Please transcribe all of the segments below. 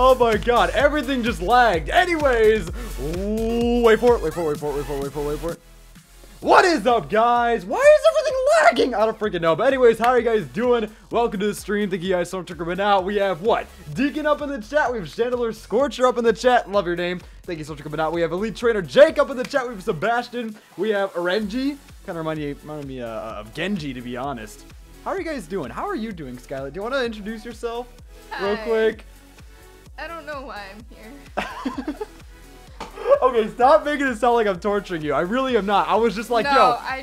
Oh my god, everything just lagged. Anyways, ooh, wait for it. What is up, guys? Why is everything lagging? I don't freaking know. But anyways, how are you guys doing? Welcome to the stream. Thank you guys so much for coming out. We have what? Deacon up in the chat. We have Chandler Scorcher up in the chat. Love your name. Thank you so much for coming out. We have Elite Trainer Jake up in the chat. We have Sebastian. We have Orenji. Kind of reminded me of Genji, to be honest. How are you guys doing? How are you doing, Skylar? Do you want to introduce yourself real quick? I don't know why I'm here. Okay, stop making it sound like I'm torturing you. I really am not. I was just like, no, yo. I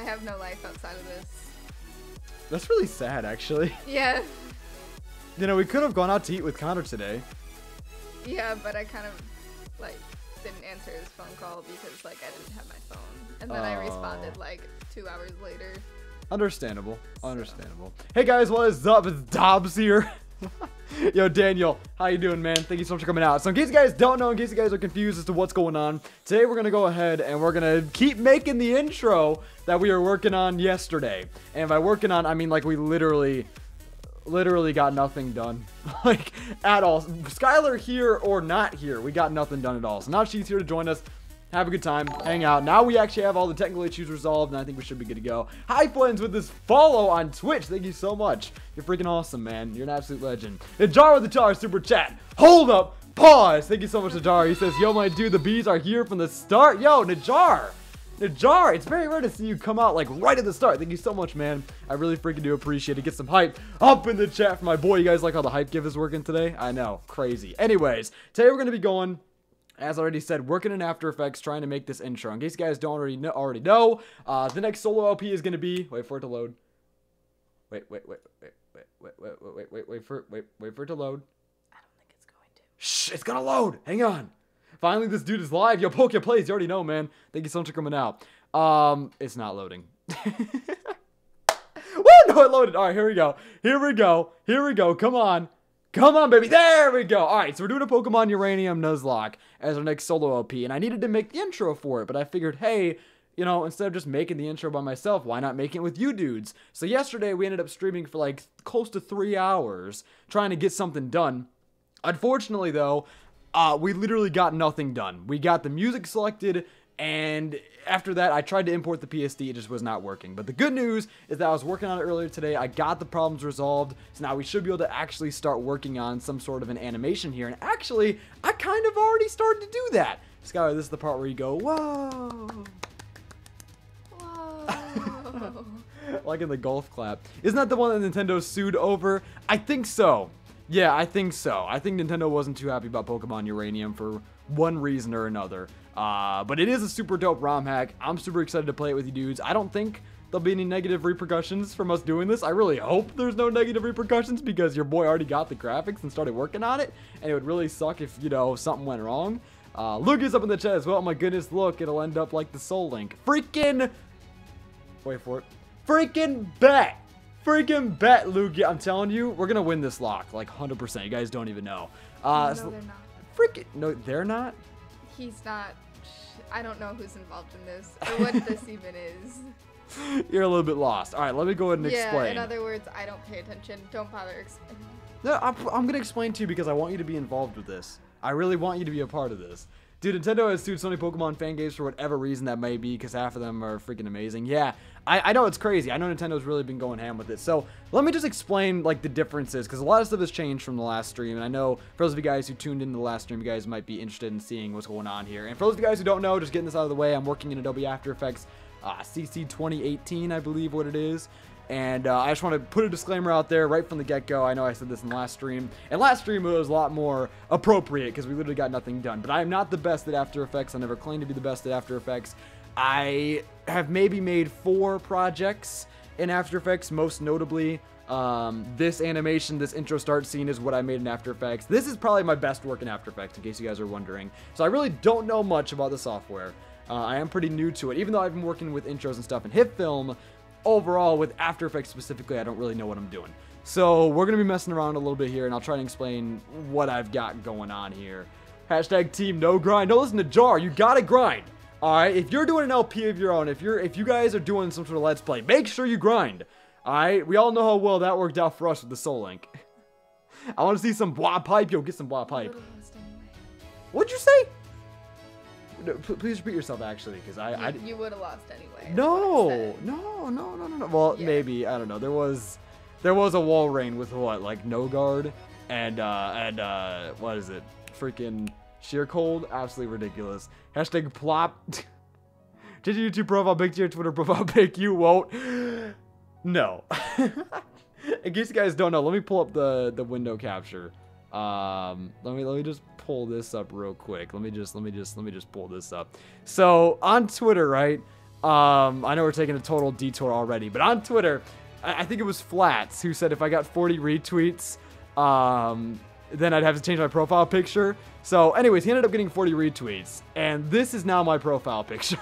have no life outside of this. That's really sad, actually. Yeah. You know, we could have gone out to eat with Connor today. Yeah, but I kind of, like, didn't answer his phone call because, like, I didn't have my phone. And then I responded, like, 2 hours later. Understandable. Understandable. Hey, guys, what is up? It's Dobbs here. Yo, Daniel, how you doing, man? Thank you so much for coming out. So in case you guys don't know, in case you guys are confused as to what's going on, today we're going to go ahead and we're going to keep making the intro that we were working on yesterday. And by working on, I mean, like, we literally got nothing done. Like, at all. Skylar here or not here, we got nothing done at all. So now she's here to join us. Have a good time, hang out. Now we actually have all the technical issues resolved, and I think we should be good to go. Hi, friends, with this follow on Twitch. Thank you so much. You're freaking awesome, man. You're an absolute legend. Najar with the Tar super chat. Hold up, pause. Thank you so much, Najar. He says, yo, my dude, the bees are here from the start. Yo, Najar. Najar, it's very rare to see you come out, like, right at the start. Thank you so much, man. I really freaking do appreciate it. Get some hype up in the chat for my boy. You guys like how the hype give is working today? I know, crazy. Anyways, today we're going to be going, as I already said, working in After Effects, trying to make this intro. In case you guys don't already know, the next solo LP is going to be, wait for it to load. Wait for it to load. I don't think it's going to. Shh, it's going to load. Hang on. Finally, this dude is live. Yo, Poke Plays, you already know, man. Thank you so much for coming out. It's not loading. Woo, no, it loaded. All right, here we go. Come on, baby. There we go. All right, so we're doing a Pokemon Uranium Nuzlocke as our next solo LP, and I needed to make the intro for it, but I figured, hey, you know, instead of just making the intro by myself, why not make it with you dudes? So yesterday, we ended up streaming for like close to 3 hours trying to get something done. Unfortunately, though, we literally got nothing done. We got the music selected, and after that, I tried to import the PSD. It just was not working. But the good news is that I was working on it earlier today. I got the problems resolved. So now we should be able to actually start working on some sort of an animation here. And actually, I kind of already started to do that. Skylar, this is the part where you go, whoa. Whoa. Like in the golf clap. Isn't that the one that Nintendo sued over? I think so. Yeah, I think so. I think Nintendo wasn't too happy about Pokemon Uranium for one reason or another. But it is a super dope ROM hack. I'm super excited to play it with you dudes. I don't think there'll be any negative repercussions from us doing this. I really hope there's no negative repercussions because your boy already got the graphics and started working on it. And it would really suck if, you know, something went wrong. Luke is up in the chat as well. Oh my goodness, look, it'll end up like the Soul Link. Freaking, wait for it. Freaking bet. Freaking bet, Luke. Yeah, I'm telling you, we're going to win this lock. Like 100%. You guys don't even know. No, they're not. Freaking, no, they're not? He's not. I don't know who's involved in this or what this even is. You're a little bit lost. All right, let me go ahead and explain. Yeah, in other words, I don't pay attention. Don't bother explaining. No, I'm going to explain to you because I want you to be involved with this. I really want you to be a part of this. Dude, Nintendo has sued Sony Pokemon fan games for whatever reason that may be because half of them are freaking amazing. Yeah, I know it's crazy. I know Nintendo's really been going ham with it. So let me just explain like the differences because a lot of stuff has changed from the last stream. And I know for those of you guys who tuned into the last stream, you guys might be interested in seeing what's going on here. And for those of you guys who don't know, just getting this out of the way, I'm working in Adobe After Effects CC 2018, I believe what it is. And I just want to put a disclaimer out there right from the get-go. I know I said this in the last stream. And last stream it was a lot more appropriate because we literally got nothing done. But I am not the best at After Effects. I never claimed to be the best at After Effects. I have maybe made 4 projects in After Effects, most notably this animation, this intro start scene is what I made in After Effects. This is probably my best work in After Effects, in case you guys are wondering. So I really don't know much about the software. I am pretty new to it, even though I've been working with intros and stuff in HitFilm. Overall, with After Effects specifically, I don't really know what I'm doing. So we're going to be messing around a little bit here, and I'll try and explain what I've got going on here. Hashtag team no grind. No, listen to Jar. You got to grind. All right? If you're doing an LP of your own, if you guys are doing some sort of Let's Play, make sure you grind. All right? We all know how well that worked out for us with the Soul Link. I want to see some bois pipe. Yo, get some bois pipe. Little lost anyway. What'd you say? No, please repeat yourself, actually, because You would have lost anyway. No. Well, Yeah. maybe, I don't know. There was a wall rain with what, like no guard and what is it? Freaking sheer cold. Absolutely ridiculous. Hashtag plop. Did your YouTube profile pic to your Twitter profile pic? You won't. No. In case you guys don't know, let me pull up the window capture. Let me just pull this up real quick. Let me just pull this up. So on Twitter, right? I know we're taking a total detour already, but on Twitter, I think it was Flats who said if I got 40 retweets, then I'd have to change my profile picture. So anyways, he ended up getting 40 retweets, and this is now my profile picture.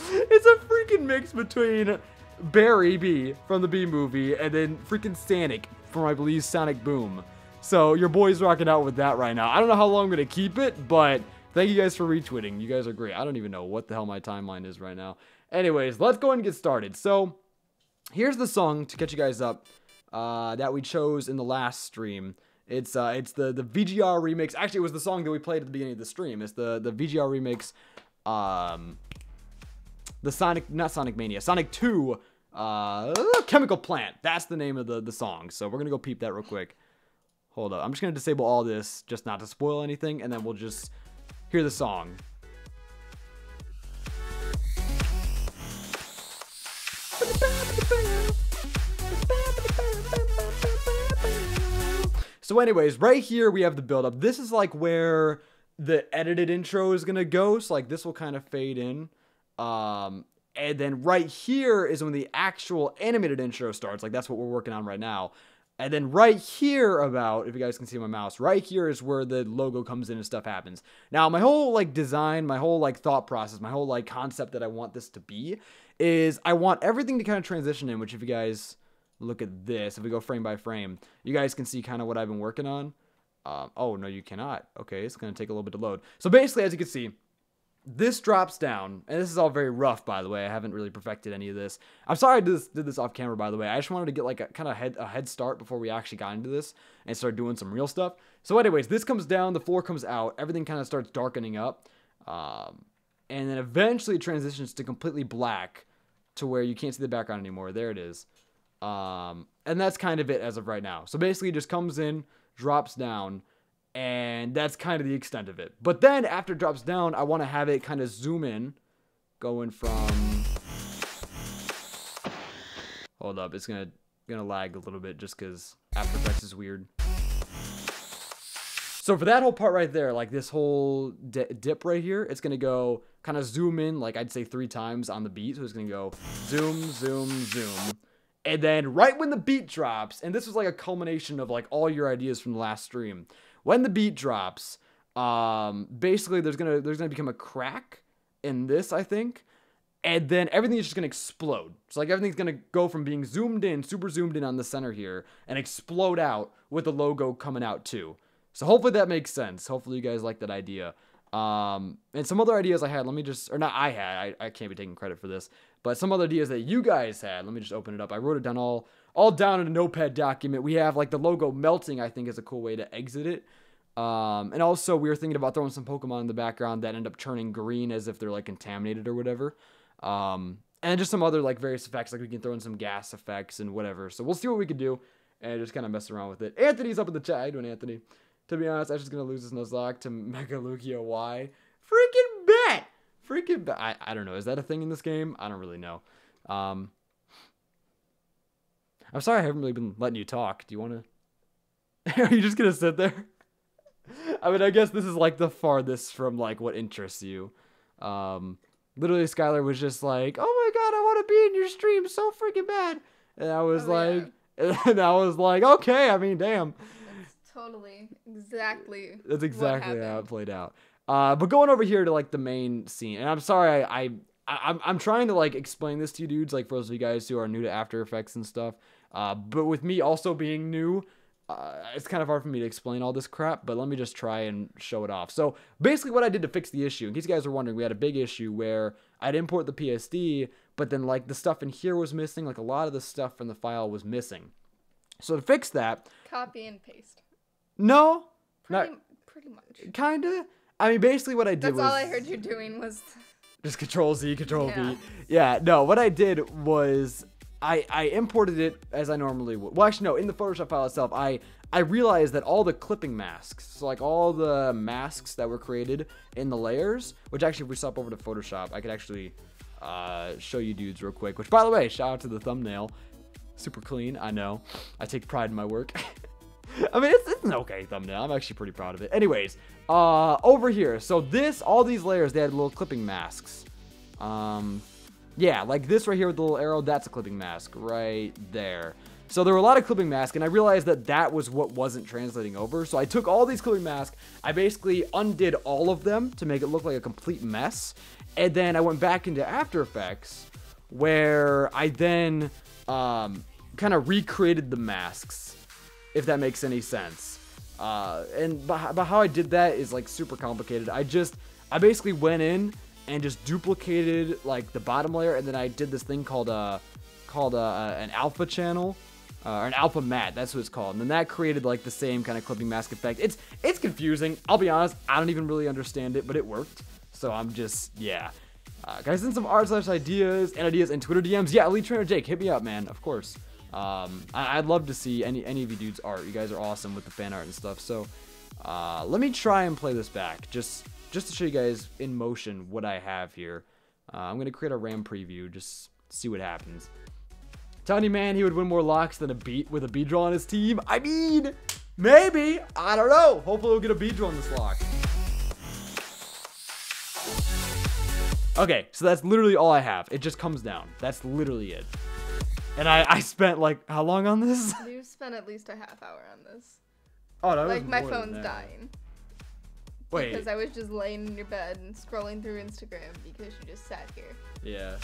It's a freaking mix between Barry B from the B movie and then freaking Sonic from, I believe, Sonic Boom. So your boy's rocking out with that right now. I don't know how long I'm going to keep it, but thank you guys for retweeting. You guys are great. I don't even know what the hell my timeline is right now. Anyways, let's go ahead and get started. So here's the song to catch you guys up that we chose in the last stream. It's the VGR remix. Actually, it was the song that we played at the beginning of the stream. It's the VGR remix. The Sonic 2 Chemical Plant. That's the name of the song. So we're gonna go peep that real quick. Hold up. I'm just gonna disable all this just not to spoil anything, and then we'll just hear the song. So anyways, right here we have the build up. This is like where the edited intro is gonna go. So like this will kind of fade in. And then right here is when the actual animated intro starts. Like that's what we're working on right now. And then right here about, if you guys can see my mouse, right here is where the logo comes in and stuff happens. Now, my whole like design, my whole like thought process, my whole like concept that I want this to be is I want everything to kind of transition in, which if you guys look at this, if we go frame by frame, you guys can see kind of what I've been working on. Oh, no, you cannot. Okay, it's going to take a little bit to load. So basically, as you can see, this drops down, and this is all very rough, by the way. I haven't really perfected any of this. I'm sorry I did this off camera, by the way. I just wanted to get like a kind of a head start before we actually got into this and start doing some real stuff. So anyways, this comes down, the floor comes out, everything kind of starts darkening up, and then eventually it transitions to completely black to where you can't see the background anymore. There it is. And that's kind of it as of right now. So basically it just comes in, drops down, and that's kind of the extent of it. But then after it drops down, I want to have it kind of zoom in, going from... Hold up, it's gonna lag a little bit just because After Effects is weird. So for that whole part right there, like this whole dip right here, it's gonna go kind of zoom in, like I'd say 3 times on the beat. So it's gonna go zoom, zoom, zoom. And then right when the beat drops, and this was like a culmination of like all your ideas from the last stream. When the beat drops, basically there's gonna become a crack in this, I think, and then everything is just gonna explode. So like everything's gonna go from being zoomed in, super zoomed in on the center here, and explode out with the logo coming out too. So hopefully that makes sense. Hopefully you guys like that idea. And some other ideas I had. Let me just, or not I had. I can't be taking credit for this, but some other ideas that you guys had. Let me just open it up. I wrote it down all down in a notepad document. We have like the logo melting, I think is a cool way to exit it. And also we were thinking about throwing some Pokemon in the background that end up turning green as if they're like contaminated or whatever. And just some other like various effects, like we can throw in some gas effects and whatever. So we'll see what we can do and just kind of mess around with it. Anthony's up in the chat. How you doing, Anthony? To be honest, I'm just going to lose this Nuzlocke to Mega Lugia Y. Freaking bet! Freaking bet. I don't know. Is that a thing in this game? I don't really know. I'm sorry I haven't really been letting you talk. Do you want to... Are you just going to sit there? I mean, I guess this is like the farthest from like what interests you. Literally, Skylar was just like, "Oh my god, I want to be in your stream so freaking bad," and I was and I was like, "Okay, I mean, damn." That's totally exactly. That's exactly how it played out. But going over here to like the main scene, and I'm sorry, I'm trying to like explain this to you dudes, like for those of you guys who are new to After Effects and stuff. But with me also being new, it's kind of hard for me to explain all this crap, but let me just try and show it off. So basically what I did to fix the issue, in case you guys are wondering, we had a big issue where I'd import the PSD, but then like the stuff in here was missing, like a lot of the stuff from the file was missing. So to fix that, Copy and paste. no, Pretty much. kinda. I mean, basically what I did That's was all I heard you doing was just Control Z, Control Yeah. V. Yeah, no, what I did was I imported it as I normally would. Well, actually, no, in the Photoshop file itself, I realized that all the clipping masks, so like all the masks that were created in the layers, which actually if we stop over to Photoshop, I could actually show you dudes real quick, which by the way, shout out to the thumbnail. Super clean, I know. I take pride in my work. I mean, it's an okay thumbnail. I'm actually pretty proud of it. Anyways, over here, so all these layers, they had little clipping masks. Yeah, like this right here with the little arrow, that's a clipping mask right there. So there were a lot of clipping masks, and I realized that was what wasn't translating over. So I took all these clipping masks, I basically undid all of them to make it look like a complete mess. And then I went back into After Effects, where I then kind of recreated the masks, if that makes any sense. But how I did that is like super complicated. I basically went in and just duplicated like the bottom layer, and then I did this thing called an alpha channel, or an alpha matte. That's what it's called. And then that created like the same kind of clipping mask effect. It's confusing. I'll be honest. I don't even really understand it, but it worked. So I'm just, yeah. Guys, send some art / ideas and Twitter DMs. Yeah, Elite Trainer Jake, hit me up, man. Of course. I'd love to see any of you dudes' art. You guys are awesome with the fan art and stuff. So let me try and play this back, just to show you guys in motion what I have here. I'm gonna create a RAM preview, just see what happens. Tiny man, he would win more locks than a beat with a Beedrill on his team. I mean, maybe. I don't know. Hopefully we'll get a Beedrill on this lock. Okay, so that's literally all I have. It just comes down. That's literally it. And I spent like how long on this? You spent at least a half hour on this. Oh, that was like my more than phone's that. dying. Wait. Because I was just laying in your bed and scrolling through Instagram because you just sat here. Yeah.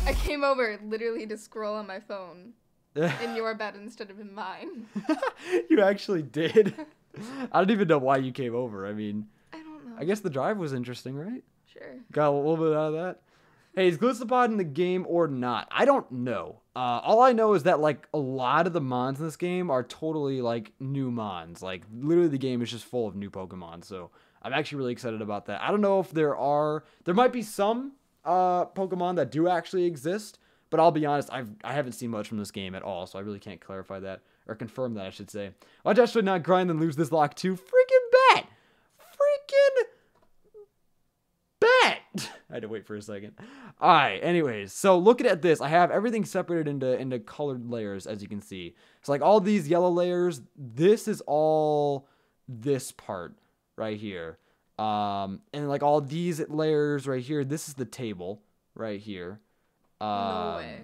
I came over literally to scroll on my phone in your bed instead of in mine. You actually did. I don't even know why you came over. I mean, I don't know. I guess the drive was interesting, right? Sure. Got a little bit out of that. Hey, is Glitchapod in the game or not? I don't know. All I know is that like a lot of the mons in this game are totally like new mons. Like literally the game is just full of new Pokemon. So I'm actually really excited about that. I don't know if there might be some Pokemon that do actually exist, but I'll be honest, I haven't seen much from this game at all, so I really can't clarify that or confirm that, I should say. Watch out, should not grind and lose this lock too. Freaking bet! Freaking bet! I had to wait for a second. Alright, anyways, so looking at this, I have everything separated into colored layers, as you can see. So like all these yellow layers, this is all this part right here. And like all these layers right here, this is the table right here. No way.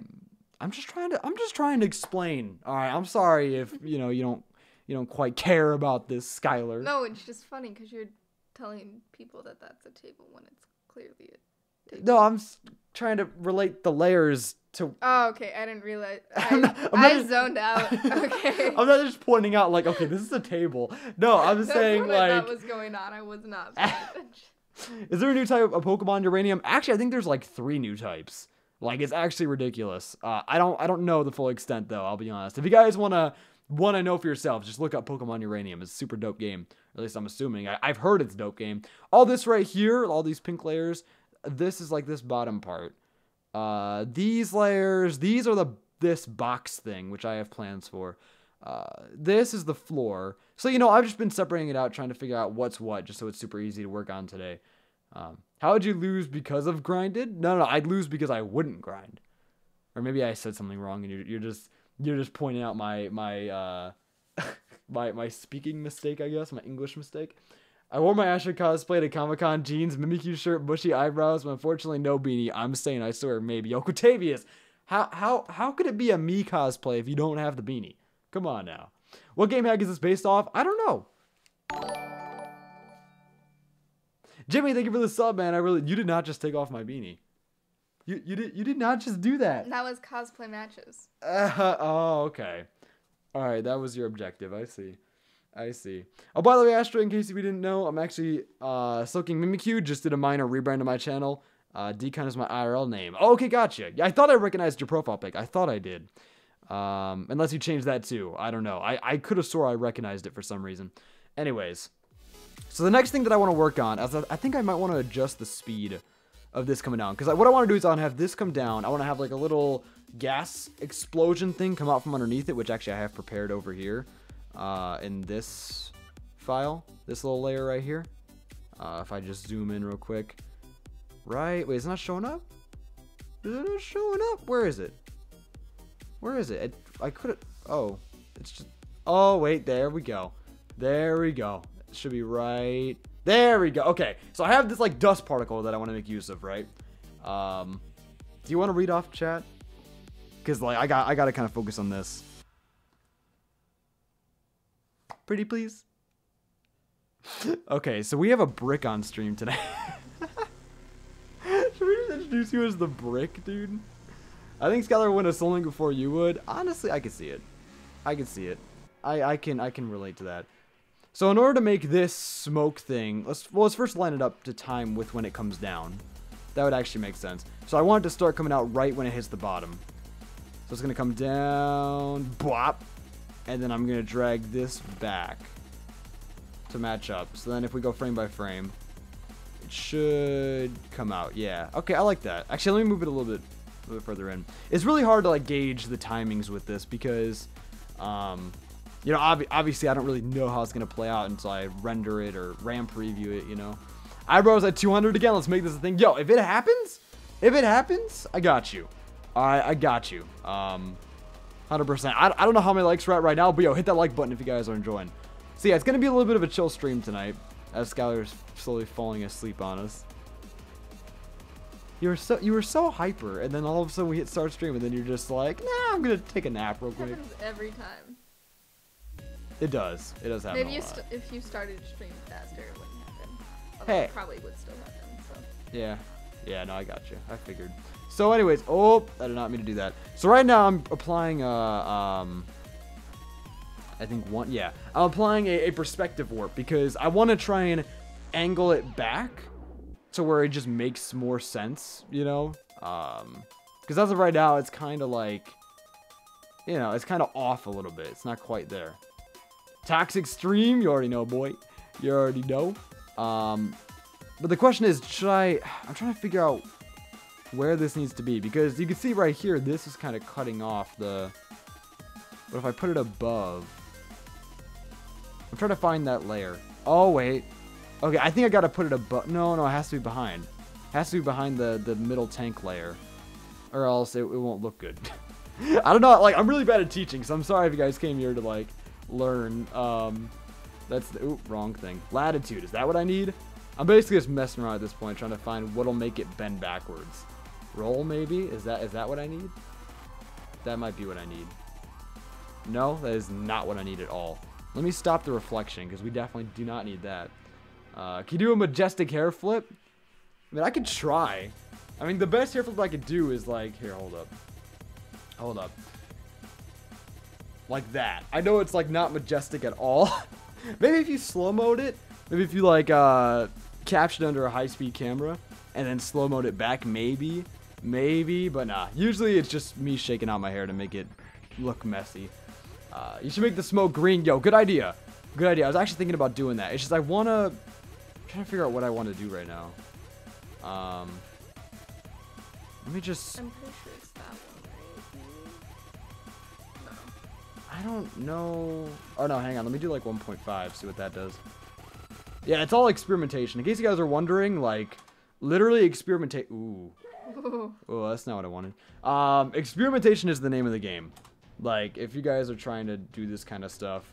I'm just trying to explain. All right, I'm sorry if you don't quite care about this, Skylar. No, it's just funny because you're telling people that that's a table when it's clearly a table. No, I'm trying to relate the layers to. Oh, okay. I didn't realize. I zoned out. Okay. I'm not just pointing out like, okay, this is a table. No, I'm That's saying what I like. thought was going on. I was not paying attention. Is there a new type of Pokemon Uranium? Actually, I think there's like 3 new types. Like, it's actually ridiculous. I don't know the full extent though. I'll be honest. If you guys wanna know for yourselves, just look up Pokemon Uranium. It's a super dope game. Or at least I'm assuming. I've heard it's a dope game. All this right here, all these pink layers, this is like this bottom part. These layers, these are this box thing, which I have plans for. This is the floor. So, I've just been separating it out, trying to figure out what's what, just so it's super easy to work on today. How would you lose because of grinded? No, I'd lose because I wouldn't grind. Or maybe I said something wrong and you're just pointing out my my speaking mistake, I guess, my English mistake. I wore my Asher cosplay to Comic-Con, jeans, Mimikyu shirt, bushy eyebrows, but unfortunately no beanie. I'm saying, I swear, maybe. Yo, Octavius, how could it be a me cosplay if you don't have the beanie? Come on now. What game hack is this based off? I don't know. Jimmy, thank you for the sub, man. You did not just take off my beanie. You did not just do that. That was cosplay matches. Oh, okay. All right, that was your objective. I see. Oh, by the way, Astro, in case you didn't know, I'm actually Soaking Mimikyu. Just did a minor rebrand of my channel. Decon is my IRL name. Oh, okay, gotcha. Yeah, I thought I recognized your profile pic. I thought I did. Unless you change that too. I don't know. I could have swore I recognized it for some reason. Anyways. So the next thing that I want to work on, I think I might want to adjust the speed of this coming down. Because what I want to do is I want to have this come down. I want to have like a little gas explosion thing come out from underneath it, which actually I have prepared over here in this file, this little layer right here. If I just zoom in real quick. Right, wait, it's not showing up? Is it not showing up? Where is it? Where is it? I could've, oh, it's just, oh, wait, there we go. There we go. It should be right, there we go. Okay, so I have this like dust particle that I want to make use of, right? Do you want to read off chat? Because like I got to kind of focus on this. Pretty please. Okay, so we have a brick on stream today. Should we just introduce you as the brick, dude? I think Skylar would win a Soul Link before you would. Honestly, I could see it. I could see it. I can relate to that. So in order to make this smoke thing, let's first line it up to time with when it comes down. That would actually make sense. So I want it to start coming out right when it hits the bottom. So it's gonna come down, bwop, and then I'm gonna drag this back to match up. So then if we go frame by frame, it should come out. Yeah. Okay, I like that. Actually, let me move it a little bit further in. It's really hard to like gauge the timings with this because, you know, obviously I don't really know how it's gonna play out until I render it or RAM preview it. You know, eyebrows at 200 again. Let's make this a thing. Yo, if it happens, I got you. All right, I got you. 100%. I don't know how many likes we're at right now, but yo, hit that like button if you guys are enjoying. So yeah, it's gonna be a little bit of a chill stream tonight as Skylar's slowly falling asleep on us. You were so hyper, and then all of a sudden we hit start stream, and then you're just like, nah, I'm gonna take a nap real quick. It happens every time. It does. It does happen. Maybe if you started to stream faster, it wouldn't happen. Although Hey. it probably would still happen. So. Yeah. Yeah, no, I got you. I figured. So anyways, oh, I did not mean to do that. So right now I'm applying I think I'm applying a perspective warp because I want to try and angle it back to where it just makes more sense, you know? Because as of right now, it's kind of like, you know, it's kind of off a little bit. It's not quite there. Toxic stream, you already know, boy. You already know. But the question is, I'm trying to figure out where this needs to be because you can see right here, this is kind of cutting off the, but if I put it above, I'm trying to find that layer. Oh, wait. Okay, I think I got to put it above. No, it has to be behind. It has to be behind the middle tank layer or else it won't look good. I don't know. Like, I'm really bad at teaching, so I'm sorry if you guys came here to, like, learn. That's the, ooh, wrong thing. Latitude. Is that what I need? I'm basically just messing around at this point, trying to find what'll make it bend backwards. Roll, maybe? Is that what I need? That might be what I need. No, that is not what I need at all. Let me stop the reflection, because we definitely do not need that. Can you do a majestic hair flip? I mean, I could try. I mean, the best hair flip I could do is like, here, hold up. Hold up. Like that. I know it's like not majestic at all. Maybe if you slow-mode it, maybe if you like captured under a high-speed camera and then slow-mode it back, maybe, but nah. Usually it's just me shaking out my hair to make it look messy. You should make the smoke green. Yo, good idea. Good idea. I was actually thinking about doing that. It's just I'm trying to figure out what I want to do right now. Let me just... I'm pretty sure it's that one, right? No. I don't know. Oh, no, hang on. Let me do like 1.5, see what that does. Yeah, it's all experimentation. In case you guys are wondering, like, literally experimentate. Ooh. Oh, that's not what I wanted. Experimentation is the name of the game. Like, if you guys are trying to do this kind of stuff,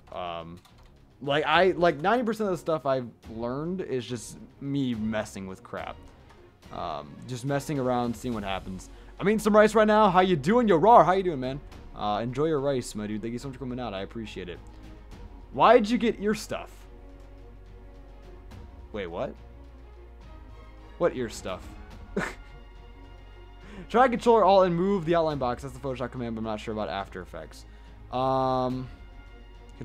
like 90% of the stuff I've learned is just me messing with crap. Just messing around, seeing what happens. I'm eating some rice right now. How you doing? Yo, Rar, how you doing, man? Enjoy your rice, my dude. Thank you so much for coming out. I appreciate it. Why'd you get ear stuff? Wait, what? What ear stuff? Try controller alt and move the outline box. That's the Photoshop command, but I'm not sure about After Effects. Control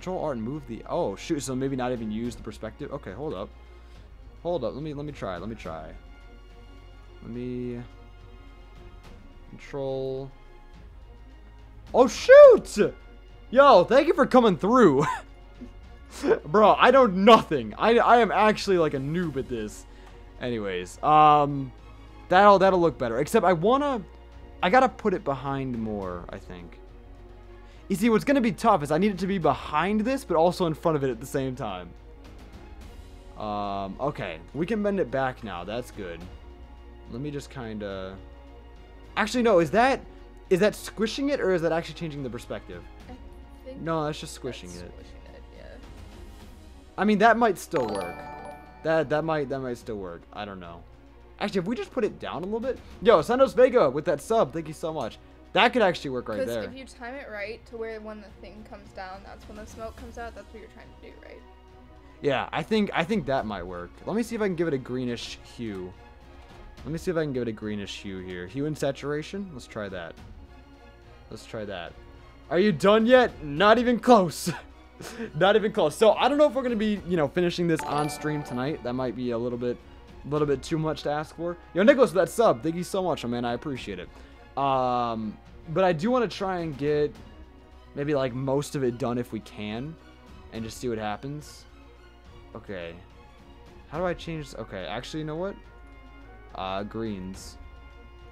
alt and move the... Oh, shoot. So maybe not even use the perspective. Okay, hold up. Hold up. Let me try. Let me... Control Oh, shoot! Yo, thank you for coming through. Bro, I know nothing. I am actually like a noob at this. Anyways, that'll look better. Except I gotta put it behind more, I think. You see, what's gonna be tough is I need it to be behind this, but also in front of it at the same time. Okay, we can bend it back now. That's good. Let me just kind of... Actually, no, is that squishing it, or is that actually changing the perspective? I think No, that's just squishing it. Yeah. I mean, that might still work. That might still work. I don't know. Actually, if we just put it down a little bit... Yo, Santos Vega with that sub. Thank you so much. That could actually work right there. Because if you time it right to where when the thing comes down, that's when the smoke comes out. That's what you're trying to do, right? Yeah, I think that might work. Let me see if I can give it a greenish hue. Let me see if I can give it a greenish hue here. Hue and saturation? Let's try that. Let's try that. Are you done yet? Not even close. Not even close. So I don't know if we're gonna be, finishing this on stream tonight. That might be a little bit too much to ask for. Yo, Nicholas, with that sub, thank you so much, man. I appreciate it. But I do want to try and get maybe like most of it done if we can, and just see what happens. Okay. How do I change this? Okay, actually, you know what? Greens.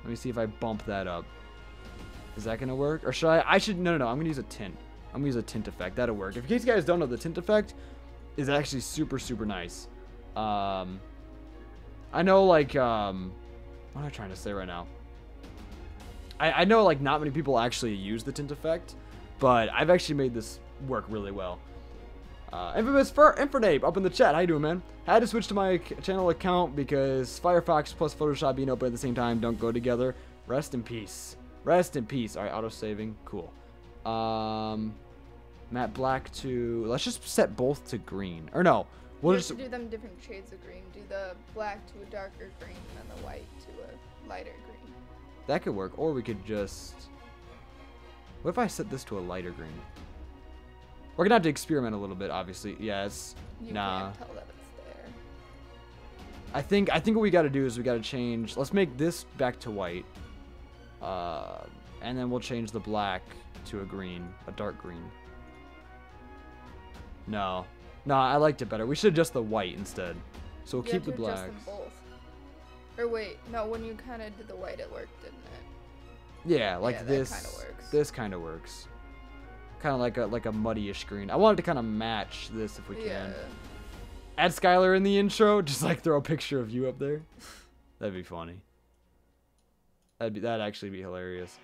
Let me see if I bump that up. Is that gonna work? Or should I should, no, I'm gonna use a tint. I'm gonna use a tint effect. That'll work. If in case you guys don't know, the tint effect is actually super, super nice. I know, like, what am I trying to say right now? I know, like, not many people actually use the tint effect, but I've actually made this work really well. Infamous Infernape up in the chat. How you doing, man? Had to switch to my channel account because Firefox plus Photoshop being open at the same time don't go together. Rest in peace. Rest in peace. All right, auto-saving. Cool. Matte black to... Let's just set both to green. Or no. We'll just do them different shades of green. Do the black to a darker green and the white to a lighter green. That could work. Or we could just... What if I set this to a lighter green? We're gonna have to experiment a little bit, obviously. Yes. You nah. can't tell that it's there. I think what we gotta do is we gotta change... Let's make this back to white. And then we'll change the black to a green. A dark green. No. No, I liked it better. We should adjust the white instead. So we'll keep the blacks. Adjust them both. Or wait, no, when you kind of did the white, it worked, didn't it? Yeah, like yeah, this. That kind of works. This kind of works. Kind of like a muddyish green. I wanted to kind of match this if we can. Yeah. Add Skylar in the intro. Just like throw a picture of you up there. That'd be funny. That'd actually be hilarious.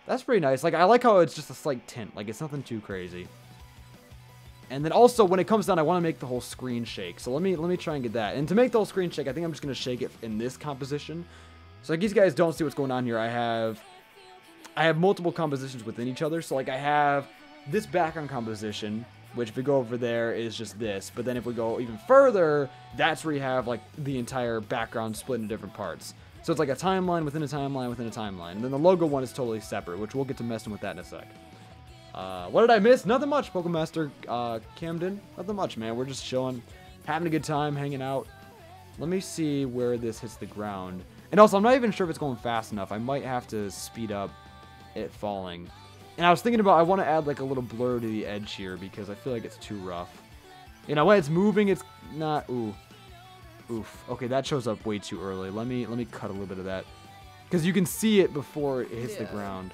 That's pretty nice. Like, I like how it's just a slight tint. Like, it's nothing too crazy. And then also, when it comes down, I want to make the whole screen shake. So let me try and get that. And to make the whole screen shake, I think I'm just going to shake it in this composition. So like, these guys don't see what's going on here. I have multiple compositions within each other. So like, I have this background composition, which if we go over there is just this. But then if we go even further, that's where you have like the entire background split into different parts. So it's like a timeline within a timeline within a timeline. And then the logo one is totally separate, which we'll get to messing with that in a sec. What did I miss? Nothing much, Pokemon Master Camden. Nothing much, man. We're just chilling, having a good time, hanging out. Let me see where this hits the ground. And also, I'm not even sure if it's going fast enough. I might have to speed up it falling. And I was thinking about, I want to add like a little blur to the edge here because I feel like it's too rough. You know, when it's moving, it's not... Ooh. Oof. Okay, that shows up way too early. Let me cut a little bit of that. Because you can see it before it hits the ground.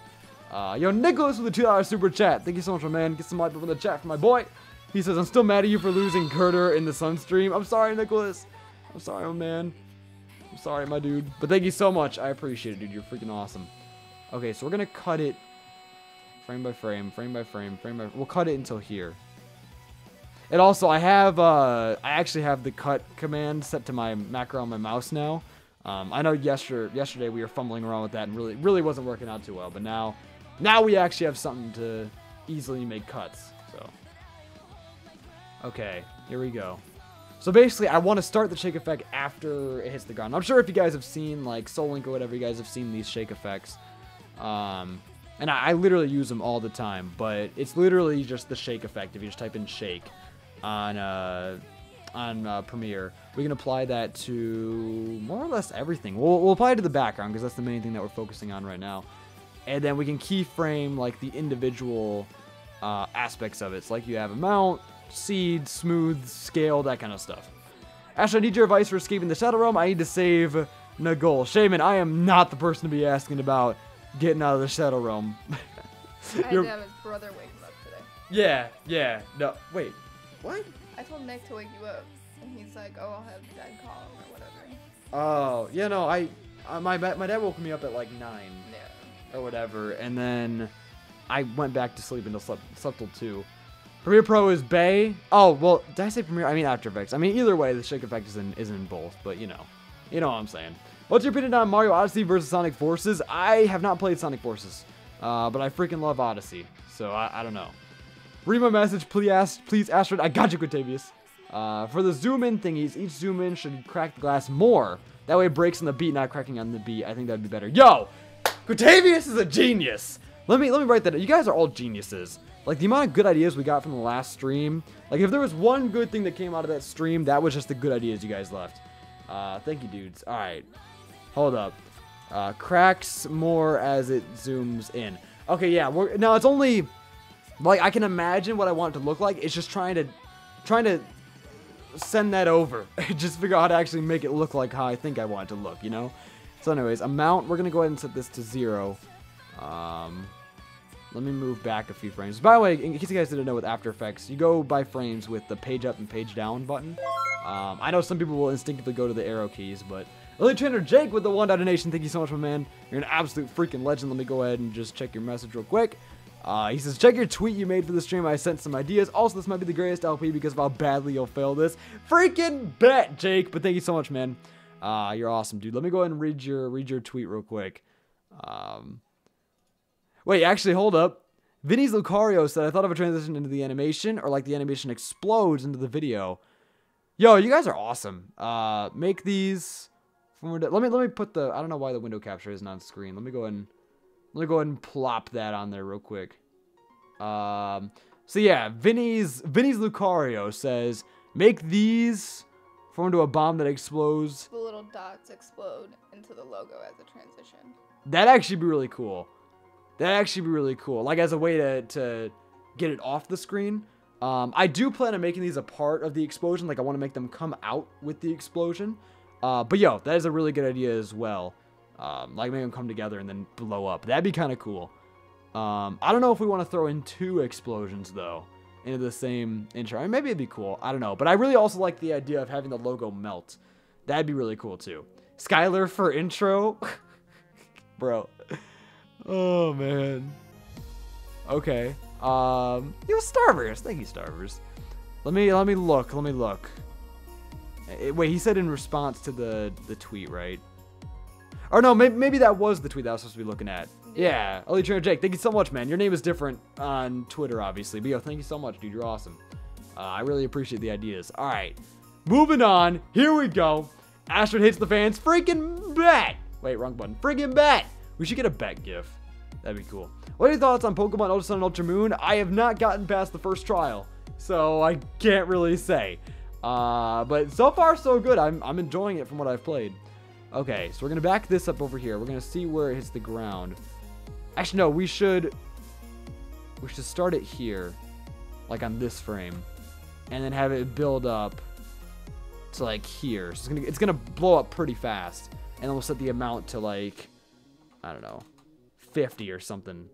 Yo, Nicholas with a $2 super chat. Thank you so much, my man. Get some light up in the chat for my boy. He says, I'm still mad at you for losing Carter in the Sunstream. I'm sorry, Nicholas. I'm sorry, my man. I'm sorry, my dude. But thank you so much. I appreciate it, dude. You're freaking awesome. Okay, so we're going to cut it frame by frame, frame by frame, frame by... We'll cut it until here. And also, I actually have the cut command set to my macro on my mouse now. I know yesterday we were fumbling around with that and really wasn't working out too well. But now we actually have something to easily make cuts. So, okay, here we go. So basically, I want to start the shake effect after it hits the ground. I'm sure if you guys have seen like Soul Link or whatever, you guys have seen these shake effects. And I literally use them all the time. But it's literally just the shake effect if you just type in shake on Premiere. We can apply that to more or less everything. We'll apply it to the background because that's the main thing that we're focusing on right now. and then we can keyframe like the individual aspects of it. It's like you have amount, seed, smooth, scale, that kind of stuff. Ashley, I need your advice for escaping the Shadow Realm. I need to save Nagol. Shaman, I am not the person to be asking about getting out of the Shadow Realm. I had to have his brother wake him up today. Yeah. No, wait. What? I told Nick to wake you up, and he's like, "Oh, I'll have Dad call him or whatever." Oh, yeah, no, my dad woke me up at like 9 Yeah. or whatever, and then I went back to sleep until slept till 2. Premiere Pro is Bay. Oh, well, did I say Premiere? I mean After Effects. I mean, either way, the shake effect is in both, but you know what I'm saying. What's your opinion on Mario Odyssey versus Sonic Forces? I have not played Sonic Forces, but I freaking love Odyssey, so I don't know. Read my message, please, Astrid. I got you, Quintavious. For the zoom in thingies, each zoom in should crack the glass more. That way it breaks on the beat, not cracking on the beat. I think that'd be better. Yo, Quintavious is a genius. Let me write that. You guys are all geniuses. Like the amount of good ideas we got from the last stream. Like if there was one good thing that came out of that stream, that was just the good ideas you guys left. Thank you, dudes. All right, hold up. Cracks more as it zooms in. Okay, yeah. Now it's only like I can imagine what I want it to look like. It's just trying to send that over. Just figure out how to actually make it look like how I think I want it to look. You know. So, anyways, amount. We're gonna go ahead and set this to 0. Let me move back a few frames. By the way, in case you guys didn't know, with After Effects, you go by frames with the page up and page down button. I know some people will instinctively go to the arrow keys, but Elite Trainer Jake with the $1 donation, thank you so much, my man. You're an absolute freaking legend. Let me go ahead and just check your message real quick. He says, check your tweet you made for the stream. I sent some ideas. Also, this might be the greatest LP because of how badly you'll fail this. Freaking bet, Jake. But thank you so much, man. You're awesome, dude. Let me go ahead and read your tweet real quick. Wait, actually, hold up. Vinny's Lucario said, I thought of a transition into the animation, or like the animation explodes into the video. Yo, you guys are awesome. Make these. Let me put the. I don't know why the window capture isn't on screen. Let me go ahead and plop that on there real quick. So yeah, Vinny's Lucario says, make these form into a bomb that explodes. The little dots explode into the logo as a transition. That'd actually be really cool. Like as a way to get it off the screen. I do plan on making these a part of the explosion. Like I want to make them come out with the explosion. But yo, that is a really good idea as well. Like make them come together and then blow up. That'd be kind of cool. I don't know if we want to throw in 2 explosions though into the same intro. I mean, maybe it'd be cool. I don't know. But I really also like the idea of having the logo melt. That'd be really cool too. Skylar for intro. Bro. Oh man. Okay. Yo, Starburst. Thank you, Starburst. Let me look. Wait, he said in response to the tweet, right? Or no, maybe that was the tweet that I was supposed to be looking at. Yeah. Elite Trainer Jake, thank you so much, man. Your name is different on Twitter, obviously. But yo, thank you so much, dude. You're awesome. I really appreciate the ideas. All right. Moving on. Here we go. Astrid hates the fans. Freaking bet. Wait, wrong button. Freaking bet. We should get a bet gif. That'd be cool. What are your thoughts on Pokemon Ultra Sun and Ultra Moon? I have not gotten past the first trial, so I can't really say. But so far, so good. I'm enjoying it from what I've played. Okay, so we're going to back this up over here. We're going to see where it hits the ground. Actually, no, we should start it here, like on this frame, and then have it build up to like here. So it's gonna blow up pretty fast, and then we'll set the amount to like, I don't know, 50 or something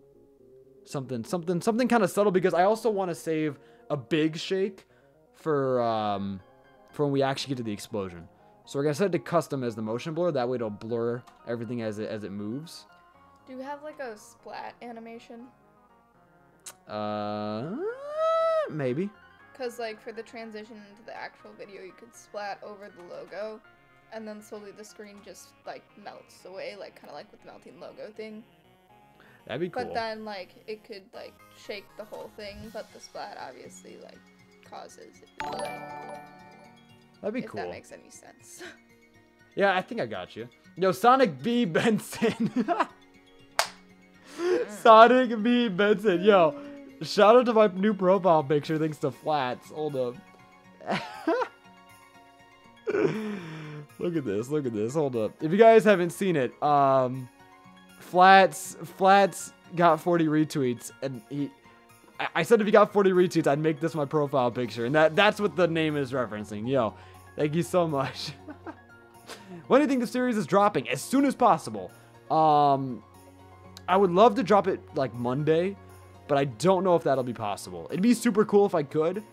kind of subtle, because I also want to save a big shake for when we actually get to the explosion. So we're gonna set it to custom as the motion blur. That way it'll blur everything as it moves. Do you have like a splat animation? Maybe. Cause like for the transition into the actual video, you could splat over the logo, and then slowly the screen just like melts away, like kind of like with the melting logo thing. That'd be cool. But then like it could like shake the whole thing, but the splat obviously like causes it to like. That'd be cool. If that makes any sense. Yeah, I think I got you. Yo, Sonic B. Benson. Sonic B. Benson. Yo, shout out to my new profile picture thanks to Flats. Hold up. Look at this. Hold up. If you guys haven't seen it, Flats got 40 retweets, and I said if he got 40 retweets, I'd make this my profile picture, and that's what the name is referencing. Yo, thank you so much. When do you think the series is dropping? As soon as possible. I would love to drop it like Monday, but I don't know if that'll be possible. It'd be super cool if I could.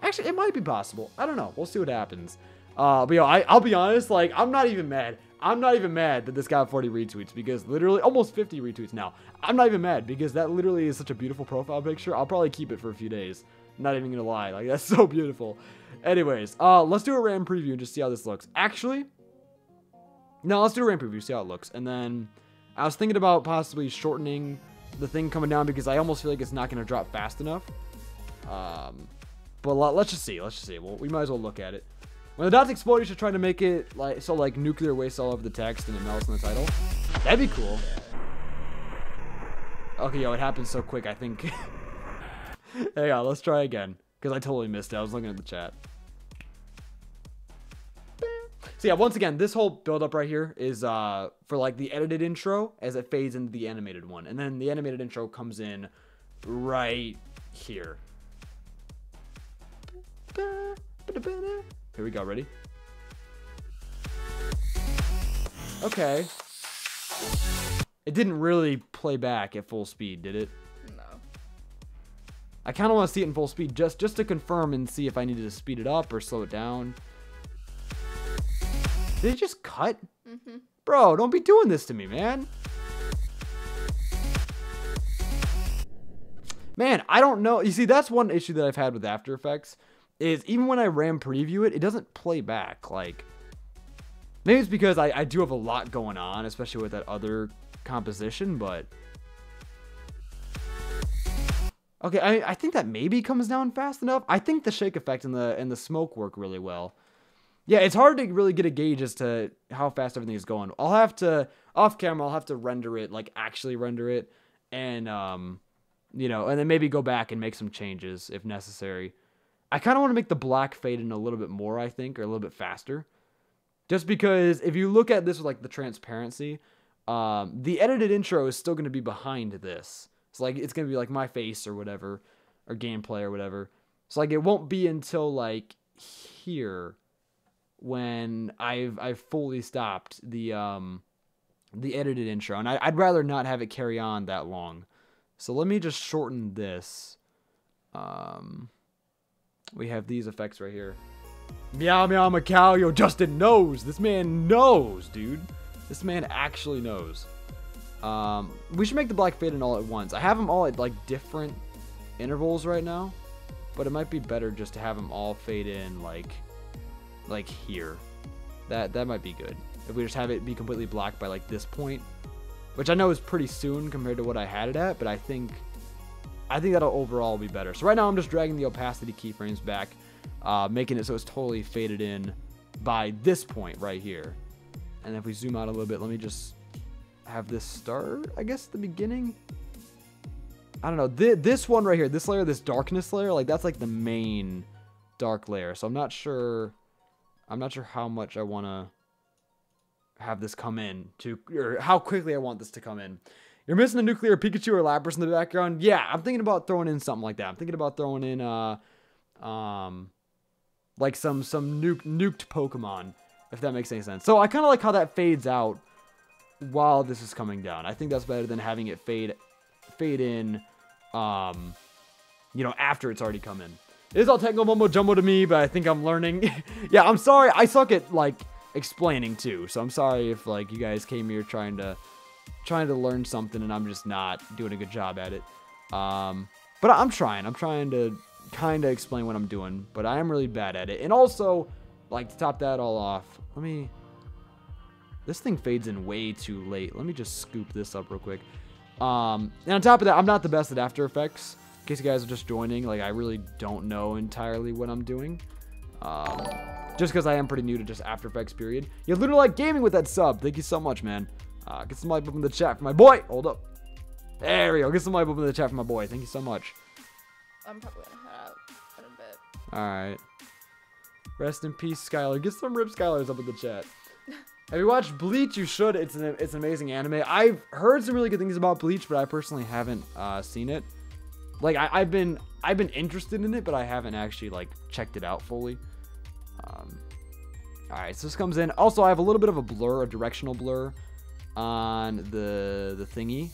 Actually, it might be possible. I don't know. We'll see what happens. But yo, I'll be honest, like, I'm not even mad. I'm not even mad that this got 40 retweets, because literally almost 50 retweets now. I'm not even mad because that literally is such a beautiful profile picture. I'll probably keep it for a few days. I'm not even gonna lie. Like, that's so beautiful. Anyways, let's do a RAM preview and just see how this looks. Actually, no, let's do a RAM preview, see how it looks. And then I was thinking about possibly shortening the thing coming down because I almost feel like it's not going to drop fast enough. But let's just see. Let's just see. Well, we might as well look at it. When the dots explode, you should try to make it like nuclear waste all over the text and it melts in the title. That'd be cool. Okay, yo, it happened so quick, I think. Hang on, let's try again. Because I totally missed it. I was looking at the chat. So yeah, once again, this whole build-up right here is for like the edited intro as it fades into the animated one. And then the animated intro comes in right here. Here we go, ready? Okay. It didn't really play back at full speed, did it? No. I kind of want to see it in full speed just to confirm and see if I needed to speed it up or slow it down. Did it just cut? Mm-hmm. Bro, don't be doing this to me, man. Man, I don't know. You see, that's one issue that I've had with After Effects is even when I RAM preview it, it doesn't play back. Like, maybe it's because I do have a lot going on, especially with that other composition, but... Okay, I think that maybe comes down fast enough. I think the shake effect and the smoke work really well. Yeah, it's hard to really get a gauge as to how fast everything is going. I'll have to, off camera, I'll have to render it, like actually render it, and, you know, and then maybe go back and make some changes if necessary. I kind of want to make the black fade in a little bit more, I think, or a little bit faster. Just because if you look at this with, like, the transparency, the edited intro is still going to be behind this. So, like, it's going to be, like, my face or whatever, or gameplay or whatever. So, like, it won't be until, like, here when I've fully stopped the edited intro, and I'd rather not have it carry on that long. So let me just shorten this. We have these effects right here. Meow meow Macau. Yo, Justin knows. This man knows, dude. This man actually knows. We should make the black fade in all at once. I have them all at like different intervals right now, but it might be better just to have them all fade in like here. That might be good. If we just have it be completely black by like this point, which I know is pretty soon compared to what I had it at, but I think that'll overall be better. So right now I'm just dragging the opacity keyframes back, making it so it's totally faded in by this point right here. And if we zoom out a little bit, let me just have this start, I guess, the beginning. I don't know. This one right here, this layer, this darkness layer, like that's like the main dark layer. So I'm not sure how much I want to have this come in to, or how quickly I want this to come in. You're missing a nuclear Pikachu or Lapras in the background. Yeah, I'm thinking about throwing in something like that. I'm thinking about throwing in like some nuked Pokemon, if that makes any sense. So I kind of like how that fades out while this is coming down. I think that's better than having it fade in, you know, after it's already come in. It is all techno mumbo jumbo to me, but I think I'm learning. Yeah, I'm sorry. I suck at like explaining too, so I'm sorry if like you guys came here trying to learn something and I'm just not doing a good job at it. But I'm trying to kind of explain what I'm doing, but I am really bad at it. And also, like, to top that all off, this thing fades in way too late. Let me just scoop this up real quick. And on top of that, I'm not the best at After Effects. In case you guys are just joining, like, I really don't know entirely what I'm doing. Just because I am pretty new to just After Effects, period. You literally like gaming with that sub. Thank you so much, man. Get some light up in the chat for my boy. Hold up. There we go. Get some light up in the chat for my boy. Thank you so much. I'm probably gonna head out in a bit. Alright. Rest in peace, Skylar. Get some Rip Skylars up in the chat. If you watch Bleach, you should. It's an amazing anime. I've heard some really good things about Bleach, but I personally haven't seen it. Like I've been interested in it, but I haven't actually like checked it out fully. All right, so this comes in. Also, I have a little bit of a blur, a directional blur, on the thingy.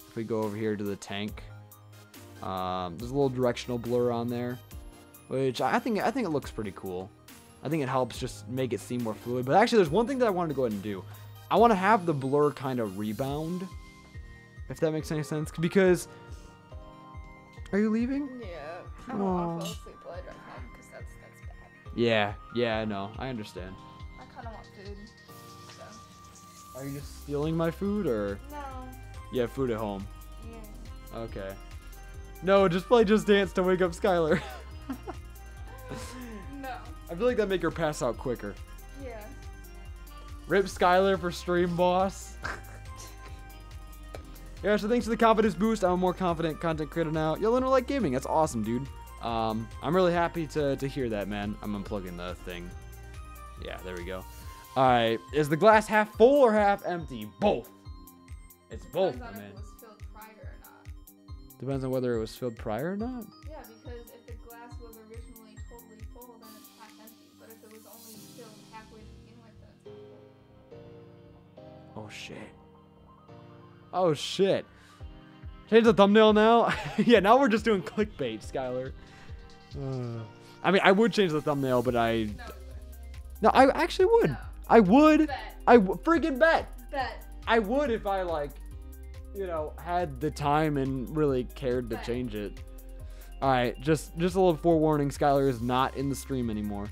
If we go over here to the tank, there's a little directional blur on there, which I think it looks pretty cool. I think it helps just make it seem more fluid. But actually, there's one thing that I wanted to go ahead and do. I want to have the blur kind of rebound, if that makes any sense. Because, are you leaving? Yeah. I don't want to fall asleep while I drive home because that's bad. Yeah, I know. I understand. I kind of want food. So. Are you just stealing my food, or? No. You have food at home. Yeah. Okay. No, just play Just Dance to wake up Skylar. No. I feel like that'd make her pass out quicker. Yeah. Rip Skylar for stream boss. Yeah, so thanks for the confidence boost. I'm a more confident content creator now. You'll learn to like gaming. That's awesome, dude. I'm really happy to hear that, man. I'm unplugging the thing. Yeah, there we go. All right, is the glass half full or half empty? Both. It's both, Depends on man. if it was filled prior or not. Depends on whether it was filled prior or not. Yeah, because if the glass was originally totally full, then it's half empty. But if it was only filled halfway to begin with, then it's half full. Oh shit. Oh shit. Change the thumbnail now? Yeah, now we're just doing clickbait, Skylar. I mean, I would change the thumbnail, but No, I actually would. No. I would. Bet. Freaking bet. Bet. I would if I, like, you know, had the time and really cared to Bet. change it. Alright, just a little forewarning, Skylar is not in the stream anymore.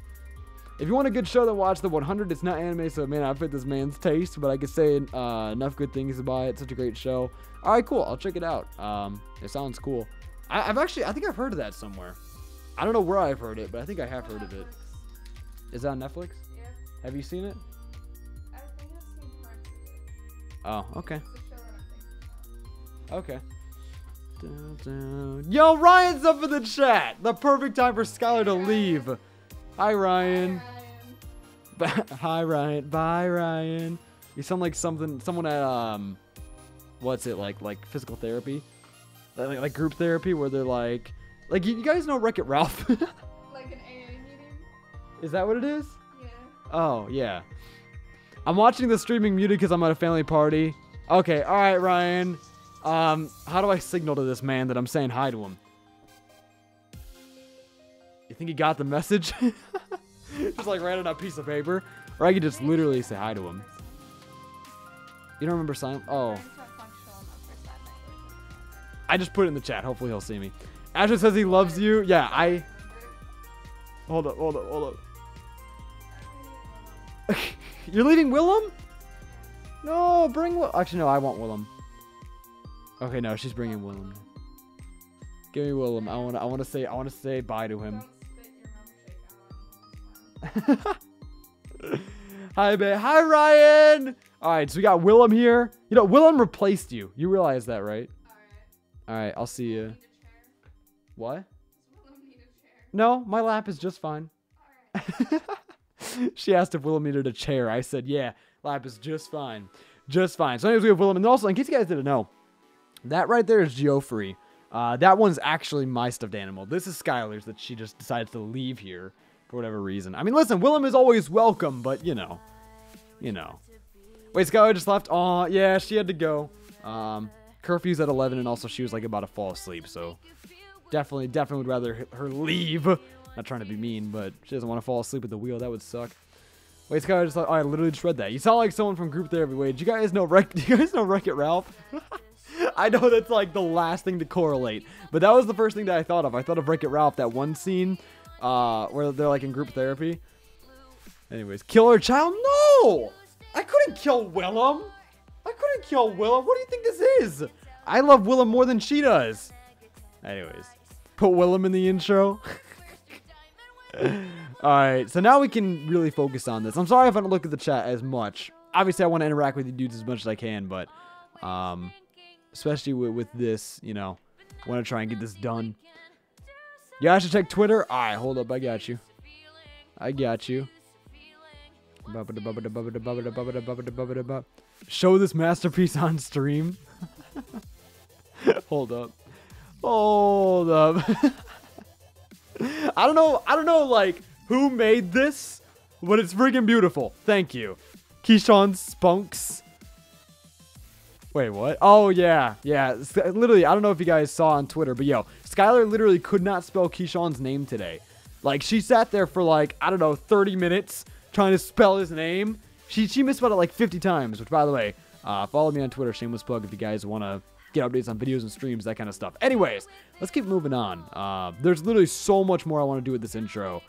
If you want a good show, then watch the 100. It's not anime, so it may not fit this man's taste, but I can say enough good things about it. Such a great show. Alright, cool. I'll check it out. It sounds cool. I think I've heard of that somewhere. I don't know where I've heard it, but I think I have heard of it. Is that on Netflix? Yeah. Have you seen it? I think I've seen parts of it. Oh, okay. It's the show that I'm thinking about. Okay. Dun, dun. Yo, Ryan's up in the chat. The perfect time for Skylar to leave. Hi, Ryan. Hi, Ryan. Bye, Ryan. You sound like someone at what's it like physical therapy, like group therapy, where they're like you guys know Wreck-It Ralph. Like an AA meeting? Is that what it is? Yeah. Oh yeah. I'm watching the streaming muted because I'm at a family party. Okay, all right, Ryan. How do I signal to this man that I'm saying hi to him? You think he got the message? Just like write on a piece of paper, or I could just literally say hi to him. You don't remember sign? Oh. I just put it in the chat. Hopefully he'll see me. Asher says he loves you. Yeah, I. Hold up. You're leaving Willem? No, bring Willem. Actually, no, I want Willem. Okay, no, she's bringing Willem. Give me Willem. I want to say bye to him. Hi, babe. Hi, Ryan. All right, so we got Willem here. You know, Willem replaced you. You realize that, right? All right, I'll see you. What? No, my lap is just fine. She asked if Willem needed a chair. I said, yeah, lap is just fine. Just fine. So anyways, we have Willem. And also, in case you guys didn't know, that right there is Geoffrey. That one's actually my stuffed animal. This is Skylar's that she just decided to leave here for whatever reason. I mean, listen, Willem is always welcome, but you know. Wait, Skylar just left. Oh, yeah, she had to go. Curfew's at 11, and also she was like about to fall asleep, so definitely would rather her leave. Not trying to be mean, but she doesn't want to fall asleep at the wheel. That would suck. Wait, Skylar just thought, oh, I literally just read that. You sound like someone from group therapy. Wait, do you guys know Wreck-It Ralph? I know that's like the last thing to correlate, but that was the first thing that I thought of. I thought of Wreck-It Ralph, that one scene where they're like in group therapy. Anyways, kill her child? No! I couldn't kill Willem. What do you think this is? I love Willem more than she does. Anyways, put Willem in the intro. Alright, so now we can really focus on this. I'm sorry if I don't look at the chat as much. Obviously, I want to interact with you dudes as much as I can, but especially with this, you know, I want to try and get this done. Yeah, I should check Twitter. Alright, hold up. I got you. Show this masterpiece on stream. Hold up. Hold up. I don't know like who made this, but it's freaking beautiful. Thank you. Keyshawn Spunks. Wait, what? Oh, yeah. Yeah. Literally, I don't know if you guys saw on Twitter, but yo, Skylar literally could not spell Keyshawn's name today. Like, she sat there for like, I don't know, 30 minutes trying to spell his name. She misspelled it like 50 times, which, by the way, follow me on Twitter, shameless plug, if you guys want to get updates on videos and streams, that kind of stuff. Anyways, let's keep moving on. There's literally so much more I want to do with this intro.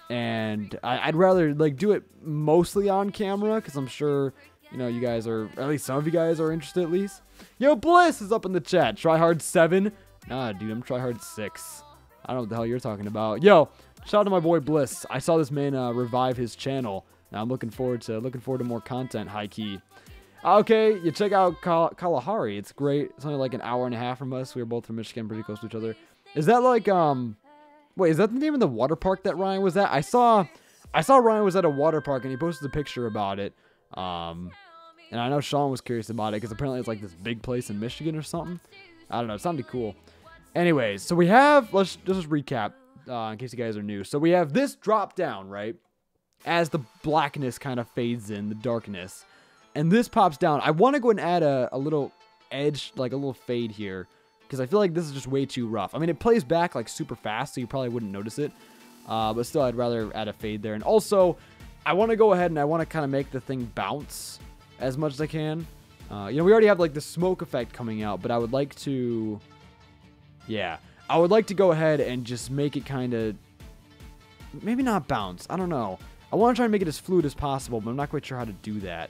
And I'd rather, like, do it mostly on camera, because I'm sure, you know, you guys are, or at least some of you guys are interested at least. Yo, Bliss is up in the chat. Tryhard 7. Nah, dude, I'm Tryhard 6. I don't know what the hell you're talking about. Yo, shout out to my boy Bliss. I saw this man revive his channel. Now I'm looking forward to more content, high key. Okay, you check out Kalahari. It's great. It's only like an hour and a half from us. We were both from Michigan, pretty close to each other. Is that like wait, is that the name of the water park that Ryan was at? I saw Ryan was at a water park and he posted a picture about it. And I know Sean was curious about it because apparently it's like this big place in Michigan or something. I don't know. It sounded cool. Anyways, so we have, let's just recap in case you guys are new. So we have this drop down, right? As the blackness kind of fades in, the darkness. And this pops down. I want to go and add a little edge, like a little fade here. Because I feel like this is just way too rough. I mean, it plays back like super fast, so you probably wouldn't notice it. But still, I'd rather add a fade there. And also, I want to go ahead and I want to kind of make the thing bounce as much as I can. You know, we already have like the smoke effect coming out, but I would like to... Yeah, I would like to go ahead and just make it kind of... Maybe not bounce. I don't know. I want to try and make it as fluid as possible, but I'm not quite sure how to do that.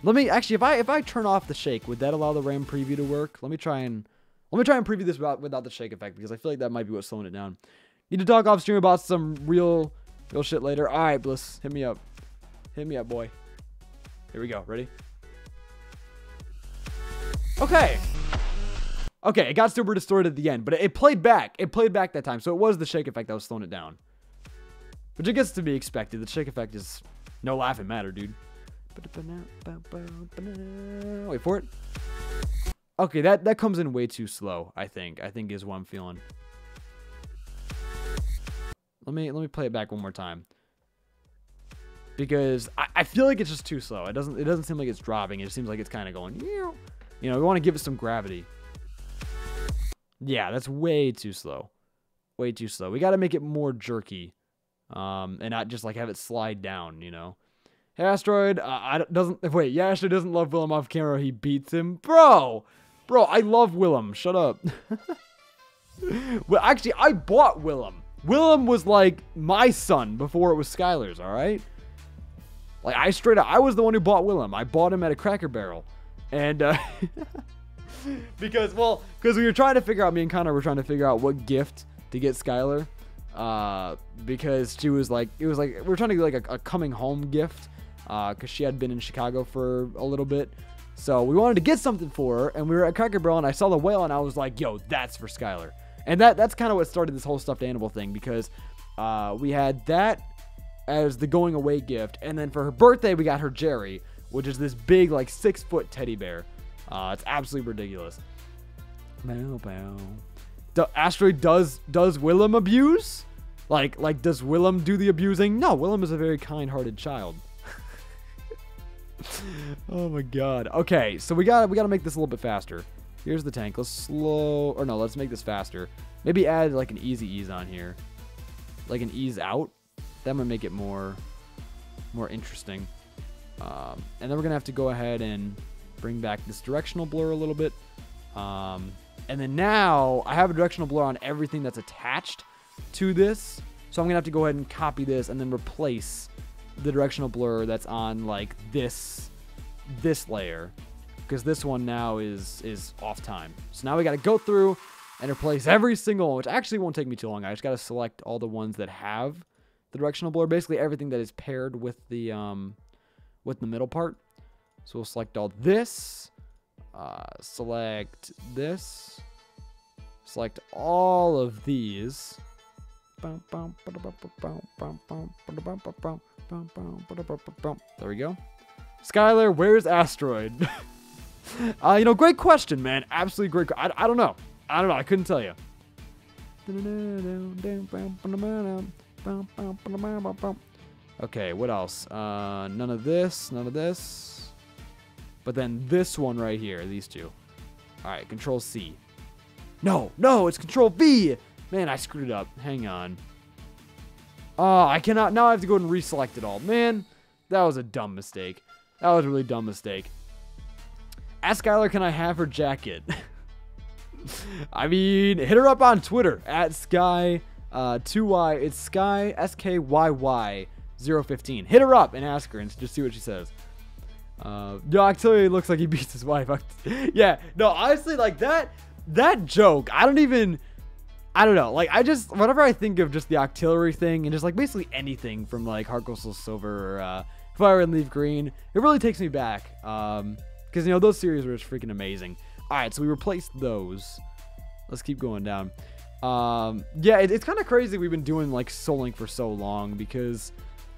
Let me actually, if I turn off the shake, would that allow the RAM preview to work? Let me try and preview this without the shake effect, because I feel like that might be what's slowing it down. Need to talk off stream about some real shit later. All right, Bliss, hit me up. Hit me up, boy. Here we go. Ready? Okay. Okay, it got super distorted at the end, but it played back. It played back that time, so it was the shake effect that was slowing it down. Which I guess to be expected. The shake effect is no laughing matter, dude. Wait for it. Okay, that comes in way too slow, I think is what I'm feeling. Let me play it back one more time. Because I feel like it's just too slow. It doesn't seem like it's dropping. It just seems like it's kind of going, you know, we want to give it some gravity. Yeah, that's way too slow. Way too slow. We got to make it more jerky. And not just like have it slide down, you know. Hey, Asteroid, Ashley doesn't love Willem off camera. He beats him. Bro, I love Willem. Shut up. Well, actually, I bought Willem. Willem was like my son before it was Skylar's, all right? Like, I was the one who bought Willem. I bought him at a Cracker Barrel. And, because we were trying to figure out, me and Connor were trying to figure out what gift to get Skylar. Because she was like, we were trying to get like a coming home gift. Because she had been in Chicago for a little bit. So we wanted to get something for her. And we were at Cracker Barrel and I saw the whale and I was like, yo, that's for Skylar. And that's kind of what started this whole stuffed animal thing. Because we had that as the going away gift. And then for her birthday, we got her Jerry. Which is this big like 6-foot teddy bear. It's absolutely ridiculous. Bow, bow. Asteroid, does Willem abuse? Like does Willem do the abusing? No, Willem is a very kind-hearted child. Oh my god. Okay, so we gotta make this a little bit faster. Here's the tank. Let's make this faster. Maybe add like an easy ease on here. Like an ease out. That might make it more interesting. And then we're gonna have to go ahead and bring back this directional blur a little bit. And then now I have a directional blur on everything that's attached to this. So I'm gonna have to go ahead and copy this and then replace the directional blur that's on like this layer, because this one now is off time. So now we got to go through and replace every single one, which actually won't take me too long. I just got to select all the ones that have the directional blur, basically everything that is paired with the middle part. So we'll select all this, select this, select all of these. There we go. Skylar, where's Asteroid? Great question, man. Absolutely great. I don't know. I couldn't tell you. Okay, what else? None of this. None of this. But then this one right here. These two. All right, Control C. No, it's Control V. Man, I screwed it up. Hang on. I cannot. Now I have to go and reselect it all. Man, that was a dumb mistake. That was a really dumb mistake. Ask Skylar, can I have her jacket? I mean, hit her up on Twitter at Sky 2Y. It's Sky SKYY 015. Hit her up and ask her and just see what she says. Octavia looks like he beats his wife. Yeah, no, honestly, like that joke, I don't know. Like, whenever I think of just the Octillery thing and just like basically anything from like Heart Gold Soul Silver or Fire and Leaf Green, it really takes me back. Because, those series were just freaking amazing. All right, so we replaced those. Let's keep going down. Yeah, it's kind of crazy we've been doing like Soul Link for so long because,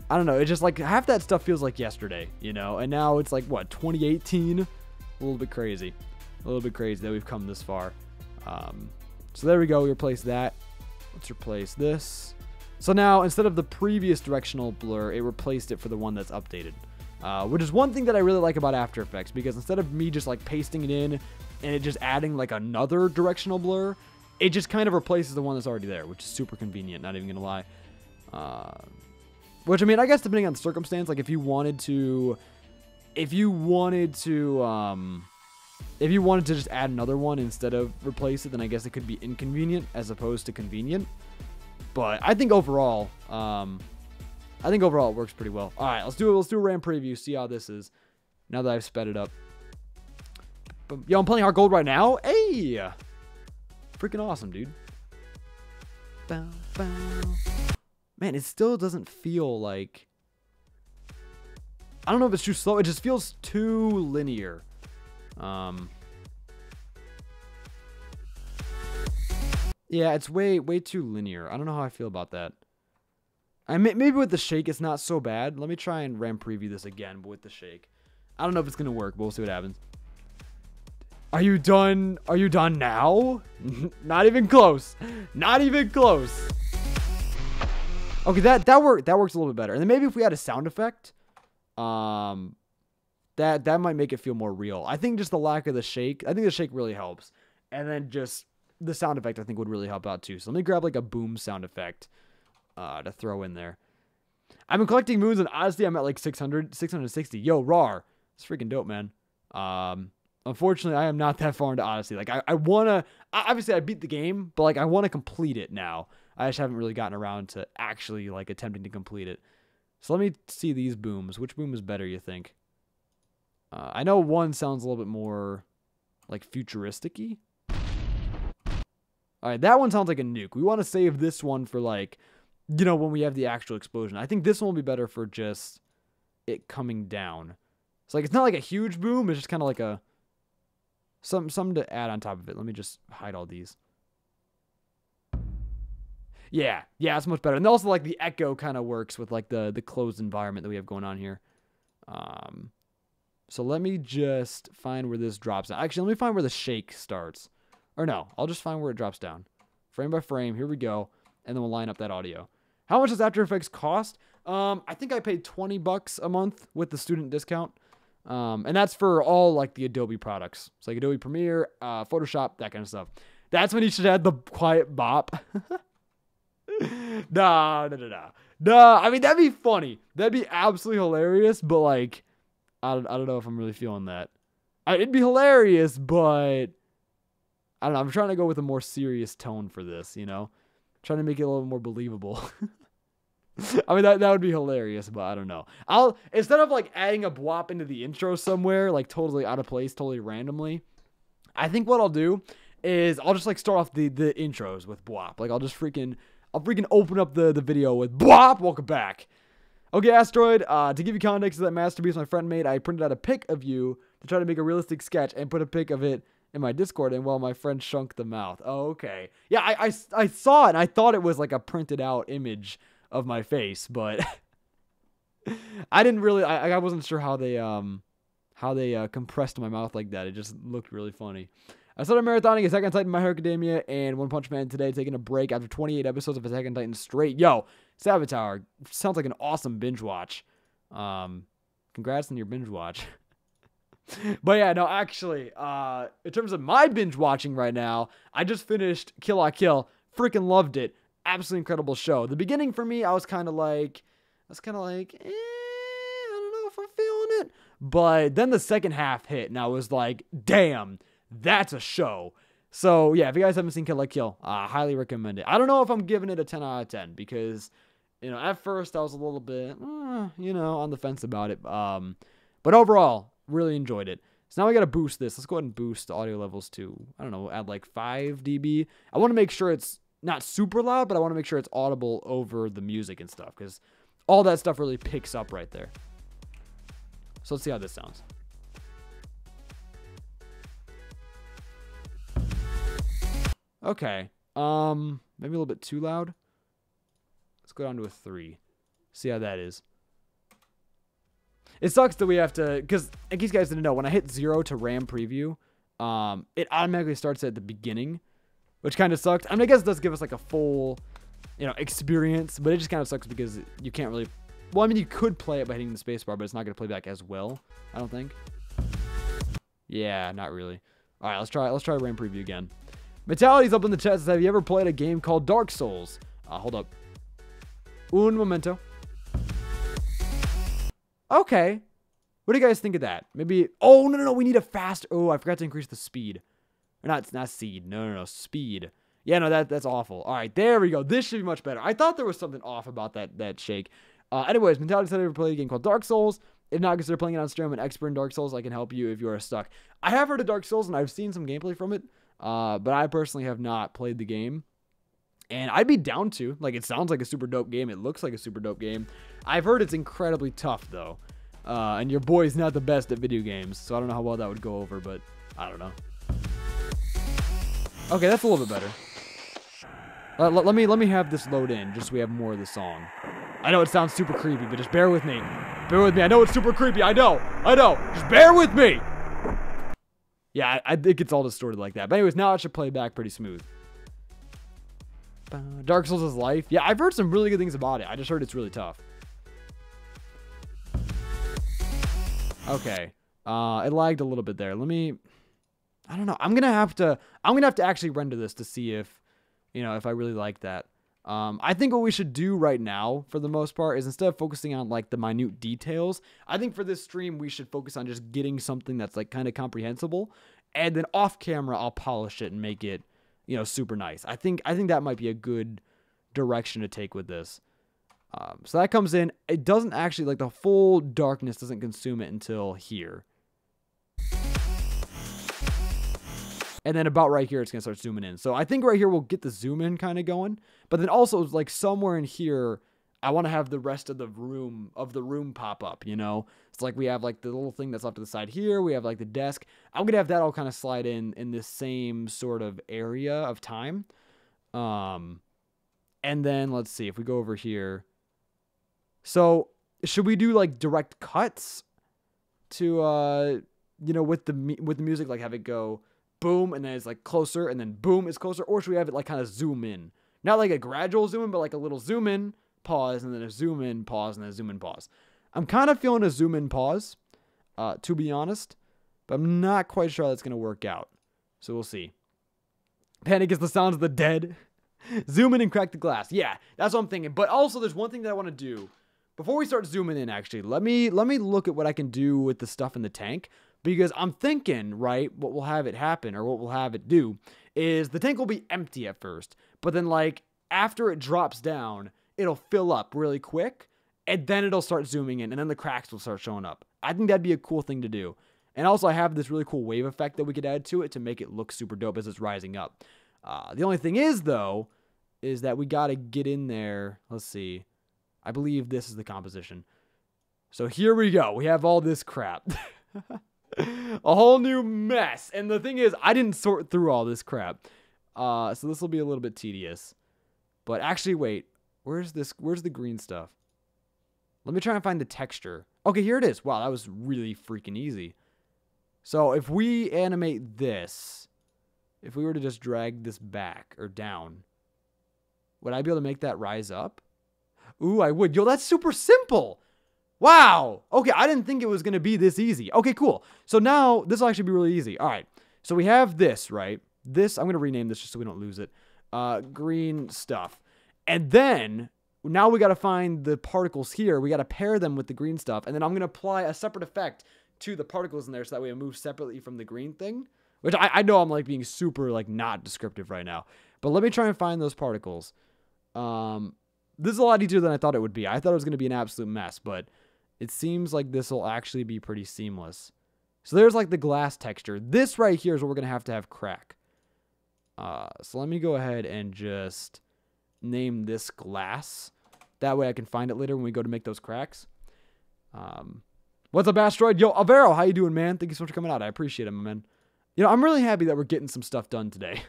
I don't know, it's just like half that stuff feels like yesterday, and now it's like, what, 2018? A little bit crazy that we've come this far. So there we go. We replaced that. Let's replace this. So now, instead of the previous directional blur, it replaced it for the one that's updated. Which is one thing that I really like about After Effects, because instead of me just like pasting it in and it just adding like another directional blur, it just kind of replaces the one that's already there, which is super convenient, not even gonna lie. Which, I mean, I guess depending on the circumstance, like if you wanted to just add another one instead of replace it, then I guess it could be inconvenient as opposed to convenient. But I think overall, it works pretty well. All right, let's do a RAM preview, see how this is now that I've sped it up. Yo, I'm playing Heart Gold right now. Hey, freaking awesome, dude. Man, it still doesn't feel like, I don't know if it's too slow. It just feels too linear. Yeah, it's way too linear. I don't know how I feel about that. Maybe with the shake, it's not so bad. Let me try and RAM preview this again, but with the shake. I don't know if it's gonna work, but we'll see what happens. Are you done? Are you done now? Not even close. Not even close. Okay, that works a little bit better. And then maybe if we had a sound effect, that might make it feel more real. I think just the lack of the shake. I think the shake really helps. And then just the sound effect, I think, would really help out too. So let me grab like a boom sound effect to throw in there. I've been collecting moons, and honestly, I'm at like 660. Yo, rawr. It's freaking dope, man. Unfortunately, I am not that far into Odyssey. Like, I want to... Obviously, I beat the game, but, like, I want to complete it now. I just haven't really gotten around to actually, like, attempting to complete it. So let me see these booms. Which boom is better, you think? I know one sounds a little bit more, like, futuristic-y. All right, that one sounds like a nuke. We want to save this one for, like, when we have the actual explosion. I think this one will be better for just it coming down. So, like, it's not like a huge boom. It's just kind of like a... Something to add on top of it. Let me just hide all these. Yeah, it's much better. And also, like, the echo kind of works with, like, the closed environment that we have going on here. So let me just find where this drops down. Actually, let me find where the shake starts. Or no, I'll just find where it drops down. Frame by frame, here we go. And then we'll line up that audio. How much does After Effects cost? I think I paid $20 a month with the student discount. And that's for all, like, the Adobe products. It's like Adobe Premiere, Photoshop, that kind of stuff. That's when you should add the quiet bop. Nah. I mean, that'd be funny. That'd be absolutely hilarious, but, like, I don't know if I'm really feeling that. It'd be hilarious, but I don't know. I'm trying to go with a more serious tone for this, Trying to make it a little more believable. I mean, that would be hilarious, but I don't know. Instead of, like, adding a bwop into the intro somewhere, like, totally out of place, totally randomly, I think what I'll do is I'll just, like, start off the intros with bwop. Like, I'll freaking open up the video with bwop. Welcome back. Okay, Asteroid, to give you context of that masterpiece my friend made, I printed out a pic of you to try to make a realistic sketch and put a pic of it in my Discord, and my friend shrunk the mouth. Oh, okay. Yeah, I saw it, and I thought it was, like, a printed out image of my face, but I didn't really. I wasn't sure how they compressed my mouth like that. It just looked really funny. I started marathoning Attack on Titan, My Hero Academia, and One Punch Man today, taking a break after 28 episodes of Attack on Titan straight. Yo, Saboteur, sounds like an awesome binge watch. Congrats on your binge watch. But yeah, no, actually, in terms of my binge watching right now, I just finished Kill la Kill. Freaking loved it. Absolutely incredible show. The beginning for me, I was kind of like, I don't know if I'm feeling it. But then the second half hit, and I was like, damn. That's a show. So, yeah, if you guys haven't seen Kill la Kill, I highly recommend it. I don't know if I'm giving it a 10 out of 10 because, you know, at first I was a little bit, on the fence about it. But overall, really enjoyed it. So now we got to boost this. Let's go ahead and boost the audio levels to, I don't know, add like 5 dB. I want to make sure it's not super loud, but I want to make sure it's audible over the music and stuff because all that stuff really picks up right there. So let's see how this sounds. Okay, maybe a little bit too loud. Let's go down to a 3. See how that is. It sucks that we have to, because in case you guys didn't know, when I hit 0 to RAM preview, it automatically starts at the beginning, which kind of sucks. I mean, I guess it does give us like a full, experience, but it just kind of sucks because you can't really, well, I mean, you could play it by hitting the spacebar, but it's not going to play back as well, I don't think. Yeah, not really. All right, let's try RAM preview again. Mentality's up in the chat says, have you ever played a game called Dark Souls? Hold up. Un momento. Okay. What do you guys think of that? Maybe, oh, no, we need a fast, oh, I forgot to increase the speed. Or not seed, no, speed. Yeah, no, that's awful. All right, there we go. This should be much better. I thought there was something off about that shake. Anyways, Mentality said, have you ever played a game called Dark Souls? If not, consider playing it on stream. I'm an expert in Dark Souls. I can help you if you are stuck. I have heard of Dark Souls, and I've seen some gameplay from it. But I personally have not played the game. And I'd be down to. Like, it sounds like a super dope game. It looks like a super dope game. I've heard it's incredibly tough, though. And your boy's not the best at video games. So I don't know how well that would go over, but I don't know. Okay, that's a little bit better. Let me have this load in, just so we have more of the song. I know it sounds super creepy, but just bear with me. Bear with me. I know it's super creepy. I know. Just bear with me. Yeah, I think it's all distorted like that. But anyways, now it should play back pretty smooth. Dark Souls is life. Yeah, I've heard some really good things about it. I just heard it's really tough. Okay. It lagged a little bit there. I don't know. I'm gonna have to actually render this to see if I really like that. I think what we should do right now, for the most part, is instead of focusing on like the minute details, I think for this stream we should focus on just getting something that's like kind of comprehensible, and then off camera I'll polish it and make it, super nice. I think that might be a good direction to take with this. So that comes in. It doesn't actually, like, the full darkness doesn't consume it until here. And then about right here, it's going to start zooming in. So I think right here we'll get the zoom in kind of going. But then also, like, somewhere in here, I want to have the rest of the room pop up, It's like we have, like, the little thing that's off to the side here. We have, like, the desk. I'm going to have that all kind of slide in this same sort of area of time. And then, let's see, if we go over here. So, should we do, like, direct cuts to, with the music, like, have it go boom, and then it's, like, closer, and then boom, it's closer? Or should we have it, like, kind of zoom in? Not like a gradual zoom in, but like a little zoom in, pause, and then a zoom in, pause, and then a zoom in, pause. I'm kind of feeling a zoom in, pause, to be honest, but I'm not quite sure how that's going to work out. So we'll see. Panic is the sound of the dead. Zoom in and crack the glass. Yeah, that's what I'm thinking. But also, there's one thing that I want to do. Before we start zooming in, actually, let me look at what I can do with the stuff in the tank. Because I'm thinking, right, what will have it happen, or what will have it do, is the tank will be empty at first. But then, like, after it drops down, it'll fill up really quick. And then it'll start zooming in, and then the cracks will start showing up. I think that'd be a cool thing to do. And also, I have this really cool wave effect that we could add to it to make it look super dope as it's rising up. The only thing is, though, is that we got to get in there. Let's see. I believe this is the composition. So here we go. We have all this crap. A whole new mess. And the thing is, I didn't sort through all this crap. So this will be a little bit tedious. But actually, wait. Where's the green stuff? Let me try and find the texture. Okay, here it is. Wow, that was really freaking easy. So if we animate this, if we were to just drag this back or down, would I be able to make that rise up? Ooh, I would. Yo, that's super simple. Wow. Okay, I didn't think it was going to be this easy. Okay, cool. So now this will actually be really easy. All right. So we have this, right? This, I'm going to rename this just so we don't lose it. Green stuff. And then now we got to find the particles here. We got to pair them with the green stuff. And then I'm going to apply a separate effect to the particles in there so that way it moves separately from the green thing. Which I know I'm like being super like not descriptive right now. But let me try and find those particles. This is a lot easier than I thought it would be. I thought it was going to be an absolute mess, but it seems like this will actually be pretty seamless. So there's like the glass texture. This right here is what we're going to have crack. So let me go ahead and just name this glass. That way I can find it later when we go to make those cracks. What's up, Asteroid? Yo, Alvaro, how you doing, man? Thank you so much for coming out. I appreciate it, my man. You know, I'm really happy that we're getting some stuff done today.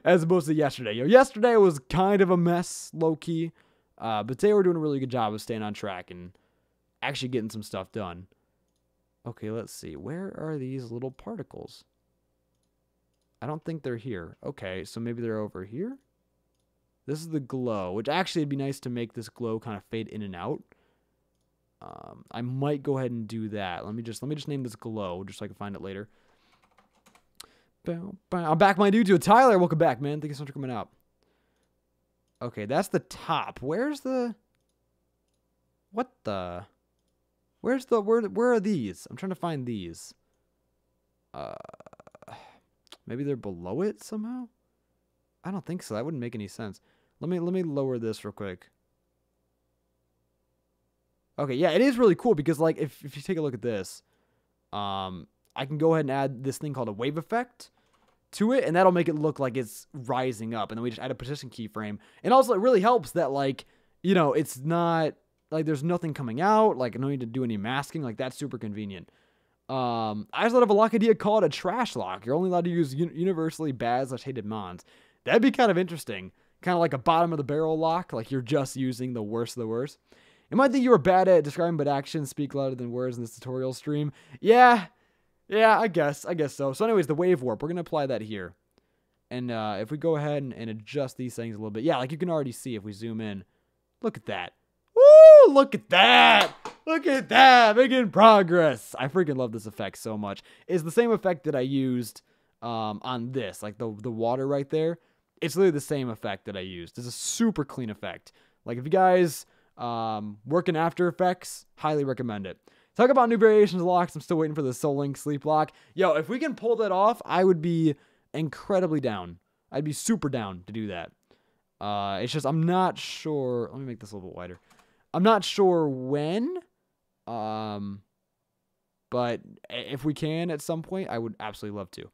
As opposed to yesterday. Yo, yesterday was kind of a mess, low-key. But today we're doing a really good job of staying on track and actually getting some stuff done. Okay, let's see. Where are these little particles? I don't think they're here. Okay, so maybe they're over here? This is the glow, which actually it'd be nice to make this glow kind of fade in and out. I might go ahead and do that. Let me just name this glow just so I can find it later. I'm back, my dude. Tyler, welcome back, man. Thank you so much for coming out. Okay, that's the top. Where's the... What the... Where are these? I'm trying to find these. Maybe they're below it somehow? I don't think so. That wouldn't make any sense. Let me lower this real quick. Okay, yeah, it is really cool because like if you take a look at this, I can go ahead and add this thing called a wave effect to it, and that'll make it look like it's rising up. And then we just add a position keyframe. And also it really helps that like, you know, it's not like there's nothing coming out, like no need to do any masking, like that's super convenient. I just thought of a lock idea called a trash lock. You're only allowed to use universally bad/hated mons. That'd be kind of interesting. Kind of like a bottom of the barrel lock, like you're just using the worst of the worst. You might think you were bad at describing, but actions speak louder than words in this tutorial stream. Yeah, I guess so. So anyways, the wave warp, we're going to apply that here. And if we go ahead and adjust these things a little bit, yeah, like you can already see if we zoom in. Look at that. Woo, look at that. Look at that, making progress. I freaking love this effect so much. It's the same effect that I used on this, like the water right there. It's literally the same effect that I used. It's a super clean effect. Like if you guys work in After Effects, highly recommend it. Talk about new variations of locks. I'm still waiting for the Soul Link sleep lock. Yo, if we can pull that off, I would be incredibly down. I'd be super down to do that. It's just I'm not sure. Let me make this a little bit wider. I'm not sure when. But if we can at some point, I would absolutely love to.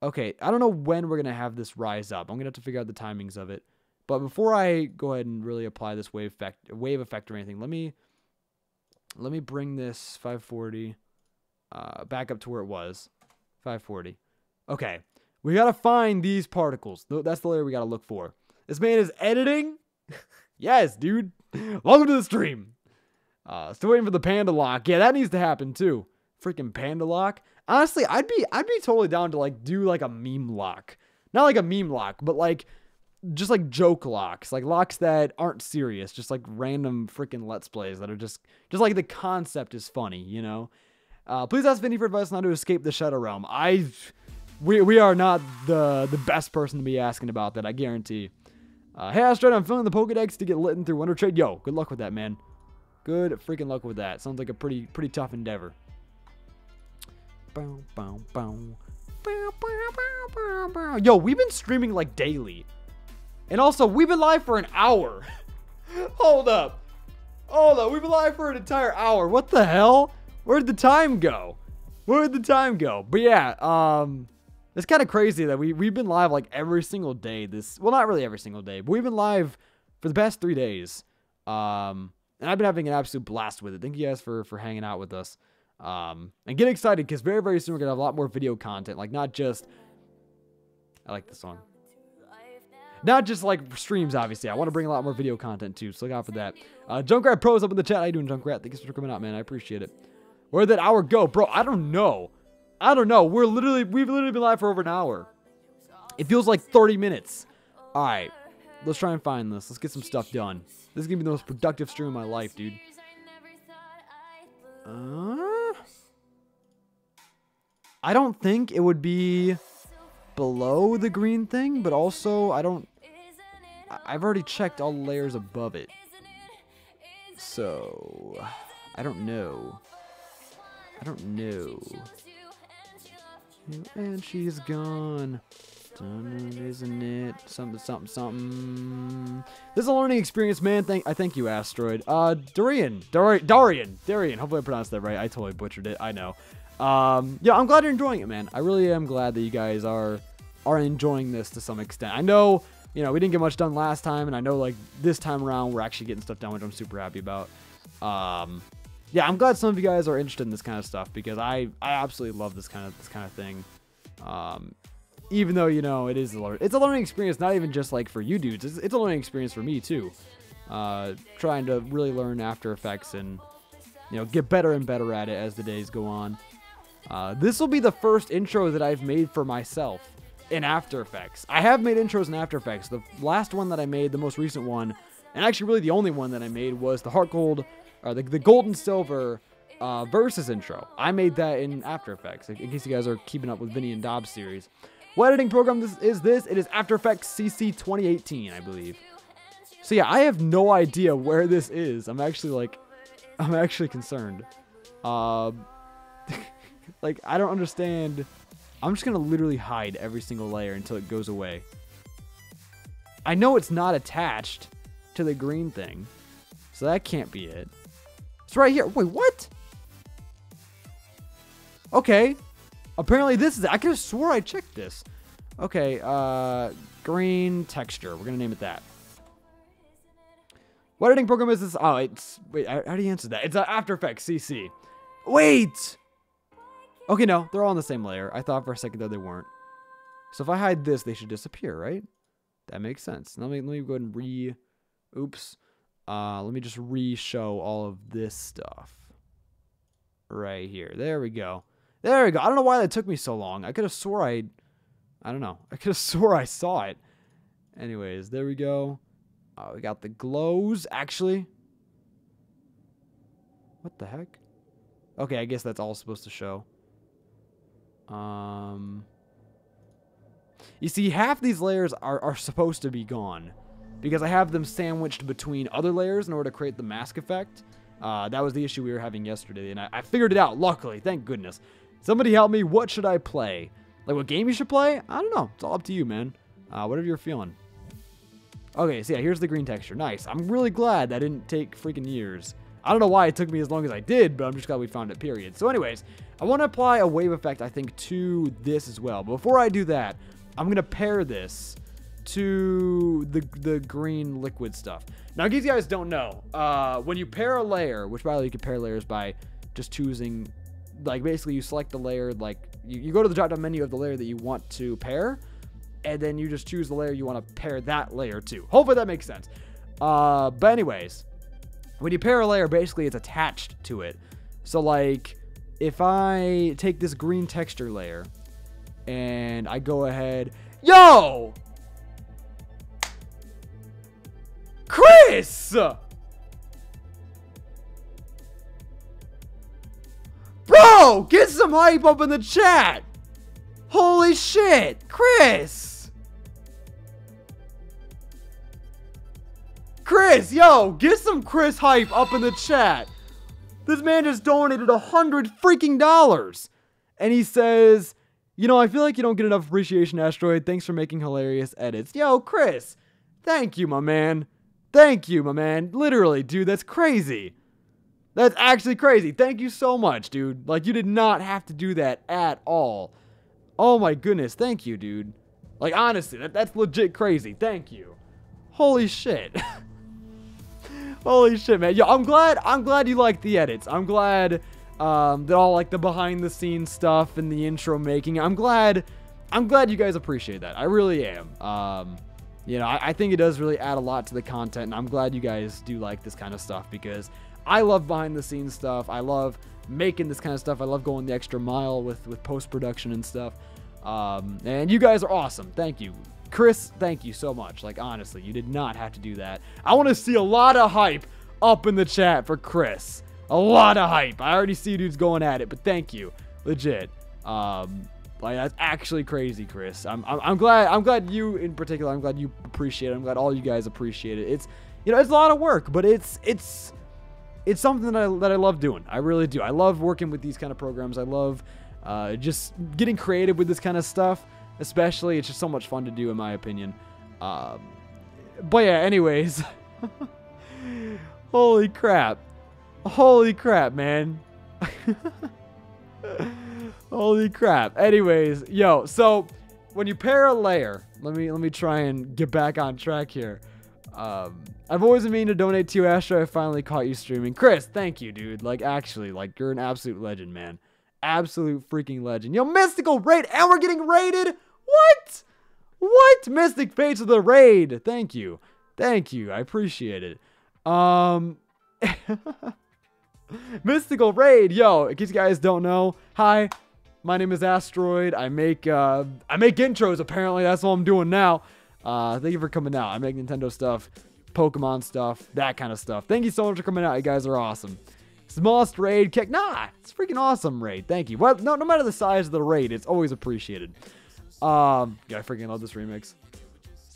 Okay, I don't know when we're going to have this rise up. I'm going to have to figure out the timings of it. But before I go ahead and really apply this wave effect or anything, let me bring this 540 back up to where it was. 540. Okay, we got to find these particles. That's the layer we got to look for. This man is editing. Yes, dude. Welcome to the stream. Still waiting for the panda lock. Yeah, that needs to happen too. Freaking panda lock. Honestly, I'd be totally down to like do like a meme lock. Not like a meme lock, but like just like joke locks, like locks that aren't serious, just like random freaking let's plays that are just like the concept is funny, you know. Please ask Vinny for advice on how to escape the Shadow Realm. We are not the best person to be asking about that, I guarantee. Hey Asteroid, I'm filling the Pokedex to get lit through Wonder Trade. Yo, good luck with that, man. Good freaking luck with that. Sounds like a pretty tough endeavor. Yo, we've been streaming like daily. And also, we've been live for an hour. Hold up. We've been live for an entire hour. What the hell? Where'd the time go? But yeah, it's kind of crazy that we've been live like every single day. Well, not really every single day, but we've been live for the past 3 days. And I've been having an absolute blast with it. Thank you guys for hanging out with us. And get excited because very, very soon we're going to have a lot more video content. Like not just... I like this song. Not just like streams, obviously. I want to bring a lot more video content too, so look out for that. Junkrat Pro's up in the chat. How you doing, Junkrat? Thanks for coming out, man. I appreciate it. Where did that hour go? Bro, I don't know. We've literally been live for over an hour. It feels like 30 minutes. All right, let's try and find this. Let's get some stuff done. This is gonna be the most productive stream of my life, dude. I don't think it would be below the green thing, but also I've already checked all the layers above it. So, I don't know. And she's gone. Isn't it? Something. This is a learning experience, man. I thank you, Asteroid. Darian. Hopefully I pronounced that right. I totally butchered it. I know. Yeah, I'm glad you're enjoying it, man. I really am glad that you guys are enjoying this to some extent. I know, we didn't get much done last time, and I know, like, this time around, we're actually getting stuff done, which I'm super happy about. Yeah, I'm glad some of you guys are interested in this kind of stuff, because I absolutely love this kind of thing. Even though, it's a learning experience, not even just, like, for you dudes. It's a learning experience for me, too. Trying to really learn After Effects and, get better and better at it as the days go on. This will be the first intro that I've made for myself in After Effects. I have made intros in After Effects. The last one that I made, the most recent one, and actually really the only one that I made, was the Heart Gold, or the Gold and Silver Versus intro. I made that in After Effects, in case you guys are keeping up with Vinny and Dobbs series. What editing program is this? It is After Effects CC 2018, I believe. So yeah, I have no idea where this is. I'm actually concerned. Like, I don't understand. I'm just gonna literally hide every single layer until it goes away. I know it's not attached to the green thing, so that can't be it. It's right here. Wait, what? Okay. Apparently this is it. I could have swore I checked this. Okay, green texture. We're gonna name it that. What editing program is this? Oh, wait, I already answered that. It's After Effects CC. Wait! Okay, no, they're all on the same layer. I thought for a second that they weren't. So if I hide this, they should disappear, right? That makes sense. Let me go ahead and oops. Let me just re-show all of this stuff. Right here. There we go. There we go. I don't know why that took me so long. I could have swore I don't know. I could have swore I saw it. Anyways, there we go. We got the glows, actually. What the heck? Okay, I guess that's all supposed to show. You see, half these layers are supposed to be gone, because I have them sandwiched between other layers in order to create the mask effect. That was the issue we were having yesterday, and I figured it out, luckily, thank goodness. Somebody help me. What should I play? Like, what game you should play? I don't know. It's all up to you, man. Whatever you're feeling. Okay, so yeah, here's the green texture. Nice. I'm really glad that didn't take freaking years. I don't know why it took me as long as I did, but I'm just glad we found it, period. So anyways, I want to apply a wave effect, I think, to this as well. But before I do that, I'm going to pair this to the green liquid stuff. Now, in case you guys don't know, when you pair a layer, which by the way, you can pair layers by just choosing, like, basically you select the layer, like, you go to the drop-down menu of the layer that you want to pair, and then you just choose the layer you want to pair that layer to. Hopefully that makes sense. But anyways, when you pair a layer, basically it's attached to it. So, like, if I take this green texture layer and I go ahead, yo! Chris! Bro, get some hype up in the chat! Holy shit, Chris! Chris, yo, get some Chris hype up in the chat. This man just donated $100 freaking dollars. And he says, I feel like you don't get enough appreciation, Asteroid. Thanks for making hilarious edits. Yo, Chris, thank you, my man. Thank you, my man. Literally, dude, that's crazy. That's actually crazy. Thank you so much, dude. Like, you did not have to do that at all. Oh my goodness, thank you, dude. Like, honestly, that's legit crazy. Thank you. Holy shit. Holy shit, man. Yo, I'm glad you like the edits. I'm glad that all, like, the behind the scenes stuff and the intro making. I'm glad you guys appreciate that. I really am. You know, I think it does really add a lot to the content, and I'm glad you guys do like this kind of stuff, because I love behind the scenes stuff. I love making this kind of stuff. I love going the extra mile with post-production and stuff. And you guys are awesome. Thank you. Chris, thank you so much. Like, honestly, you did not have to do that. I want to see a lot of hype up in the chat for Chris. A lot of hype. I already see dudes going at it, but thank you. Legit. Like, that's actually crazy, Chris. I'm glad you in particular, I'm glad you appreciate it. I'm glad all you guys appreciate it. It's, you know, it's a lot of work, but it's something that I love doing. I really do. I love working with these kind of programs. I love just getting creative with this kind of stuff. Especially, it's just so much fun to do, in my opinion. But yeah, anyways. Holy crap. Holy crap, man. Holy crap. Anyways, yo, so when you pair a layer, let me try and get back on track here. I've always been meaning to donate to you, Astro. I finally caught you streaming. Chris, thank you, dude. Like, actually, like, you're an absolute legend, man. Absolute freaking legend. Yo, Mystical raid, and we're getting raided? What? What? Mystic Fates of the raid. Thank you. Thank you. I appreciate it. Mystical raid. Yo, in case you guys don't know, hi. My name is Asteroid. I make intros, apparently. That's what I'm doing now. Thank you for coming out. I make Nintendo stuff, Pokemon stuff, that kind of stuff. Thank you so much for coming out. You guys are awesome. Smallest raid kick. Nah, it's freaking awesome raid. Thank you. Well, no matter the size of the raid, it's always appreciated. Yeah, I freaking love this remix.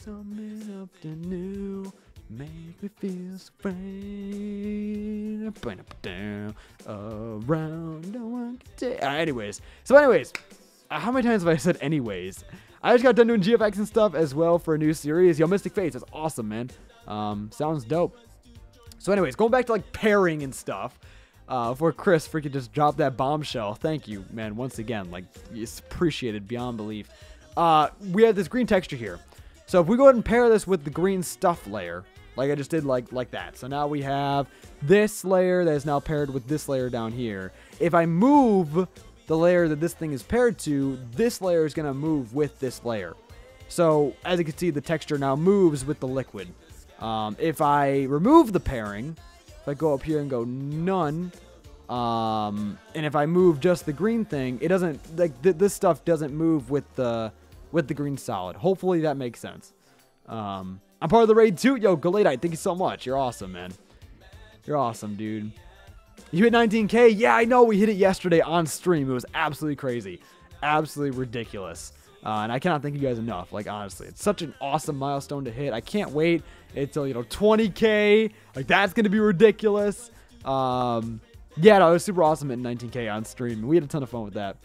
Something up to new, make me feel so fine. Down, around, no one can take. Anyways, how many times have I said anyways? I just got done doing GFX and stuff as well for a new series. Yo, Mystic Fates, that's awesome, man. Sounds dope. So anyways, going back to like pairing and stuff. For Chris freaking just dropped that bombshell. Thank you, man, once again. Like, it's appreciated beyond belief. We have this green texture here. So if we go ahead and pair this with the green stuff layer, like I just did like that. So now we have this layer that is now paired with this layer down here. If I move the layer that this thing is paired to, this layer is going to move with this layer. So as you can see, the texture now moves with the liquid. If I remove the pairing, if I go up here and go none, and if I move just the green thing, it doesn't, like, this stuff doesn't move with the green solid. Hopefully that makes sense. I'm part of the raid too. Yo, Galadite, thank you so much. You're awesome, man. You're awesome, dude. You hit 19K? Yeah, I know. We hit it yesterday on stream. It was absolutely crazy. Absolutely ridiculous. And I cannot thank you guys enough. Like, honestly, it's such an awesome milestone to hit. I can't wait until, you know, 20K. Like, that's going to be ridiculous. Yeah, no, it was super awesome at 19K on stream. We had a ton of fun with that.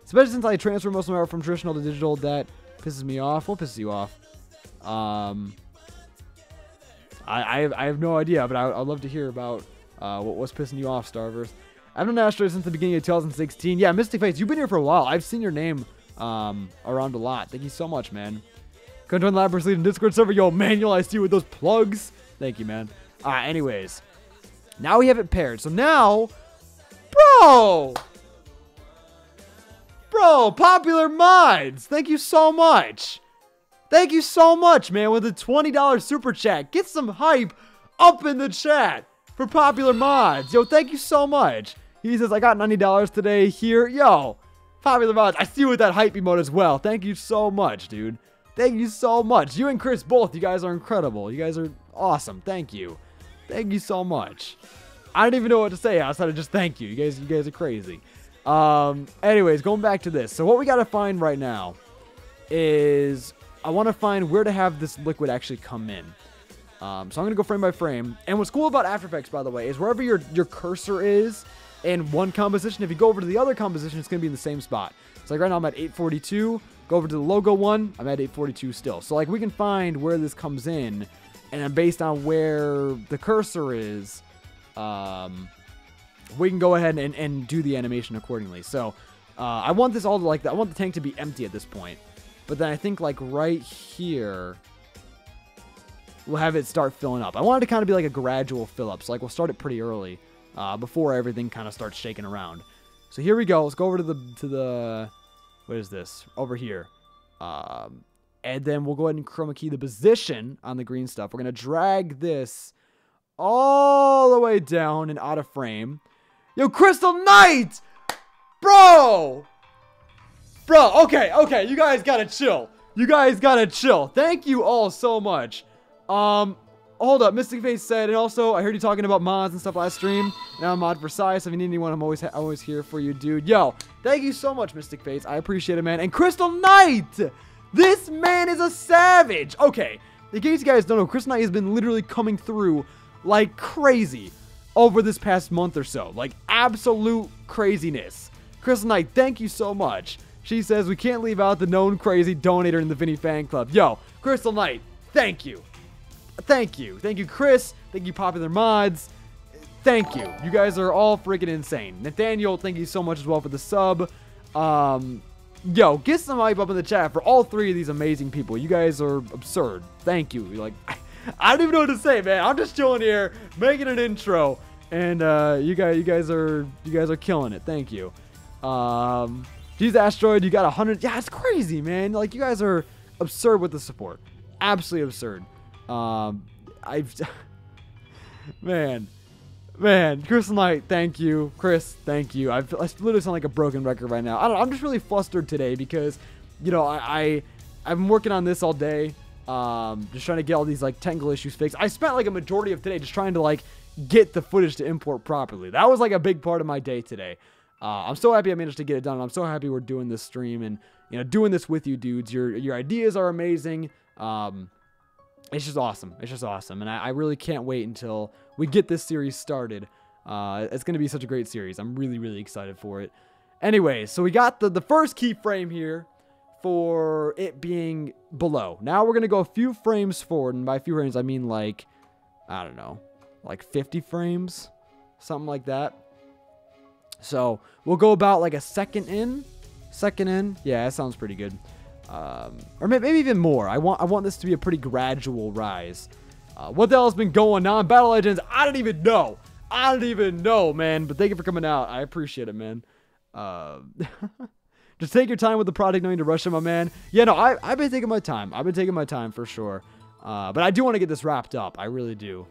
Especially since I transferred most of my art from traditional to digital. That pisses me off. What pisses you off? I have no idea, but I'd love to hear about what's pissing you off, Starverse. I've known Astro since the beginning of 2016. Yeah, Mystic Fates, you've been here for a while. I've seen your name around a lot. Thank you so much, man. Come join the Lapras Lead in Discord server. Yo, Manuel, I see you with those plugs. Thank you, man. Anyways, now we have it paired. So now, bro, Popular Mods, thank you so much. Thank you so much, man, with a $20 super chat. Get some hype up in the chat for Popular Mods. Yo, thank you so much. He says, I got $90 today here. Yo, Popular Mods, I see you with that hype emote as well. Thank you so much, dude. Thank you so much. You and Chris both, you guys are incredible. You guys are awesome. Thank you. Thank you so much. I don't even know what to say outside of just thank you. You guys are crazy. Anyways, going back to this. So what we got to find right now is I want to find where to have this liquid actually come in. So I'm going to go frame by frame. And what's cool about After Effects, by the way, is wherever your cursor is in one composition, if you go over to the other composition, it's going to be in the same spot. So like right now I'm at 842. Go over to the logo one, I'm at 842 still. So like we can find where this comes in, and then based on where the cursor is, we can go ahead and do the animation accordingly. So I want this all to like that. I want the tank to be empty at this point. But then I think like right here, we'll have it start filling up. I want it to kind of be like a gradual fill up. So like we'll start it pretty early before everything kind of starts shaking around. So here we go. Let's go over to the what is this? Over here. And And then we'll go ahead and chroma key the position on the green stuff. We're going to drag this all the way down and out of frame. Yo, Crystal Knight! Bro! Bro, okay, you guys gotta chill. You guys gotta chill. Thank you all so much. Hold up, Mystic Face said, and also, I heard you talking about mods and stuff last stream. Now I'm mod for size, so if you need anyone, I'm always here for you, dude. Yo, thank you so much, Mystic Face. I appreciate it, man. And Crystal Knight! This man is a savage! Okay, in case you guys don't know, Crystal Knight has been literally coming through like crazy over this past month or so. Like, absolute craziness. Crystal Knight, thank you so much. She says, we can't leave out the known crazy donator in the Vinny fan club. Yo, Crystal Knight, thank you. Thank you. Thank you, Chris. Thank you, Popular Mods. Thank you. You guys are all freaking insane. Nathaniel, thank you so much as well for the sub. Yo, get some hype up in the chat for all three of these amazing people. You guys are absurd. Thank you. Like, I don't even know what to say, man. I'm just chilling here, making an intro, and you guys are killing it. Thank you. Geez, Asteroid, you got 100. Yeah, it's crazy, man. Like, you guys are absurd with the support. Absolutely absurd. Man, Crystal Knight, thank you. Chris, thank you. I literally sound like a broken record right now. I don't know, I'm just really flustered today because, you know, I've been working on this all day. Just trying to get all these, like, technical issues fixed. I spent, like, a majority of today just trying to, like, get the footage to import properly. That was, like, a big part of my day today. I'm so happy I managed to get it done. I'm so happy we're doing this stream and, you know, doing this with you dudes. Your ideas are amazing. It's just awesome. It's just awesome. And I really can't wait until we get this series started. It's going to be such a great series. I'm really, really excited for it. Anyway, so we got the first keyframe here for it being below. Now we're going to go a few frames forward. And by a few frames, I mean like, I don't know, like 50 frames, something like that. So we'll go about like a second in. Yeah, that sounds pretty good. Or maybe even more. I want this to be a pretty gradual rise. What the hell has been going on? Battle Legends, I don't even know, man. But thank you for coming out. I appreciate it, man. Just take your time with the project, no need to rush it, my man. Yeah, no, I've been taking my time. I've been taking my time for sure. But I do want to get this wrapped up. I really do.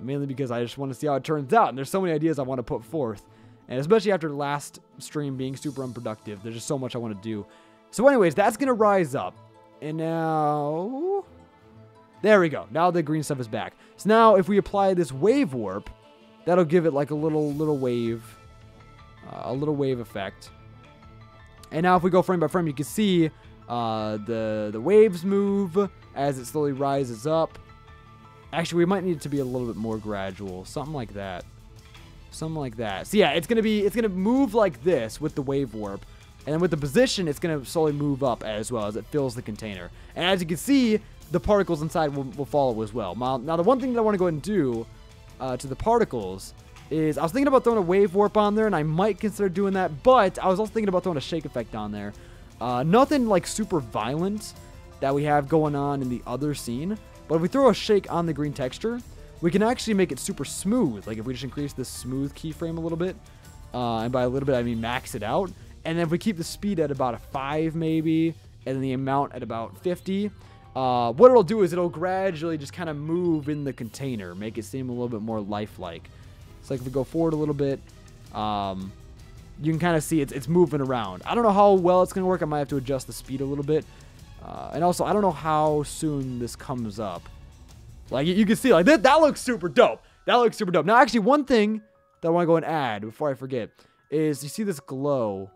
Mainly because I just want to see how it turns out. And there's so many ideas I want to put forth. And especially after the last stream being super unproductive, there's just so much I want to do. So anyways, that's going to rise up. And now, there we go. Now the green stuff is back. So now if we apply this wave warp, that'll give it like a little wave effect. And now if we go frame by frame, you can see the waves move as it slowly rises up. Actually, we might need it to be a little bit more gradual. Something like that. Something like that. So yeah, it's gonna move like this with the wave warp. And then with the position, it's going to slowly move up as well as it fills the container. And as you can see, the particles inside will follow as well. Now, the one thing that I want to go ahead and do to the particles is I was thinking about throwing a wave warp on there, and I might consider doing that. But I was also thinking about throwing a shake effect on there. Nothing like super violent that we have going on in the other scene. But if we throw a shake on the green texture, we can actually make it super smooth. Like if we just increase the smooth keyframe a little bit, and by a little bit I mean max it out. And then if we keep the speed at about a 5 maybe, and then the amount at about 50, what it'll do is it'll gradually just kind of move in the container, make it seem a little bit more lifelike. So like if we go forward a little bit, you can kind of see it's moving around. I don't know how well it's going to work. I might have to adjust the speed a little bit. And also, I don't know how soon this comes up. Like you can see, like that looks super dope. That looks super dope. Now, actually, one thing that I want to go and add before I forget is you see this glow.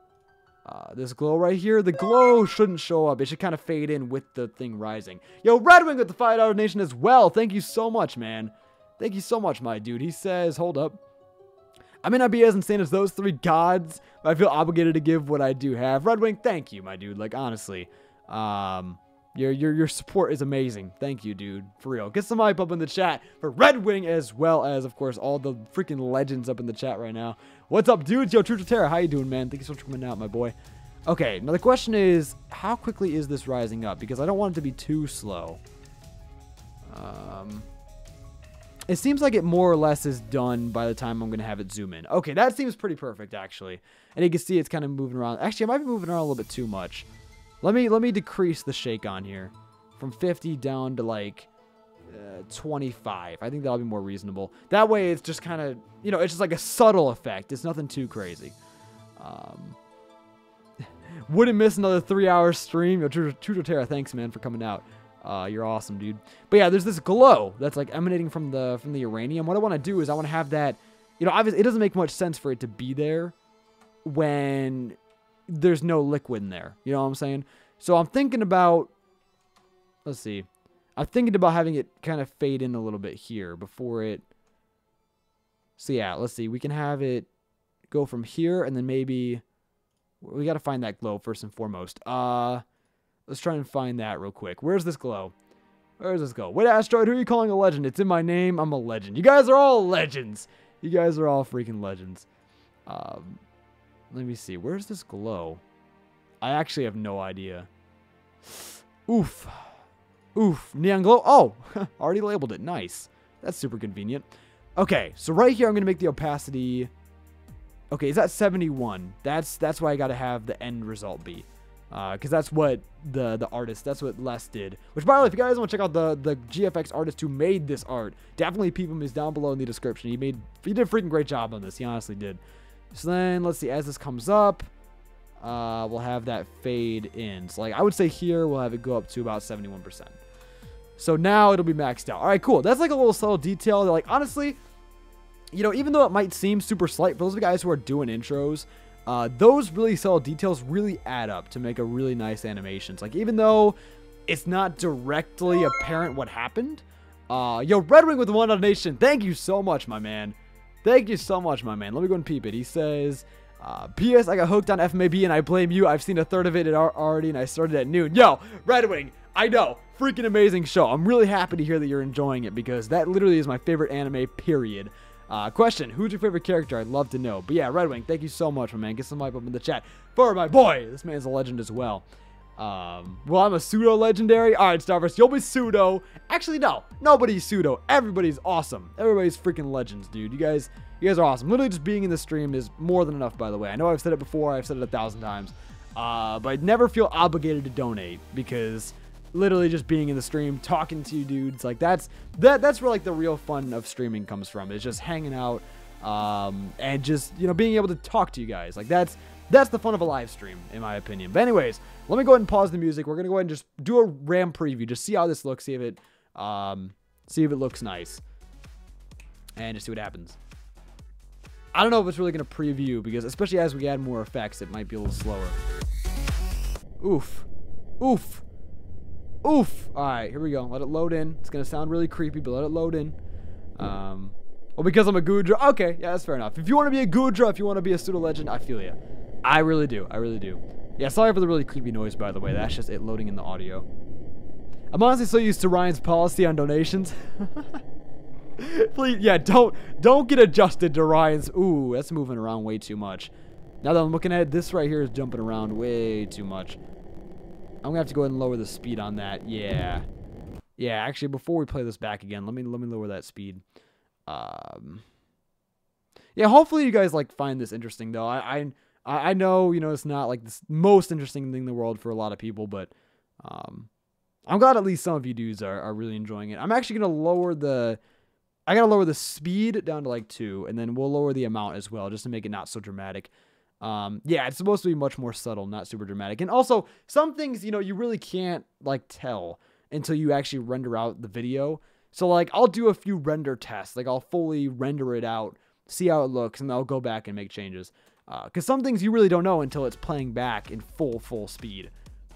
This glow right here, the glow shouldn't show up. It should kind of fade in with the thing rising. Yo, Redwing with the $5 donation as well. Thank you so much, man. Thank you so much, my dude. He says, hold up. I may not be as insane as those three gods, but I feel obligated to give what I do have. Redwing, thank you, my dude. Like, honestly. Your support is amazing. Thank you, dude. For real. Get some hype up in the chat for Redwing as well as, of course, all the freaking legends up in the chat right now. What's up, dudes? Yo, True to Terra, how you doing, man? Thank you so much for coming out, my boy. Okay, now the question is, how quickly is this rising up? Because I don't want it to be too slow. It seems like it more or less is done by the time I'm going to have it zoom in. Okay, that seems pretty perfect, actually. And you can see it's kind of moving around. Actually, I might be moving around a little bit too much. Let me decrease the shake on here. from 50 down to like 25. I think that'll be more reasonable. That way it's just kind of, you know, it's just like a subtle effect. It's nothing too crazy. Wouldn't miss another 3-hour stream. Yo, True thanks, man, for coming out. You're awesome, dude. But yeah, there's this glow that's like emanating from the uranium. What I want to do is I want to have that, you know, obviously it doesn't make much sense for it to be there when there's no liquid in there. You know what I'm saying? So I'm thinking about, let's see. I'm thinking about having it kind of fade in a little bit here before it. So yeah, let's see. We can have it go from here and then maybe we got to find that glow first and foremost. Let's try and find that real quick. Where's this glow? Where's this go? Wait, Asteroid, who are you calling a legend? It's in my name. I'm a legend. You guys are all legends. You guys are all freaking legends. Let me see. Where's this glow? I actually have no idea. Oof. Oof. Neon glow. Oh, already labeled it. Nice. That's super convenient. Okay, so right here I'm going to make the opacity. Okay, is that 71? That's why I got to have the end result be. Because that's what the artist, that's what Les did. Which, by the way, if you guys want to check out the GFX artist who made this art, definitely peep him. He's down below in the description. He did a freaking great job on this. He honestly did. So then, let's see, as this comes up, we'll have that fade in. So, like, I would say here, we'll have it go up to about 71%. So now it'll be maxed out. All right, cool. That's like a little subtle detail that, like, honestly, you know, even though it might seem super slight, for those of you guys who are doing intros, those really subtle details really add up to make a really nice animations. Like, even though it's not directly apparent what happened. Yo, Red Wing with the 1 donation. Thank you so much, my man. Thank you so much, my man. Let me go and peep it. He says, P.S. I got hooked on FMAB and I blame you. I've seen a third of it already and I started at noon. Yo, Red Wing, I know. Freaking amazing show. I'm really happy to hear that you're enjoying it because that literally is my favorite anime, period. Question, who's your favorite character? I'd love to know. But yeah, Red Wing, thank you so much, my man. Get some hype up in the chat for my boy. This man's a legend as well. Well, I'm a pseudo-legendary. All right, Starburst, you'll be pseudo. Actually, no. Nobody's pseudo. Everybody's awesome. Everybody's freaking legends, dude. You guys are awesome. Literally just being in the stream is more than enough, by the way. I know I've said it before. I've said it 1,000 times. But I never feel obligated to donate because literally just being in the stream, talking to you dudes, like that's where like the real fun of streaming comes from. It's just hanging out and just, you know, being able to talk to you guys. Like that's the fun of a live stream, in my opinion. But anyways, let me go ahead and pause the music. We're gonna go ahead and just do a RAM preview, just see how this looks, see if it looks nice, and just see what happens. I don't know if it's really gonna preview because especially as we add more effects, it might be a little slower. Oof. Oof. Oof. All right, here we go. Let it load in. It's going to sound really creepy, but let it load in. Well, because I'm a Gudra. Okay, yeah, that's fair enough. If you want to be a Gudra, if you want to be a pseudo-legend, I feel you. I really do. I really do. Yeah, sorry for the really creepy noise, by the way. That's just it loading in the audio. I'm honestly so used to Ryan's policy on donations. Please, yeah, don't get adjusted to Ryan's. Ooh, that's moving around way too much. Now that I'm looking at it, this right here is jumping around way too much. I'm gonna have to go ahead and lower the speed on that. Yeah, actually, before we play this back again, let me lower that speed. Yeah, hopefully you guys like find this interesting though. I know, you know, it's not like the most interesting thing in the world for a lot of people, but I'm glad at least some of you dudes are really enjoying it. I'm actually gonna lower the speed down to like 2, and then we'll lower the amount as well, just to make it not so dramatic. Yeah, it's supposed to be much more subtle, not super dramatic. And also, some things, you know, you really can't, like, tell until you actually render out the video. So, like, I'll do a few render tests. Like, I'll fully render it out, see how it looks, and I'll go back and make changes. Because some things you really don't know until it's playing back in full speed.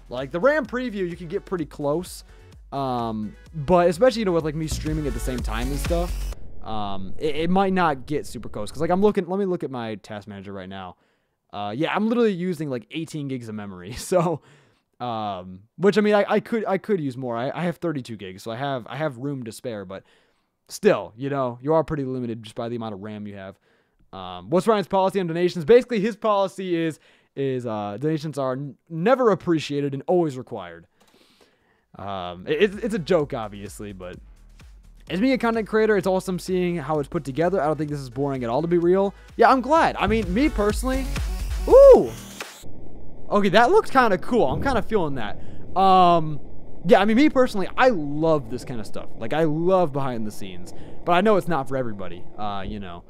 Like, the RAM preview, you can get pretty close. But especially, you know, with, like, me streaming at the same time and stuff, it might not get super close. Because, like, let me look at my task manager right now. Yeah, I'm literally using like 18 gigs of memory. So, which I mean, I could use more. I have 32 gigs, so I have room to spare, but still, you know, you are pretty limited just by the amount of RAM you have. What's Ryan's policy on donations? Basically, his policy is donations are never appreciated and always required. It's a joke, obviously, but as being a content creator, it's awesome seeing how it's put together. I don't think this is boring at all, to be real. Yeah, I'm glad. I mean, me personally, ooh, okay, that looks kind of cool. I'm kind of feeling that. yeah, I mean, me personally, I love this kind of stuff. Like, I love behind the scenes. But I know it's not for everybody, you know.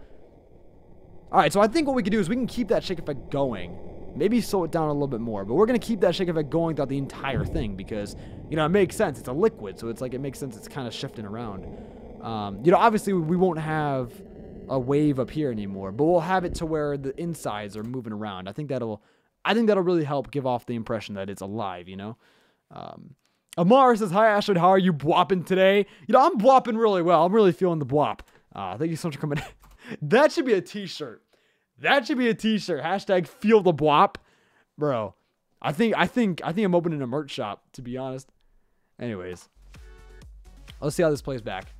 Alright, so I think what we can do is we can keep that shake effect going. Maybe slow it down a little bit more. But we're going to keep that shake effect going throughout the entire thing. Because, you know, it makes sense. It's a liquid, so it's like it makes sense it's kind of shifting around. You know, obviously, we won't have a wave up here anymore. But we'll have it to where the insides are moving around. I think that'll really help give off the impression that it's alive, you know. Amar says, hi, Ashwood, how are you bwopping today? You know, I'm bwopping really well. I'm really feeling the bwop. Thank you so much for coming. That should be a t-shirt. That should be a t-shirt. Hashtag feel the bwop. Bro, I think I'm opening a merch shop, to be honest. Anyways, let's see how this plays back.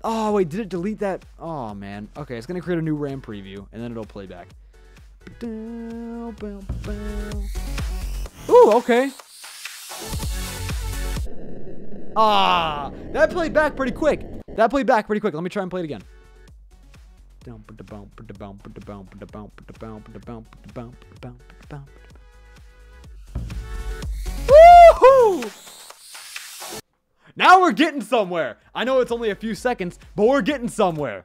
Oh, wait, did it delete that? Oh, man. Okay, it's going to create a new RAM preview, and then it'll play back. Ooh, okay. Ah, that played back pretty quick. Let me try and play it again. Woohoo! Now we're getting somewhere. I know it's only a few seconds, but we're getting somewhere.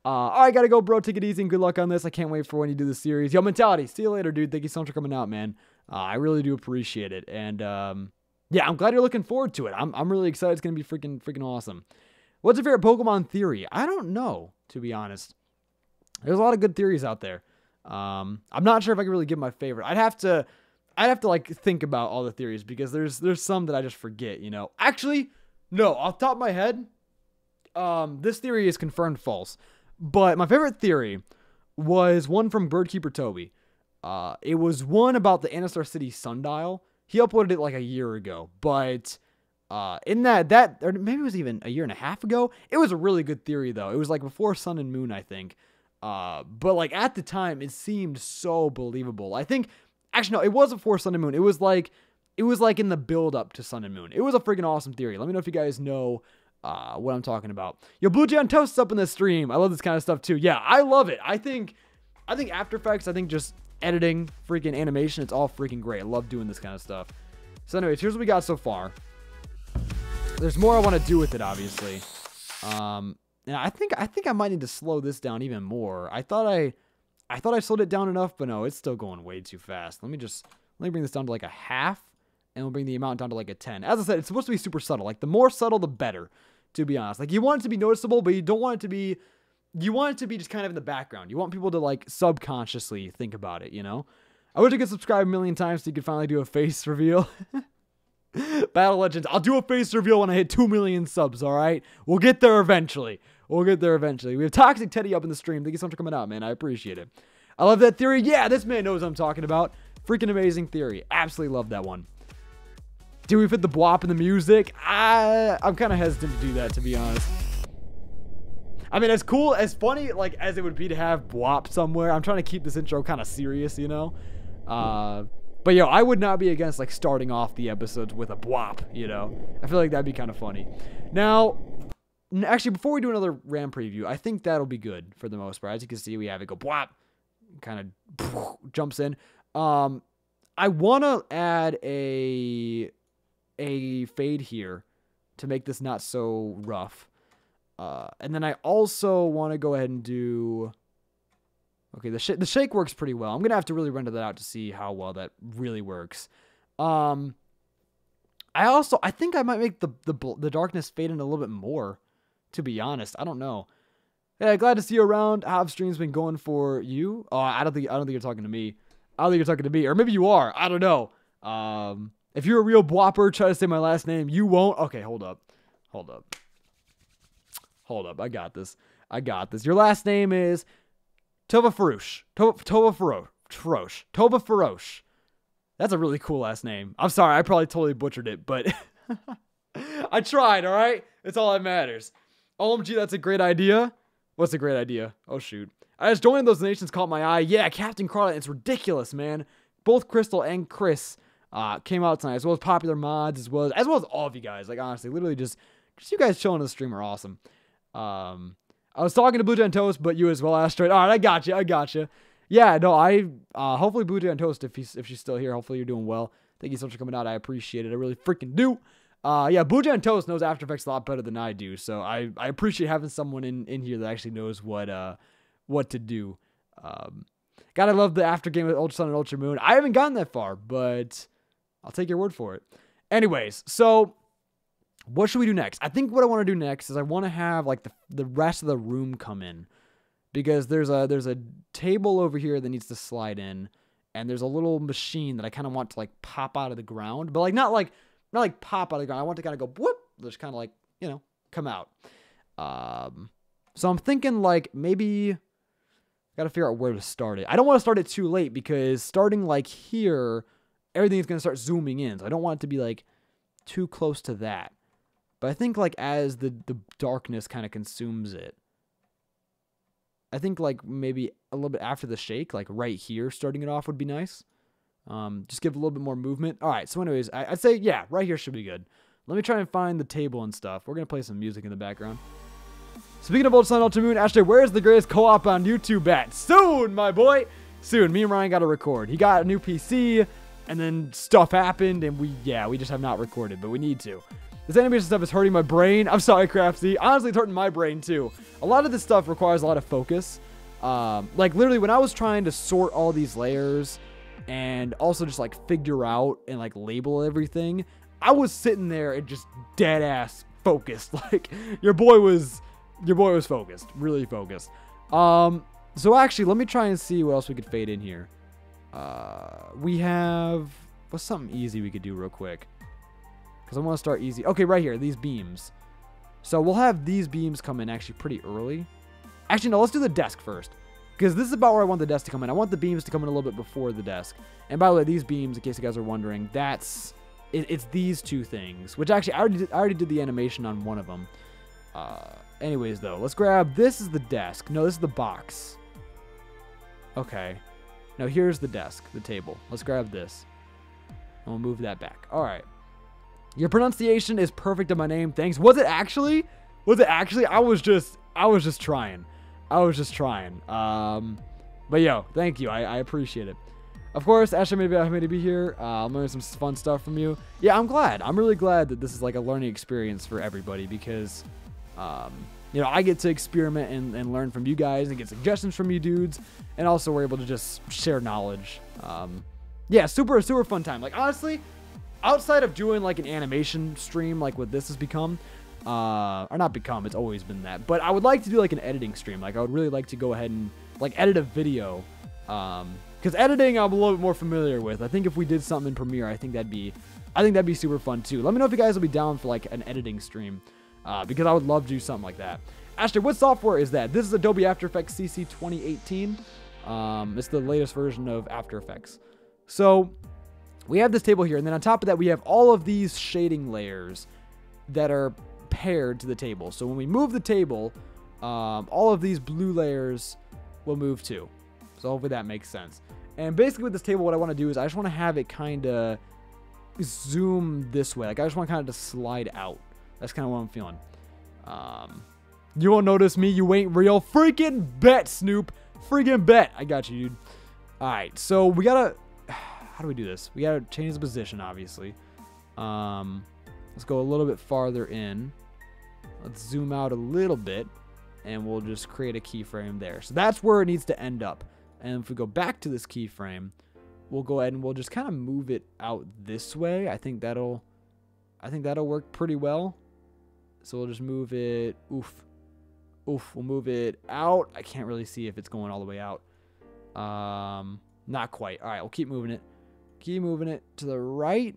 All right, gotta go, bro. Take it easy and good luck on this. I can't wait for when you do the series. Yo, Mentality. See you later, dude. Thank you so much for coming out, man. I really do appreciate it. And, yeah, I'm glad you're looking forward to it. I'm really excited. It's going to be freaking awesome. What's your favorite Pokemon theory? I don't know, to be honest. There's a lot of good theories out there. I'm not sure if I can really give my favorite. I'd have to like think about all the theories because there's some that I just forget, you know. Actually, no, off the top of my head, this theory is confirmed false. But my favorite theory was one from Birdkeeper Toby. It was one about the Anastar City sundial. He uploaded it like a year ago, but in that or maybe it was even a year and a half ago. It was a really good theory though. It was like before Sun and Moon, I think. But like at the time, it seemed so believable. I think actually no, it wasn't before Sun and Moon. It was like in the build up to Sun and Moon. It was a freaking awesome theory. Let me know if you guys know what I'm talking about. Yo, Blue Jay on Toast is up in this stream. I love this kind of stuff too. Yeah, I love it. I think After Effects, I think just editing, freaking animation, it's all freaking great. I love doing this kind of stuff. So anyways, here's what we got so far. There's more I want to do with it, obviously. And I think I might need to slow this down even more. I thought I slowed it down enough, but no, it's still going way too fast. Let me bring this down to like a half, and we'll bring the amount down to like a 10. As I said, it's supposed to be super subtle. Like the more subtle, the better, to be honest. Like you want it to be noticeable, but you don't want it to be, you want it to be just kind of in the background. You want people to like subconsciously think about it, you know? I wish I could subscribe a million times so you could finally do a face reveal. Battle Legends. I'll do a face reveal when I hit 2 million subs, all right? We'll get there eventually. We have Toxic Teddy up in the stream. Thank you so much for coming out, man. I appreciate it. I love that theory. Yeah, this man knows what I'm talking about. Freaking amazing theory. Absolutely love that one. Do we fit the bwop in the music? I'm kind of hesitant to do that, to be honest. I mean, as cool, as funny, like, as it would be to have bwop somewhere, I'm trying to keep this intro kind of serious, you know? But, yo, I would not be against, like, starting off the episodes with a bwop, you know? I feel like that'd be kind of funny. Now, actually, before we do another RAM preview, I think that'll be good for the most part. As you can see, we have it go bwop, kind of jumps in. I want to add a fade here to make this not so rough. And then I also want to go ahead and do... Okay, the shake works pretty well. I'm going to have to really render that out to see how well that really works. I think I might make the darkness fade in a little bit more, to be honest. I don't know. Hey, glad to see you around. How have streams been going for you? Oh, I don't think you're talking to me. I don't think you're talking to me. Or maybe you are. I don't know. If you're a real bwopper, try to say my last name. You won't. Okay, hold up. I got this. Your last name is Tova Farouche. Tova Farouche. That's a really cool last name. I'm sorry, I probably totally butchered it, but I tried, all right? It's all that matters. OMG, that's a great idea. What's a great idea? Oh, shoot. I just joined those nations caught my eye. Yeah, Captain Crawley, it's ridiculous, man. Both Crystal and Chris came out tonight, as well as popular mods, as well as all of you guys. Like, honestly, literally just you guys chilling on the stream are awesome. I was talking to Blue Gen Toast, but you as well, Asteroid. All right, I got you. yeah, no, I hopefully Booty on Toast if she's still here. Hopefully you're doing well. Thank you so much for coming out. I appreciate it. I really freaking do. Yeah, Booty on Toast knows After Effects a lot better than I do, so I appreciate having someone in here that actually knows what to do. Gotta love the after game with Ultra Sun and Ultra Moon. I haven't gotten that far, but I'll take your word for it. Anyways, so what should we do next? I think what I want to do next is I want to have like the rest of the room come in, because there's a table over here that needs to slide in, and there's a little machine that I kind of want to like pop out of the ground, but like not like pop out of the ground. I want to kind of go whoop, just kind of like, you know, come out. So I'm thinking like maybe got to figure out where to start it. I don't want to start it too late, because starting like here, everything's going to start zooming in. So I don't want it to be like too close to that. But I think like as the darkness kind of consumes it, I think like maybe a little bit after the shake, like right here, starting it off would be nice. Just give a little bit more movement. All right. So anyways, I'd say, yeah, right here should be good. Let me try and find the table and stuff. We're going to play some music in the background. Speaking of Ultra Sun, Ultra Moon, Ashtray, where's the greatest co-op on YouTube at? Soon, my boy. Soon. Me and Ryan got to record. He got a new PC, and then stuff happened, and we just have not recorded, but we need to. This animation stuff is hurting my brain. I'm sorry, Craftsy. Honestly, it's hurting my brain, too. A lot of this stuff requires a lot of focus. Like, literally, when I was trying to sort all these layers and also just, like, figure out and, like, label everything, I was sitting there and just dead-ass focused. Like, your boy was focused. Really focused. So, actually, let me try and see what else we could fade in here. We have... What's something easy we could do real quick? Because I want to start easy. Okay, right here. These beams. So, we'll have these beams come in actually pretty early. Actually, no, let's do the desk first. Because this is about where I want the desk to come in. I want the beams to come in a little bit before the desk. And by the way, these beams, in case you guys are wondering, it's these two things. Which actually, I already did the animation on one of them. Anyways, though, let's grab... This is the desk. No, this is the box. Okay. Now, here's the desk, the table. Let's grab this. And we'll move that back. All right. Your pronunciation is perfect in my name. Thanks. Was it actually? Was it actually? I was just trying. But yo, thank you. I appreciate it. Of course, Ashley made me to be here. I'm learning some fun stuff from you. Yeah, I'm glad. I'm really glad that this is like a learning experience for everybody, because, you know, I get to experiment and learn from you guys and get suggestions from you dudes. And also we're able to just share knowledge. Yeah, super fun time. Like, honestly, outside of doing like an animation stream, like what this has become, or not become, it's always been that, but I would like to do like an editing stream. Like, I would really like to go ahead and like edit a video, because editing I'm a little bit more familiar with. I think if we did something in Premiere, I think that'd be super fun too. Let me know if you guys will be down for like an editing stream, because I would love to do something like that. Ashley, what software is that? This is Adobe After Effects CC 2018. It's the latest version of After Effects. So we have this table here, and then on top of that we have all of these shading layers that are paired to the table. So when we move the table, all of these blue layers will move too. So hopefully that makes sense. And basically with this table, what I want to do is I just want to have it kind of zoom this way. Like, I just want kind of to slide out. That's kind of what I'm feeling. You won't notice me. You ain't real. Freaking bet, Snoop. Freaking bet. I got you, dude. All right. So we got to... How do we do this? We got to change the position, obviously. Let's go a little bit farther in. Let's zoom out a little bit, and we'll just create a keyframe there. So that's where it needs to end up. And if we go back to this keyframe, we'll go ahead and we'll just kind of move it out this way. I think that'll work pretty well. So we'll just move it. Oof. We'll move it out. I can't really see if it's going all the way out. Not quite. All right, we'll keep moving it. Keep moving it to the right.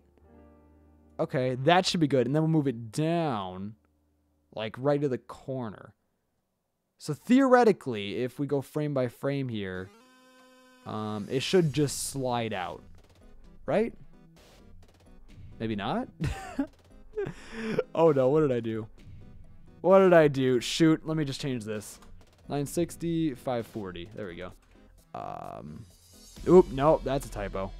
Okay, that should be good. And then we'll move it down, like right to the corner. So theoretically, if we go frame by frame here, it should just slide out, right? Maybe not? Oh no, what did I do? What did I do? Shoot, let me just change this. 960, 540. There we go. Oop, no, that's a typo.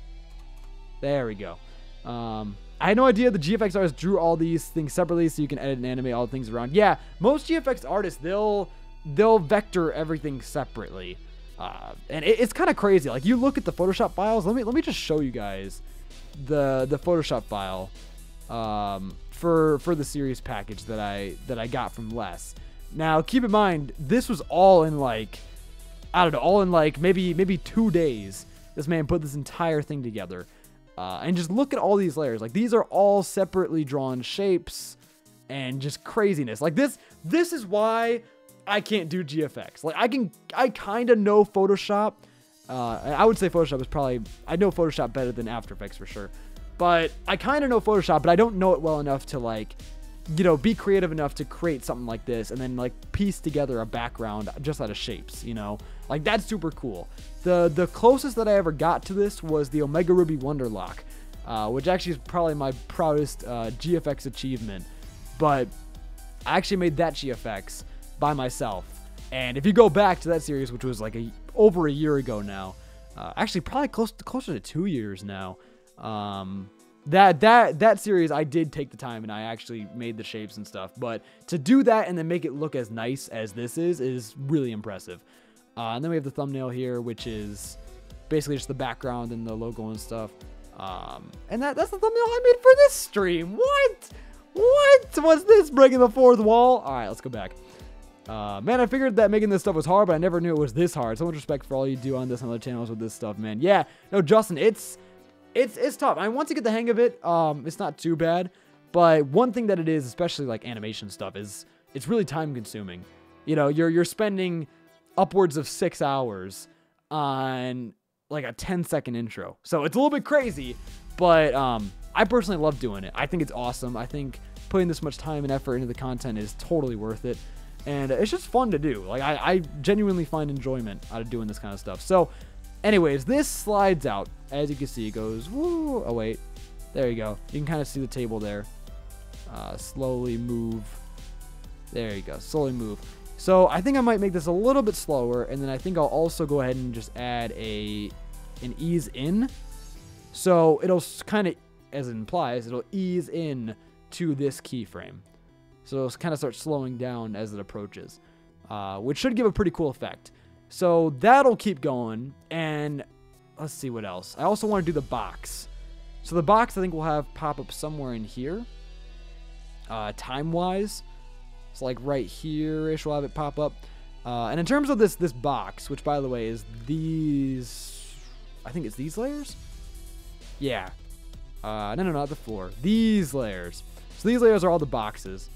There we go. I had no idea the GFX artists drew all these things separately so you can edit and animate all the things around. Yeah, most GFX artists, they'll vector everything separately. And it's kind of crazy. Like, you look at the Photoshop files. Let me just show you guys the Photoshop file for the series package that I got from Les. Now, keep in mind, this was all in like, I don't know, all in like maybe 2 days. This man put this entire thing together. And just look at all these layers. Like, these are all separately drawn shapes and just craziness. Like, this is why I can't do GFX. Like, I kind of know Photoshop. I would say Photoshop is probably, I know Photoshop better than After Effects for sure. But I kind of know Photoshop, but I don't know it well enough to, like, you know, be creative enough to create something like this and then, like, piece together a background just out of shapes, you know? Like, that's super cool. The closest that I ever got to this was the Omega Ruby Wonderlock, which actually is probably my proudest GFX achievement. But I actually made that GFX by myself. And if you go back to that series, which was like over a year ago now, actually probably closer to 2 years now, that series I did take the time and I actually made the shapes and stuff. But to do that and then make it look as nice as this is really impressive. And then we have the thumbnail here, which is basically just the background and the logo and stuff. And that's the thumbnail I made for this stream. What? What's this, breaking the fourth wall? All right, let's go back. Man, I figured that making this stuff was hard, but I never knew it was this hard. So much respect for all you do on this and other channels with this stuff, man. Yeah, no, Justin, it's tough. I want to get the hang of it. It's not too bad, but one thing that it is, especially like animation stuff, is it's really time consuming. You know, you're spending upwards of 6 hours on like a 10-second intro. So it's a little bit crazy, but I personally love doing it. I think it's awesome. I think putting this much time and effort into the content is totally worth it. And it's just fun to do. Like, I genuinely find enjoyment out of doing this kind of stuff. So, anyways, this slides out. As you can see, it goes, woo. Oh, wait. There you go. You can kind of see the table there. Slowly move. There you go. Slowly move. So, I think I might make this a little bit slower. And then I think I'll also go ahead and just add an ease in. So, it'll kind of, as it implies, it'll ease in to this keyframe. So it'll kind of start slowing down as it approaches, which should give a pretty cool effect. So that'll keep going, and let's see what else. I also want to do the box. So the box I think will have pop up somewhere in here, time-wise. So like right here-ish we'll have it pop up. And in terms of this box, which by the way is these, I think it's these layers? Yeah. No, not the floor. These layers. So these layers are all the boxes.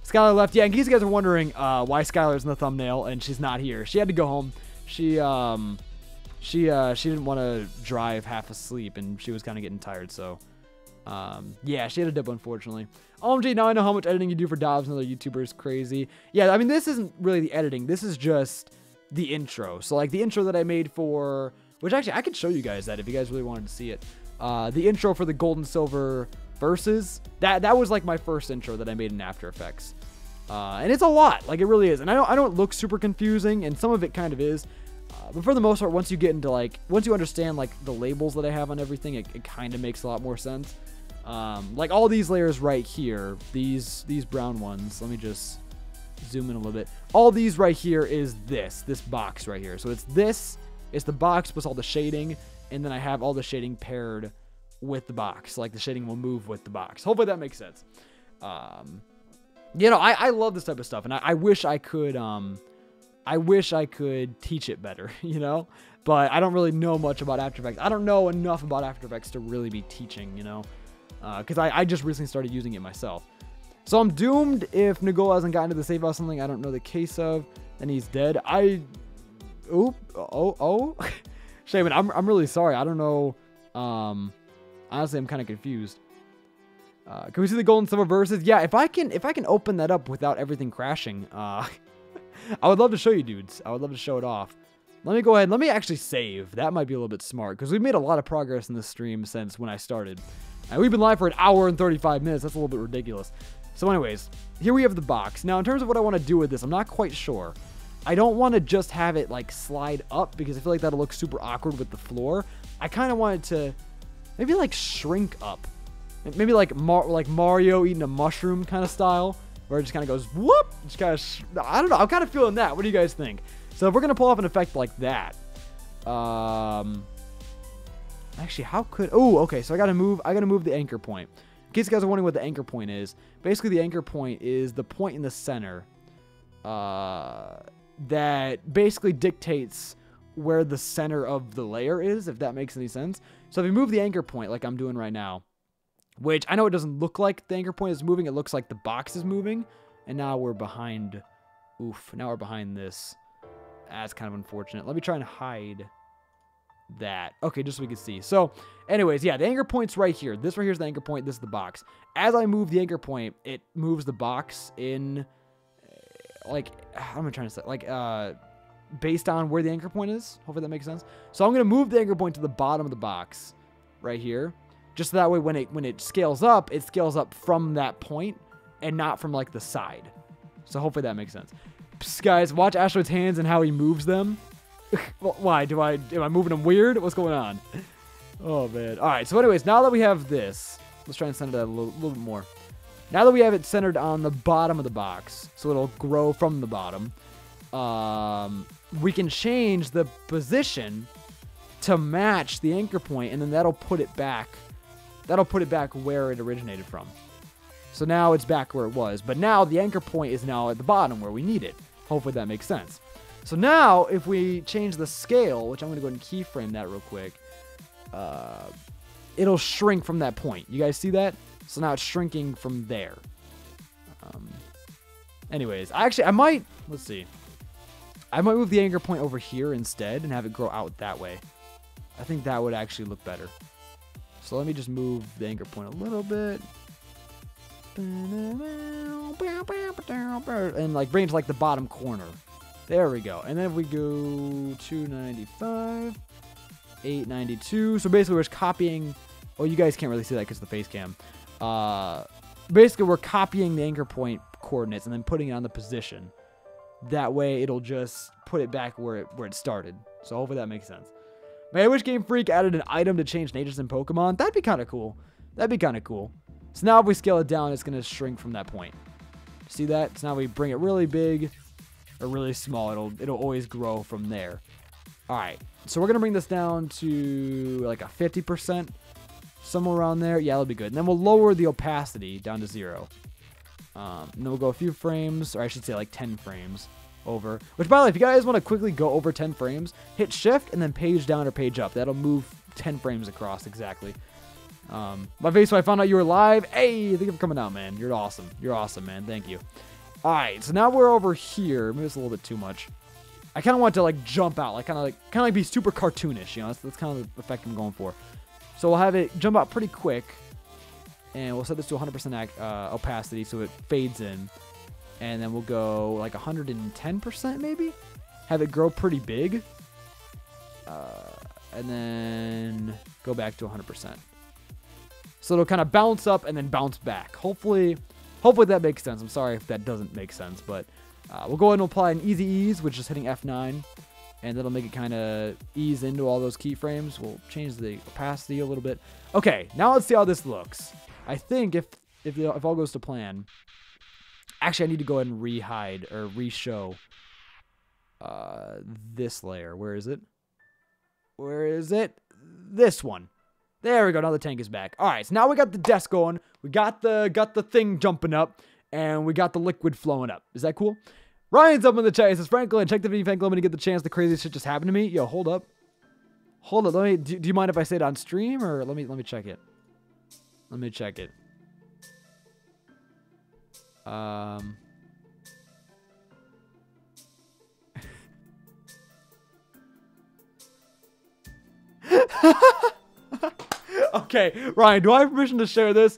Skylar left. Yeah, in case you guys are wondering why Skylar's in the thumbnail and she's not here. She had to go home. She didn't want to drive half asleep and she was kind of getting tired. So, yeah, she had a dip, unfortunately. OMG, now I know how much editing you do for Dobbs and other YouTubers. Crazy. Yeah, I mean, this isn't really the editing. This is just the intro. So, like, the intro that I made for... Which, actually, I could show you guys that if you guys really wanted to see it. The intro for the Gold and Silver Versus. That was, like, my first intro that I made in After Effects. And it's a lot. Like, it really is. And I know it looks super confusing, and some of it kind of is. But for the most part, once you get into, like... Once you understand, like, the labels that I have on everything, it kind of makes a lot more sense. Like, all these layers right here, these brown ones, let me just zoom in a little bit. All these right here is this box right here. So it's the box plus all the shading, and then I have all the shading paired with the box. Like, the shading will move with the box. Hopefully that makes sense. You know, I love this type of stuff, and I wish I could teach it better, you know? But I don't really know much about After Effects. I don't know enough about After Effects to really be teaching, you know? Because I just recently started using it myself. So I'm doomed if Nagol hasn't gotten to the safe house, something I don't know the case of, then he's dead. Shaman, I'm really sorry. I don't know. Honestly, I'm kind of confused. Can we see the Gold and Silver Versus? Yeah, if I can open that up without everything crashing, I would love to show you dudes. I would love to show it off. Let me go ahead. Let me actually save. That might be a little bit smart because we've made a lot of progress in this stream since when I started. And we've been live for an hour and 35 minutes. That's a little bit ridiculous. So anyways, here we have the box. Now, in terms of what I want to do with this, I'm not quite sure. I don't want to just have it, like, slide up because I feel like that'll look super awkward with the floor. I kind of want it to maybe, like, shrink up. Maybe like Mario eating a mushroom kind of style, where it just kind of goes, whoop! Just kind of, I don't know. I'm kind of feeling that. What do you guys think? So if we're going to pull off an effect like that, actually, how could... Oh, okay, so I got to move the anchor point. In case you guys are wondering what the anchor point is, basically the anchor point is the point in the center that basically dictates where the center of the layer is, if that makes any sense. So if you move the anchor point like I'm doing right now, which I know it doesn't look like the anchor point is moving, it looks like the box is moving, and now we're behind... Oof, now we're behind this. That's kind of unfortunate. Let me try and hide that. Okay, just so we can see. So, anyways, yeah, the anchor point's right here. This right here is the anchor point. This is the box. As I move the anchor point, it moves the box in, like, how am I trying to say? Like, based on where the anchor point is. Hopefully that makes sense. So I'm going to move the anchor point to the bottom of the box right here. Just so that way when it scales up from that point and not from, like, the side. So hopefully that makes sense. Psst, guys, watch Astro's hands and how he moves them. Why? Am I moving them weird? What's going on? Oh, man. All right, so anyways, now that we have this, let's try and center that a little bit more. Now that we have it centered on the bottom of the box, so it'll grow from the bottom, we can change the position to match the anchor point, and then that'll put it back. That'll put it back where it originated from. So now it's back where it was, but now the anchor point is now at the bottom where we need it. Hopefully that makes sense. So now if we change the scale, which I'm going to go ahead and keyframe that real quick, it'll shrink from that point. You guys see that? So now it's shrinking from there. Anyways, I might, let's see. I might move the anchor point over here instead and have it grow out that way. I think that would actually look better. So let me just move the anchor point a little bit. And like bring it to like the bottom corner. There we go. And then if we go 295, 892. So basically we're just copying. Oh, you guys can't really see that because of the face cam. Basically we're copying the anchor point coordinates and then putting it on the position. That way it'll just put it back where it started. So hopefully that makes sense. Man, I wish Game Freak added an item to change natures in Pokemon. That'd be kind of cool. That'd be kind of cool. So now if we scale it down, it's going to shrink from that point. See that? So now we bring it really big or really small. It'll always grow from there. All right. So we're going to bring this down to like a 50%. Somewhere around there. Yeah, that'll be good. And then we'll lower the opacity down to 0. And then we'll go a few frames, or I should say like 10 frames over. Which, by the way, if you guys want to quickly go over 10 frames, hit shift and then page down or page up. That'll move 10 frames across exactly. My face, when I found out you were live. Hey, thank you for coming out, man. You're awesome. You're awesome, man. Thank you. All right, so now we're over here. Maybe it's a little bit too much. I kind of want to like jump out, like kind of like be super cartoonish. You know, that's kind of the effect I'm going for. So we'll have it jump out pretty quick, and we'll set this to 100% opacity so it fades in, and then we'll go like 110% maybe. Have it grow pretty big, and then go back to 100%. So it'll kind of bounce up and then bounce back. Hopefully that makes sense. I'm sorry if that doesn't make sense, but we'll go ahead and apply an easy ease, which is hitting F9, and that'll make it kind of ease into all those keyframes. We'll change the opacity a little bit. Okay, now let's see how this looks. I think if all goes to plan, actually I need to go ahead and re-hide or re-show this layer. Where is it? Where is it? This one. There we go. Now the tank is back. All right, so now we got the desk going. We got the thing jumping up, and we got the liquid flowing up. Is that cool? Ryan's up in the chat. He says, Franklin, check the video, Franklin, when you get the chance. The crazy shit just happened to me. Yo, hold up. Hold up. Do you mind if I say it on stream, or let me check it? Let me check it. Okay, Ryan, do I have permission to share this?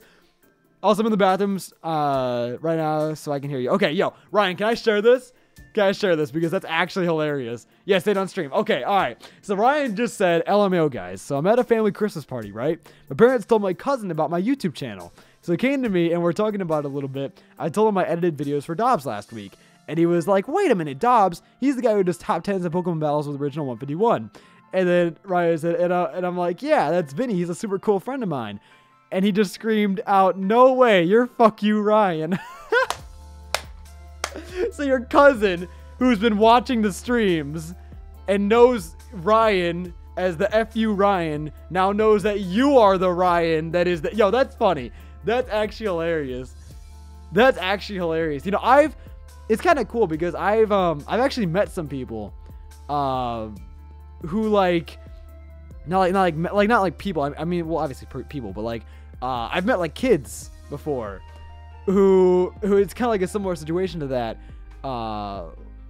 Also, I'm in the bathrooms right now, so I can hear you. Okay, yo, Ryan, can I share this? Can I share this? Because that's actually hilarious. Yes, they don't stream. Okay, all right. So Ryan just said, LMAO, guys. So I'm at a family Christmas party, right? My parents told my cousin about my YouTube channel. So he came to me, and we're talking about it a little bit. I told him I edited videos for Dobbs last week. And he was like, wait a minute, Dobbs, he's the guy who does top 10s of Pokemon battles with original 151. And then Ryan said, and I'm like, yeah, that's Vinny. He's a super cool friend of mine. And he just screamed out, no way, you're fuck you, Ryan. So your cousin, who's been watching the streams and knows Ryan as the FU Ryan now knows that you are the Ryan that is the... Yo, that's funny. That's actually hilarious. That's actually hilarious. You know, it's kind of cool because I've actually met some people who like not like people. I mean, well, obviously people, but like I've met like kids before who it's kind of like a similar situation to that,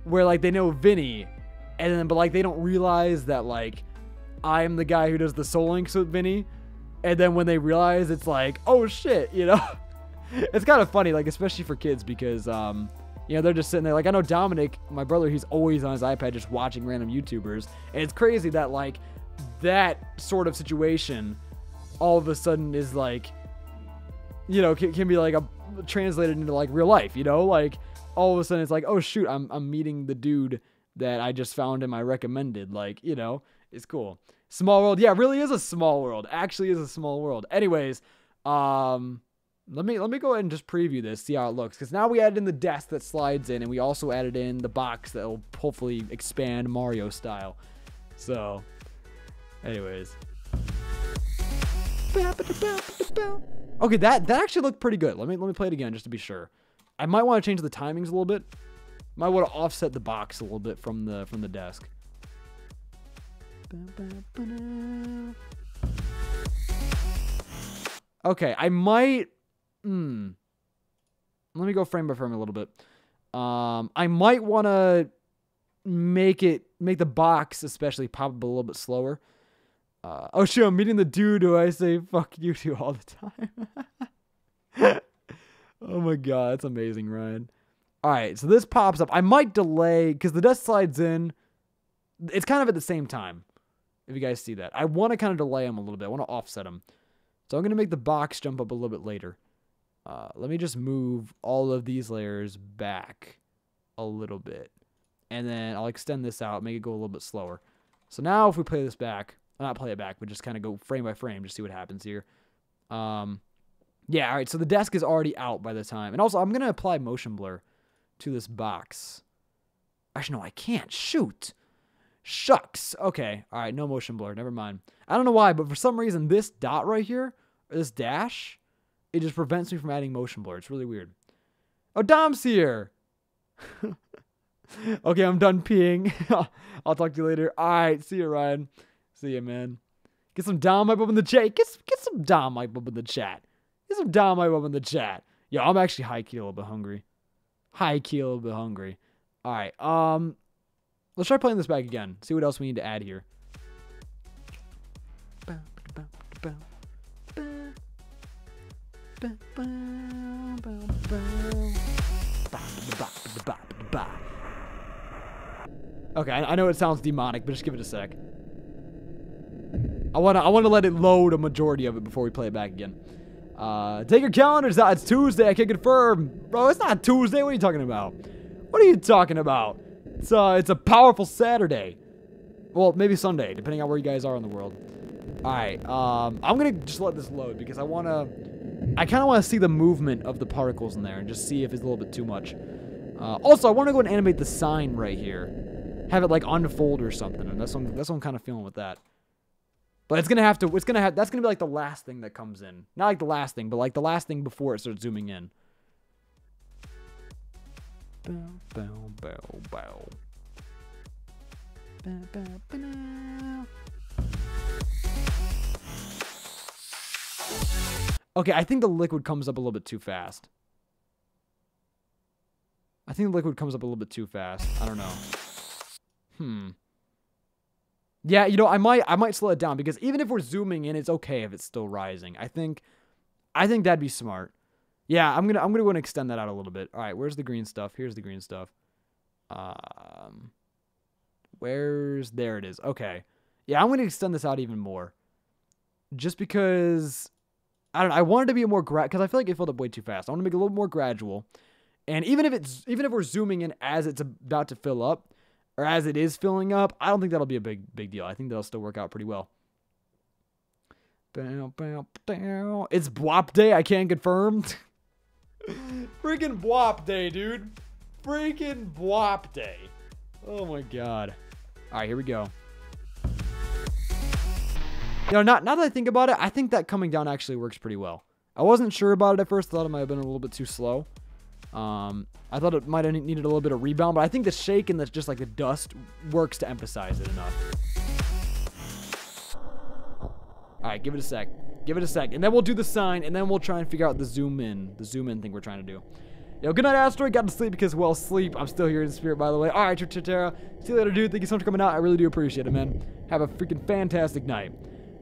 where like they know Vinny, and then but like they don't realize that like I'm the guy who does the soul links with Vinny, and then when they realize, it's like, oh shit, you know. It's kind of funny, like especially for kids because you know, they're just sitting there. Like I know Dominic, my brother, he's always on his iPad just watching random YouTubers, and it's crazy that like that sort of situation all of a sudden is like, you know, can be like translated into like real life, you know, like all of a sudden it's like, oh shoot, I'm meeting the dude that I just found in my recommended, like, you know, it's cool. Small world. Yeah, it really is a small world. Actually is a small world. Anyways, let me go ahead and just preview this, see how it looks, because now we added in the desk that slides in, and we also added in the box that will hopefully expand Mario style. So, anyways. Okay, that actually looked pretty good. Let me play it again just to be sure. I might want to change the timings a little bit. Might want to offset the box a little bit from the desk. Okay, I might. Let me go frame by frame a little bit. I might want to make the box especially pop up a little bit slower. Oh shit, I'm meeting the dude who I say fuck you to all the time. Oh my god, that's amazing, Ryan. Alright, so this pops up. I might delay, because the desk slides in. It's kind of at the same time, if you guys see that. I want to kind of delay them a little bit. I want to offset them. So I'm going to make the box jump up a little bit later. Let me just move all of these layers back a little bit. And then I'll extend this out, make it go a little bit slower. So now if we play this back, not play it back, but just kind of go frame by frame, just see what happens here. Yeah, all right, so the desk is already out by the time. And also, I'm going to apply motion blur to this box. Actually, no, I can't. Shoot. Shucks. Okay, all right, no motion blur. Never mind. I don't know why, but for some reason, this dot right here, or this dash, it just prevents me from adding motion blur. It's really weird. Oh, Dom's here. Okay, I'm done peeing. I'll talk to you later. All right, see you, Ryan. See you, man. Get some Dom hype up in the chat. Get some Dom hype up in the chat. Get some Dom hype up in the chat. Yo, I'm actually high-key a little bit hungry. High-key a little bit hungry. All right, let's try playing this back again. See what else we need to add here. Okay, I know it sounds demonic, but just give it a sec. I wanna let it load a majority of it before we play it back again. Take your calendars out. It's Tuesday. I can confirm, bro. It's not Tuesday. What are you talking about? What are you talking about? It's a powerful Saturday. Well, maybe Sunday, depending on where you guys are in the world. All right. I'm gonna just let this load because I kind of want to see the movement of the particles in there and just see if it's a little bit too much. Also, I want to go and animate the sign right here. Have it like unfold or something, and that's what I'm kind of feeling with that. But that's gonna be like the last thing that comes in. Not like the last thing, but like the last thing before it starts zooming in. Bow, bow, bow, bow. Bow, bow, bow. Okay, I think the liquid comes up a little bit too fast. I think the liquid comes up a little bit too fast. I don't know. Yeah, you know, I might slow it down because even if we're zooming in, it's okay if it's still rising. I think that'd be smart. Yeah, I'm gonna go and extend that out a little bit. All right, where's the green stuff? Here's the green stuff. There it is. Okay. Yeah, I'm gonna extend this out even more. Just because I don't know, I wanted to be a more because I feel like it filled up way too fast. I want to make it a little more gradual. And even if we're zooming in as it's about to fill up, or as it is filling up, I don't think that'll be a big deal. I think that'll still work out pretty well. It's Bwop Day, I can't confirm. Freaking Bwop Day, dude. Freaking Bwop Day. Oh my god. All right, here we go. You know, not that I think about it, I think that coming down actually works pretty well. I wasn't sure about it at first. Thought it might have been a little bit too slow. I thought it might have needed a little bit of rebound, but I think the shake and just like the dust works to emphasize it enough. All right, give it a sec. Give it a sec. And then we'll do the sign, and then we'll try and figure out the zoom in thing we're trying to do. Yo, good night, Asteroid. Got to sleep because, well, sleep. I'm still here in spirit, by the way. All right, Tara. See you later, dude. Thank you so much for coming out. I really do appreciate it, man. Have a freaking fantastic night.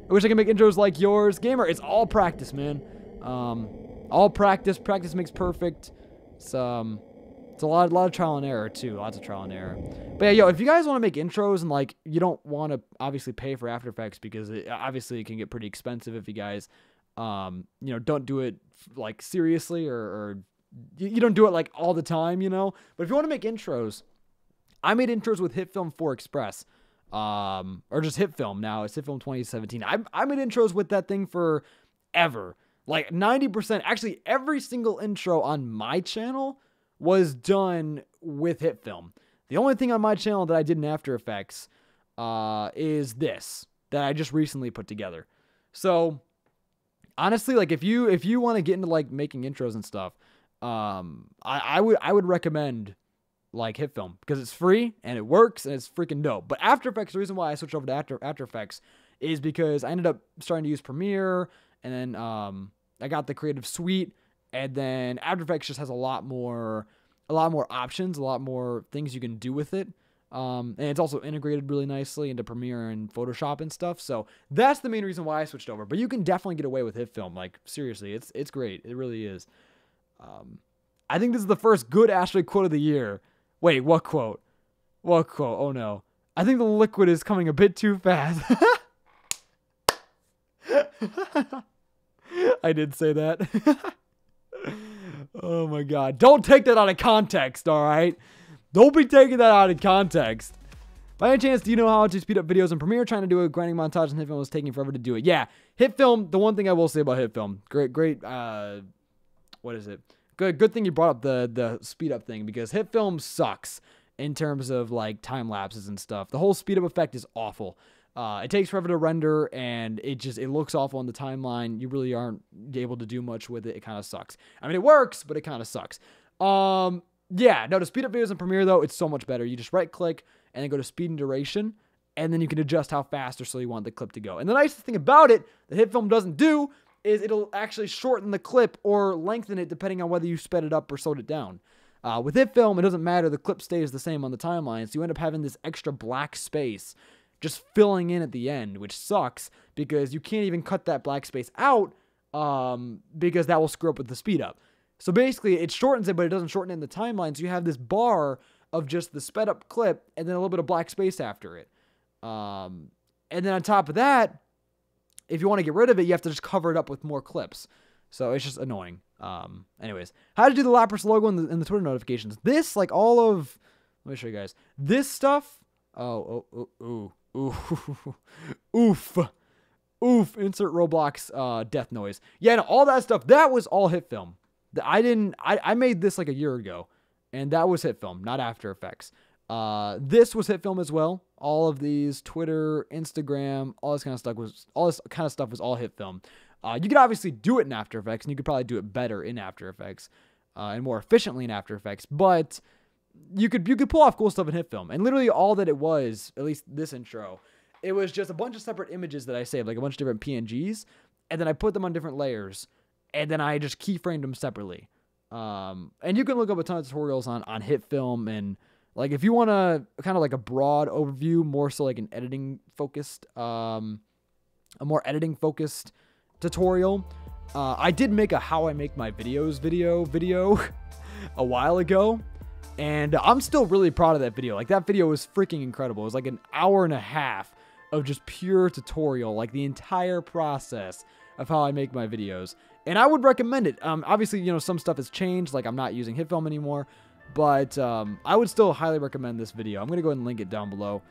I wish I could make intros like yours. Gamer, it's all practice, man. All practice. Practice makes perfect. It's a lot of trial and error, too. Lots of trial and error. But, yeah, yo, if you guys want to make intros and, like, you don't want to obviously pay for After Effects because obviously it can get pretty expensive if you guys, you know, don't do it, like, seriously or you don't do it, like, all the time, you know? But if you want to make intros, I made intros with HitFilm 4 Express. Or just HitFilm now. It's HitFilm 2017. I made intros with that thing for ever. Like 90%, actually every single intro on my channel was done with HitFilm. The only thing on my channel that I did in After Effects is this that I just recently put together. So honestly, like if you want to get into like making intros and stuff, I would recommend like HitFilm because it's free and it works and it's freaking dope. But After Effects, the reason why I switched over to After Effects is because I ended up starting to use Premiere, and then I got the Creative Suite, and then After Effects just has a lot more options, a lot more things you can do with it. And it's also integrated really nicely into Premiere and Photoshop and stuff. So that's the main reason why I switched over. But you can definitely get away with HitFilm. Like seriously, it's great. It really is. I think this is the first good Asteroid quote of the year. Wait, what quote? What quote? Oh no. I think the liquid is coming a bit too fast. I did say that. Oh my god. Don't take that out of context, alright? Don't be taking that out of context. By any chance, do you know how to speed up videos in Premiere? Trying to do a grinding montage and HitFilm was taking forever to do it. Yeah, HitFilm, the one thing I will say about HitFilm, great, what is it? Good thing you brought up the speed up thing, because HitFilm sucks in terms of like time lapses and stuff. The whole speed up effect is awful. It takes forever to render, and it looks awful on the timeline. You really aren't able to do much with it. It kind of sucks. I mean, it works, but it kind of sucks. Yeah, no, to speed up videos in Premiere, though, it's so much better. You just right-click, and then go to speed and duration, and then you can adjust how fast or slow you want the clip to go. And the nicest thing about it that HitFilm doesn't do is it'll actually shorten the clip or lengthen it depending on whether you sped it up or slowed it down. With HitFilm, it doesn't matter. The clip stays the same on the timeline, so you end up having this extra black space just filling in at the end, which sucks because you can't even cut that black space out because that will screw up with the speed up. So basically, it shortens it, but it doesn't shorten it in the timeline, so you have this bar of just the sped up clip and then a little bit of black space after it. And then on top of that, if you want to get rid of it, you have to just cover it up with more clips. So it's just annoying. Anyways, how to do the Lapras logo in the Twitter notifications. This, like all of, let me show you guys. This stuff, oof, insert Roblox death noise. Yeah, no, all that stuff, that was all HitFilm. I made this like a year ago, and that was HitFilm, not After Effects. This was HitFilm as well. All of these, Twitter, Instagram, all this kind of stuff was all HitFilm. You could obviously do it in After Effects, and you could probably do it better in After Effects, and more efficiently in After Effects, but you could pull off cool stuff in HitFilm. And literally all that it was, at least this intro, it was just a bunch of separate images that I saved, like a bunch of different PNGs, and then I put them on different layers, and then I just keyframed them separately. And you can look up a ton of tutorials on HitFilm, and like if you want to kind of like a broad overview, more so like an editing focused, a more editing focused tutorial. I did make a how I make my videos video a while ago, and I'm still really proud of that video. Like that video was freaking incredible. It was like an hour and a half of just pure tutorial, like the entire process of how I make my videos. And I would recommend it. Obviously, you know, some stuff has changed, like I'm not using HitFilm anymore, but I would still highly recommend this video. I'm going to go ahead and link it down below.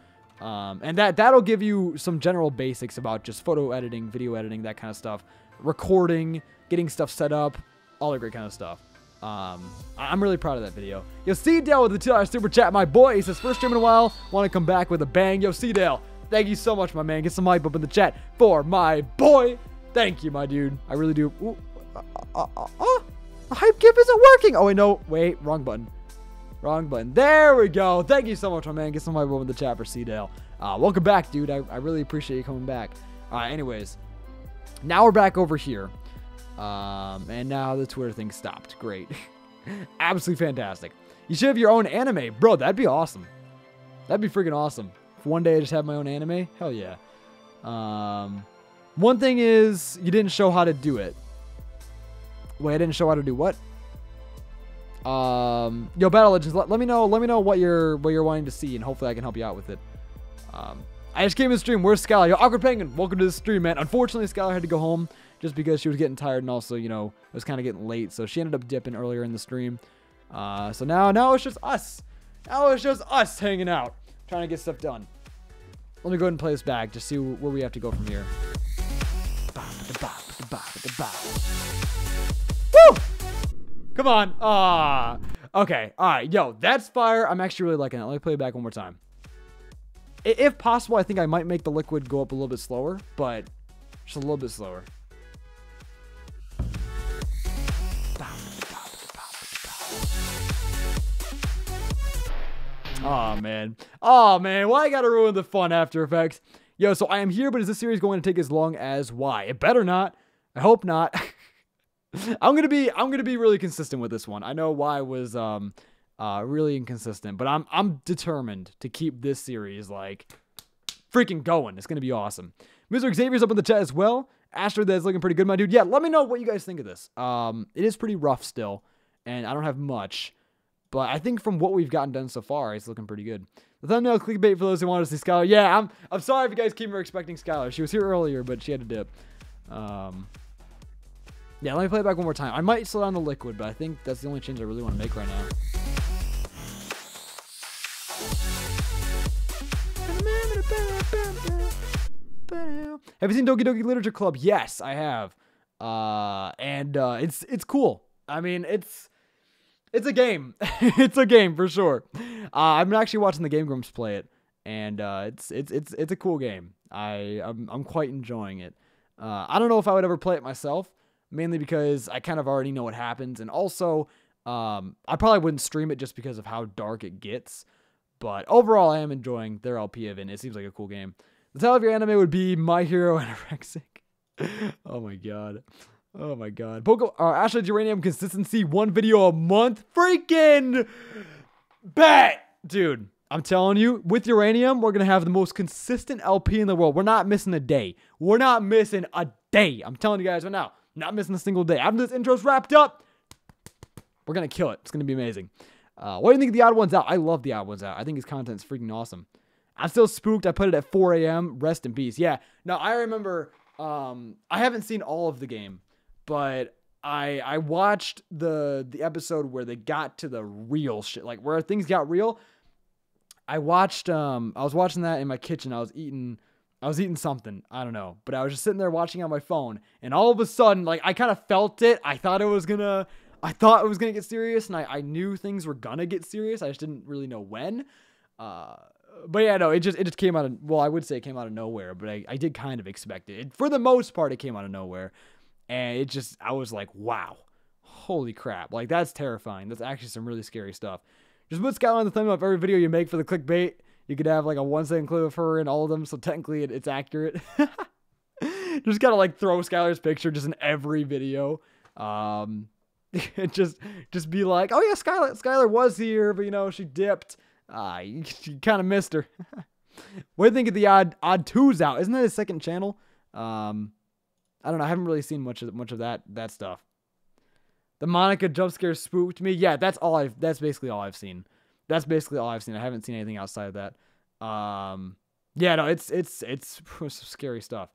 And that'll give you some general basics about just photo editing, video editing, that kind of stuff, recording, getting stuff set up, all that great kind of stuff. I'm really proud of that video. Yo, C-Dale with the $2 super chat, my boy. He says, first stream in a while, want to come back with a bang. Yo, C-Dale, thank you so much, my man. Get some hype up in the chat for my boy. Thank you, my dude. I really do. Ooh, the hype gift isn't working. Oh, wait, no. Wait, wrong button. Wrong button. There we go. Thank you so much, my man. Get some hype up in the chat for C-Dale. Welcome back, dude. I really appreciate you coming back. All right, anyways. Now we're back over here. And now the Twitter thing stopped. Great. Absolutely fantastic. You should have your own anime. Bro, that'd be awesome. That'd be freaking awesome. If one day I just have my own anime, hell yeah. One thing is, you didn't show how to do it. Wait, I didn't show how to do what? Yo, Battle Legends, let me know what you're wanting to see, and hopefully I can help you out with it. I just came to the stream. Where's Skylar? Yo, Awkward Penguin, welcome to the stream, man. Unfortunately, Skylar had to go home just because she was getting tired, and also, you know, it was kind of getting late, so she ended up dipping earlier in the stream. So now it's just us. Now it's just us hanging out, trying to get stuff done. Let me go ahead and play this back, just see where we have to go from here. Woo! Come on. Okay. All right. Yo, that's fire. I'm actually really liking it. Let me play it back one more time. If possible, I think I might make the liquid go up a little bit slower, but just a little bit slower. Oh, man. Oh, man. Why I gotta ruin the fun, After Effects? Yo, so I am here, but is this series going to take as long as why? It better not. I hope not. I'm gonna be really consistent with this one. I know why was really inconsistent, but I'm determined to keep this series like freaking going. It's gonna be awesome. Mr. Xavier's up in the chat as well. Astro, that's looking pretty good, my dude. Yeah, let me know what you guys think of this. It is pretty rough still, and I don't have much, but I think from what we've gotten done so far, it's looking pretty good. The thumbnail clickbait for those who want to see Skylar. Yeah, I'm sorry if you guys keep expecting Skylar. She was here earlier, but she had to dip. Yeah, let me play it back one more time. I might slow down the liquid, but I think that's the only change I really want to make right now. Have you seen Doki Doki Literature Club? Yes, I have. It's cool. I mean, it's a game. It's a game for sure. I'm actually watching the Game Grumps play it, and it's a cool game. I'm quite enjoying it. I don't know if I would ever play it myself, mainly because I kind of already know what happens, and also I probably wouldn't stream it just because of how dark it gets. But overall, I am enjoying their LP of it. It seems like a cool game. The title of your anime would be My Hero Anorexic. Oh my god. Oh my god. Ashland Uranium consistency, 1 video a month. Freaking bet! Dude, I'm telling you, with Uranium, we're going to have the most consistent LP in the world. We're not missing a day. We're not missing a day. I'm telling you guys right now. Not missing a single day. After this intro's wrapped up, we're going to kill it. It's going to be amazing. What do you think of the Odd Ones Out? I love the Odd Ones Out. I think his content's freaking awesome. I'm still spooked. I put it at 4 a.m. Rest in peace. Yeah. Now, I remember, I haven't seen all of the game, but I watched the episode where they got to the real shit, like where things got real. I was watching that in my kitchen. I was eating something. I don't know, but I was just sitting there watching on my phone, and all of a sudden, like, I kind of felt it. I thought it was gonna get serious, and I knew things were gonna get serious. I just didn't really know when. But yeah, no, it just came out of, well, I would say it came out of nowhere, but I did kind of expect it. For the most part, it came out of nowhere. And I was like, wow, holy crap. Like, that's terrifying. That's actually some really scary stuff. Just put Skylar on the thumbnail of every video you make for the clickbait. You could have like a 1-second clip of her in all of them, so technically it's accurate. Just gotta like throw Skylar's picture just in every video. Just be like, oh yeah, Skylar was here, but you know, she dipped. You kind of missed her. What do you think of the odd twos out? Isn't that his second channel? I don't know. I haven't really seen much of that stuff. The Monica jump scare spooked me. Yeah, that's basically all I've seen. I haven't seen anything outside of that. Yeah, no, it's some scary stuff.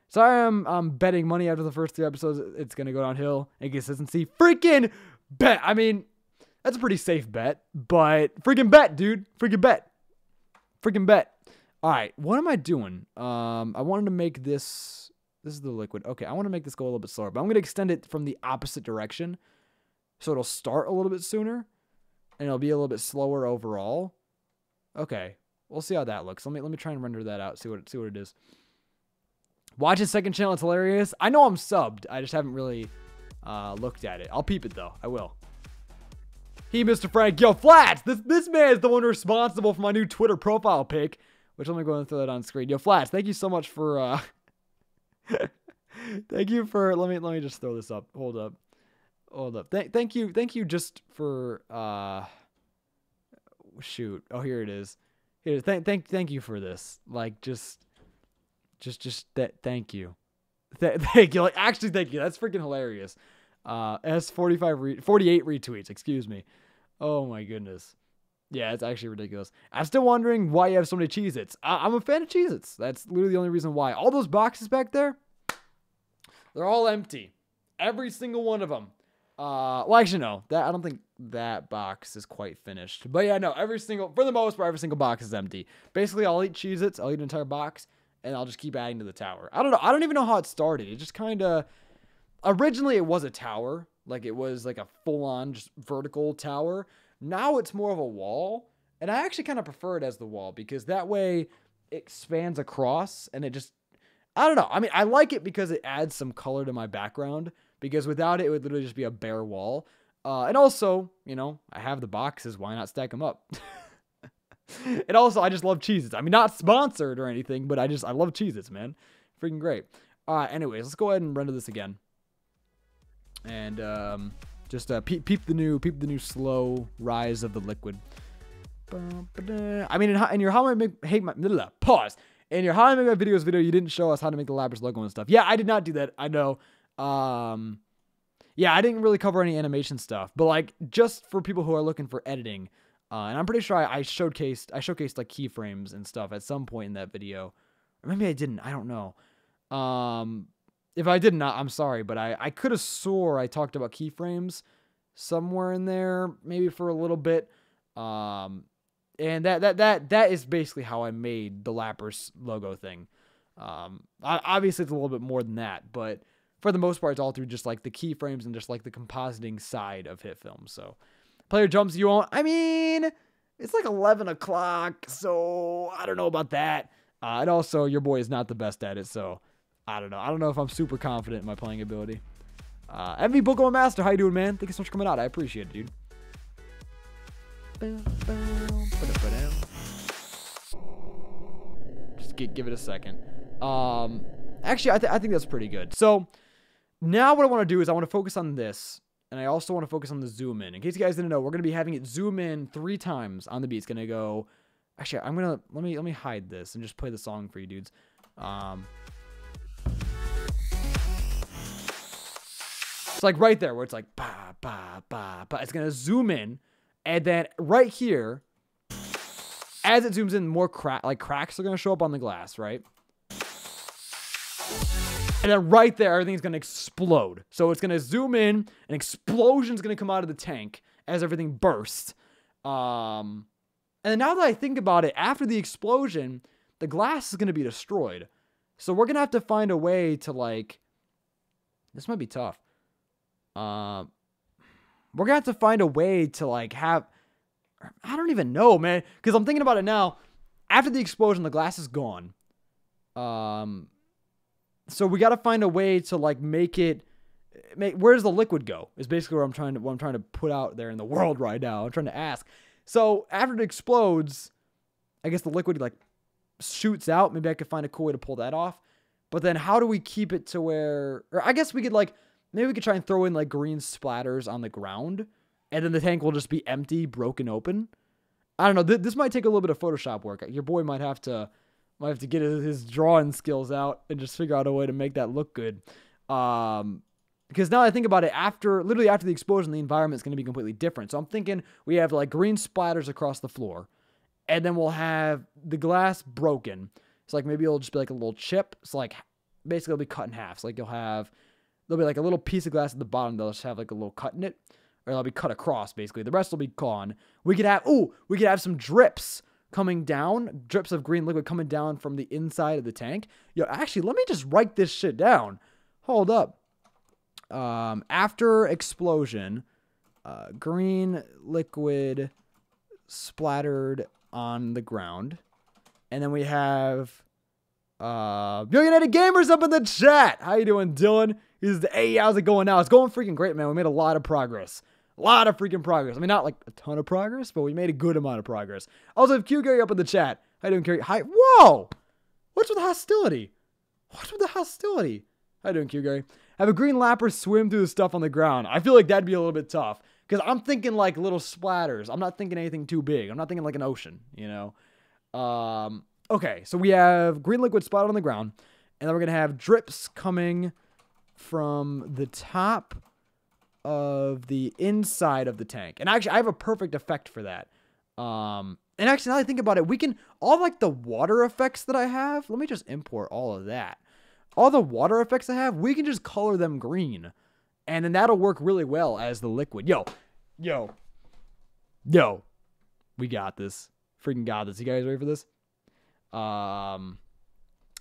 Sorry, I'm betting money after the first 3 episodes. It's gonna go downhill. Inconsistency. Freaking bet. I mean, that's a pretty safe bet, but freaking bet, dude. Freaking bet. All right, what am I doing? I wanted to make this. This is the liquid. Okay, I want to make this go a little bit slower, but I'm going to extend it from the opposite direction So it'll start a little bit sooner and it'll be a little bit slower overall. Okay. We'll see how that looks. Let me try and render that out. See what it is. Watch his second channel. It's hilarious. I know I'm subbed. I just haven't really looked at it. I'll peep it though. I will. He, Mr. Frank. Yo, Flats. This man is the one responsible for my new Twitter profile pic. Which let me go and throw that on screen. Yo, Flats. Thank you so much for. Thank you for. Let me just throw this up. Hold up. Thank you just for. Shoot. Oh, here it is. Here. Thank you for this. Like just that. Thank you. Thank you. Like actually, thank you. That's freaking hilarious. S48 retweets. Excuse me. Oh my goodness. Yeah, it's actually ridiculous. I'm still wondering why you have so many Cheez-Its. I'm a fan of Cheez-Its. That's literally the only reason why. All those boxes back there, they're all empty. Every single one of them. Well, actually, no. I don't think that box is quite finished. But yeah, no. For the most part, every single box is empty. Basically, I'll eat Cheez-Its. I'll eat an entire box, and I'll just keep adding to the tower. I don't know. I don't even know how it started. It just kind of... Originally, it was a tower. Like, it was like a full-on just vertical tower. Now it's more of a wall. And I actually kind of prefer it as the wall because that way it expands across and it just... I don't know. I mean, I like it because it adds some color to my background. Because without it, it would literally just be a bare wall. And also, you know, I have the boxes. Why not stack them up? And also, I just love Cheez-Its. I mean, not sponsored or anything, but I love Cheez-Its, man. Freaking great. Anyways, let's go ahead and render this again. And just peep the new slow rise of the liquid. I mean, in your how I make my pause. In your how I make my videos video, you didn't show us how to make the Lapras logo and stuff. Yeah, I did not do that. I know. Yeah, I didn't really cover any animation stuff, but like just for people who are looking for editing, and I'm pretty sure I showcased like keyframes and stuff at some point in that video, or maybe I didn't. I don't know. If I did not, I'm sorry, but I could have swore I talked about keyframes somewhere in there, maybe for a little bit. And that is basically how I made the Lapras logo thing. Obviously it's a little bit more than that, but for the most part, it's all through just like the keyframes and just like the compositing side of HitFilm. So player jumps you on. I mean, it's like 11 o'clock, so I don't know about that. And also your boy is not the best at it, so I don't know. I don't know if I'm super confident in my playing ability. MV Pokemon Master, how you doing, man? Thank you so much for coming out. I appreciate it, dude. Just give it a second. Actually, I think that's pretty good. So now what I want to do is I want to focus on this, and I also want to focus on the zoom in. In case you guys didn't know, we're going to be having it zoom in 3 times on the beat. It's going to go... Actually, I'm going to... Let me hide this and just play the song for you dudes. It's like right there where it's like... Ba, ba, ba, ba. It's going to zoom in, and then right here, as it zooms in, more cracks are going to show up on the glass, right? And then right there, everything's going to explode. So it's going to zoom in, an explosion's going to come out of the tank as everything bursts. And then now that I think about it, after the explosion, the glass is going to be destroyed. So we're going to have to find a way to like... This might be tough. We're going to have to find a way to like have... I don't even know, man. Because I'm thinking about it now. After the explosion, the glass is gone. So we got to find a way to like make it... where does the liquid go? Is basically what I'm trying to put out there in the world right now. I'm trying to ask. So after it explodes, I guess the liquid like shoots out. Maybe I could find a cool way to pull that off. But then how do we keep it to where... Or I guess we could like... Maybe we could try and throw in like green splatters on the ground. And then the tank will just be empty, broken open. I don't know. This might take a little bit of Photoshop work. Your boy might have to get his drawing skills out and just figure out a way to make that look good. Because now that I think about it, literally after the explosion, the environment is going to be completely different. So I'm thinking we have like green splatters across the floor. And then we'll have the glass broken. So like maybe it'll just be like a little chip. So like basically it'll be cut in half. So like there'll be like a little piece of glass at the bottom. They'll just have like a little cut in it. Or it'll be cut across, basically. The rest will be gone. We could have some drips coming down. Drips of green liquid coming down from the inside of the tank. Yo, actually, let me just write this shit down. Hold up. After explosion, green liquid splattered on the ground. And then we have Billionaire Gamers up in the chat. How you doing, Dylan? He's the hey, how's it going now? It's going freaking great, man. We made a lot of progress. A lot of freaking progress. I mean, not like a ton of progress, but we made a good amount of progress. Also have Q Gary up in the chat. How you doing, Gary? Hi. Whoa! What's with the hostility? What's with the hostility? How you doing, Q Gary? Have a green Lapras swim through the stuff on the ground. I feel like that'd be a little bit tough. Because I'm thinking like little splatters. I'm not thinking anything too big. I'm not thinking like an ocean, you know? Okay, so we have green liquid splattered on the ground. And then we're going to have drips coming from the top of the inside of the tank. And actually, I have a perfect effect for that. And actually, now that I think about it, we can, all like the water effects that I have, let me just import all of that. All the water effects I have, we can just color them green. And then that'll work really well as the liquid. Yo. We got this. Freaking got this. You guys ready for this?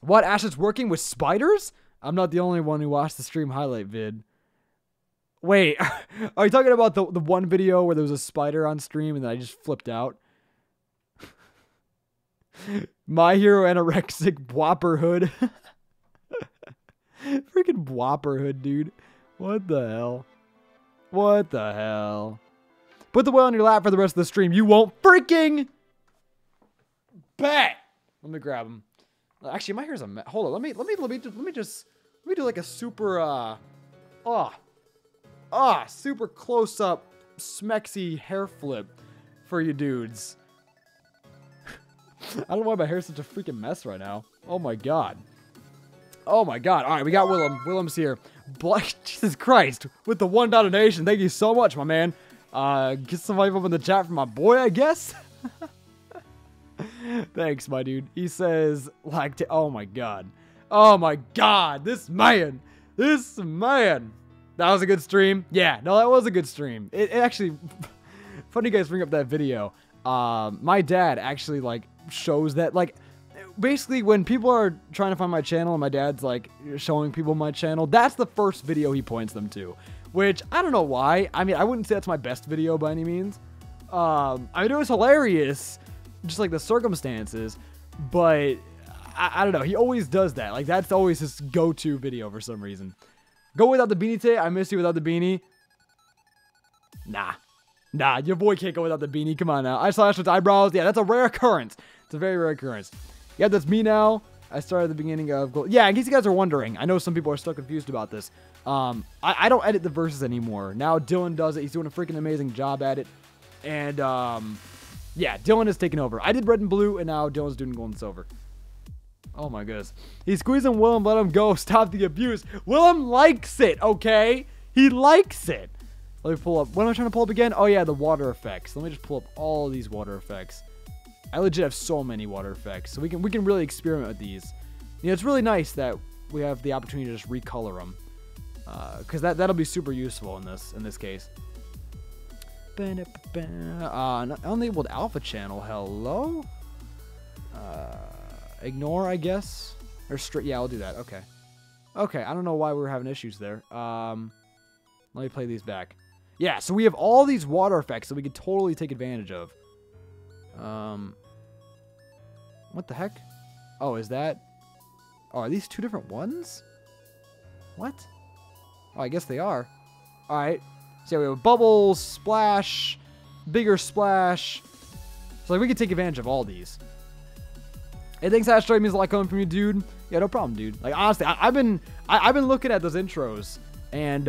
What? Ashley's working with spiders? I'm not the only one who watched the stream highlight vid. Wait, are you talking about the one video where there was a spider on stream and then I just flipped out? My Hero Anorexic Whopper Hood. Freaking Whopper Hood, dude. What the hell? What the hell? Put the whale on your lap for the rest of the stream. You won't freaking bet. Let me grab him. Actually, my hair's a mess. Hold on. Let me do like a super super close up smexy hair flip for you dudes. I don't know why my hair's such a freaking mess right now. Oh my god. Oh my god. All right, we got Willem. Willem's here. Jesus Christ. With the $1 donation. Thank you so much, my man. Get somebody up in the chat for my boy, I guess. Thanks, my dude. He says, like, oh my god. Oh my god. This man. That was a good stream. Yeah, no, that was a good stream. It actually, funny you guys bring up that video. My dad actually, like, shows that, like, basically when people are trying to find my channel and my dad's, like, showing people my channel, that's the first video he points them to. Which, I don't know why. I mean, I wouldn't say that's my best video by any means. I mean, it was hilarious, just like the circumstances, but I don't know. He always does that. Like, that's always his go-to video for some reason. Go without the beanie today. I miss you without the beanie. Nah, your boy can't go without the beanie. Come on now. I saw Ashton's eyebrows. Yeah, that's a rare occurrence. It's a very rare occurrence. Yeah, that's me now. I started at the beginning of gold. Yeah, in case you guys are wondering, I know some people are still confused about this. I don't edit the verses anymore. Now Dylan does it. He's doing a freaking amazing job at it. And, yeah, Dylan has taken over. I did red and blue, and now Dylan's doing gold and silver. Oh my goodness. He's squeezing Willem, let him go. Stop the abuse. Willem likes it, okay? He likes it. Let me pull up. What am I trying to pull up again? Oh yeah, the water effects. Let me just pull up all of these water effects. I legit have so many water effects. So we can really experiment with these. You know, it's really nice that we have the opportunity to just recolor them. Because that'll be super useful in this case. Unenabled alpha channel. Hello? Ignore, I guess. Or straight. Yeah, I'll do that. Okay. Okay, I don't know why we were having issues there. Let me play these back. Yeah, so we have all these water effects that we could totally take advantage of. What the heck? Oh, is that... Oh, are these two different ones? What? Oh, I guess they are. Alright. So we have bubbles, splash, bigger splash. So like, we can take advantage of all these. Hey, thanks, Astro. It means a lot coming from you, dude. Yeah, no problem, dude. Like, honestly, I've been looking at those intros, and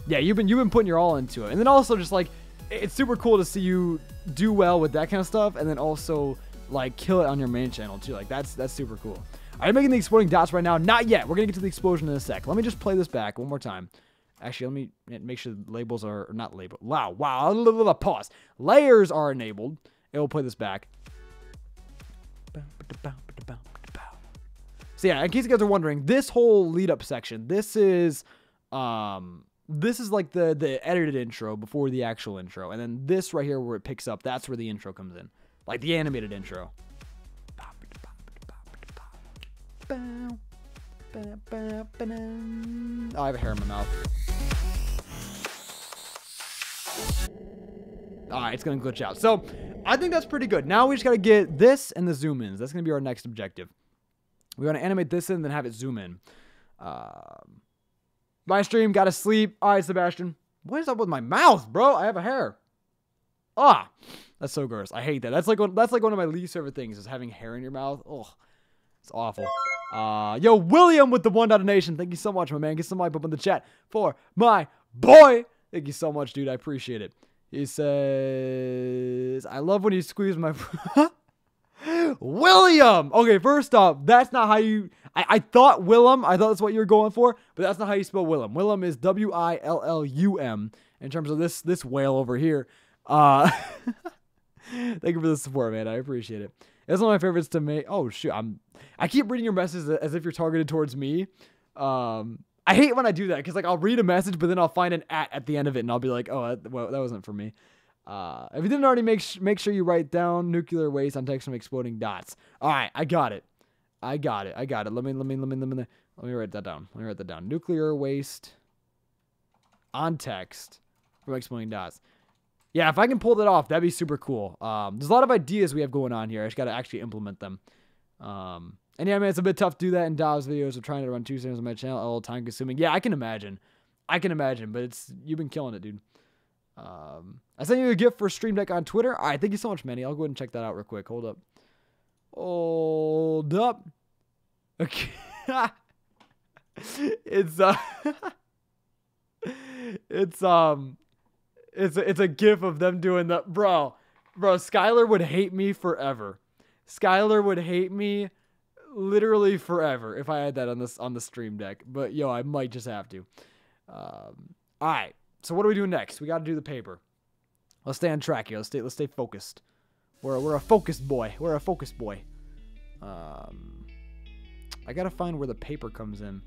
yeah, you've been putting your all into it. And then also just like, it's super cool to see you do well with that kind of stuff, and then also like kill it on your main channel too. Like that's super cool. Are you making the exploding dots right now? Not yet. We're gonna get to the explosion in a sec. Let me just play this back one more time. Actually, let me make sure the labels are not labeled. Wow. Pause. Layers are enabled. It will play this back. So yeah, in case you guys are wondering, this whole lead up section, this is like the edited intro before the actual intro, and then this right here where it picks up, that's where the intro comes in, like the animated intro. Oh, I have a hair in my mouth. All right, it's going to glitch out. So I think that's pretty good. Now we just got to get this and the zoom ins. That's going to be our next objective. We want to animate this in, then have it zoom in. My stream, got to sleep. All right, Sebastian. What is up with my mouth, bro? I have a hair. Ah, that's so gross. I hate that. That's like one of my least favorite things is having hair in your mouth. Oh, it's awful. Yo, William with the $1 donation. Thank you so much, my man. Get some hype up in the chat for my boy. Thank you so much, dude. I appreciate it. He says, I love when you squeeze my... William! Okay, first off, that's not how you... I thought Willem. I thought that's what you were going for, but that's not how you spell Willem. Willem is W-I-L-L-U-M in terms of this whale over here. Thank you for the support, man. I appreciate it. It's one of my favorites to make. Oh, shoot. I keep reading your messages as if you're targeted towards me. I hate when I do that because, like, I'll read a message, but then I'll find an at the end of it, and I'll be like, oh, well, that wasn't for me. If you didn't already, make sure you write down nuclear waste on text from exploding dots. All right, I got it. Let me write that down. Nuclear waste on text from exploding dots. Yeah, if I can pull that off, that'd be super cool. There's a lot of ideas we have going on here. I just got to actually implement them. And yeah, man, it's a bit tough to do that in Daw's videos of trying to run 2 streams on my channel. All time consuming. Yeah, I can imagine, but you've been killing it, dude. I sent you a gift for Stream Deck on Twitter. All right, thank you so much, Manny. I'll go ahead and check that out real quick. Hold up. Okay. It's a gif of them doing the bro. Skylar would hate me forever. Skylar would hate me literally forever if I had that on the Stream Deck. But yo, I might just have to. All right. So what do we do next? We got to do the paper. Let's stay on track here. Let's stay focused. We're a focused boy. I gotta find where the paper comes in.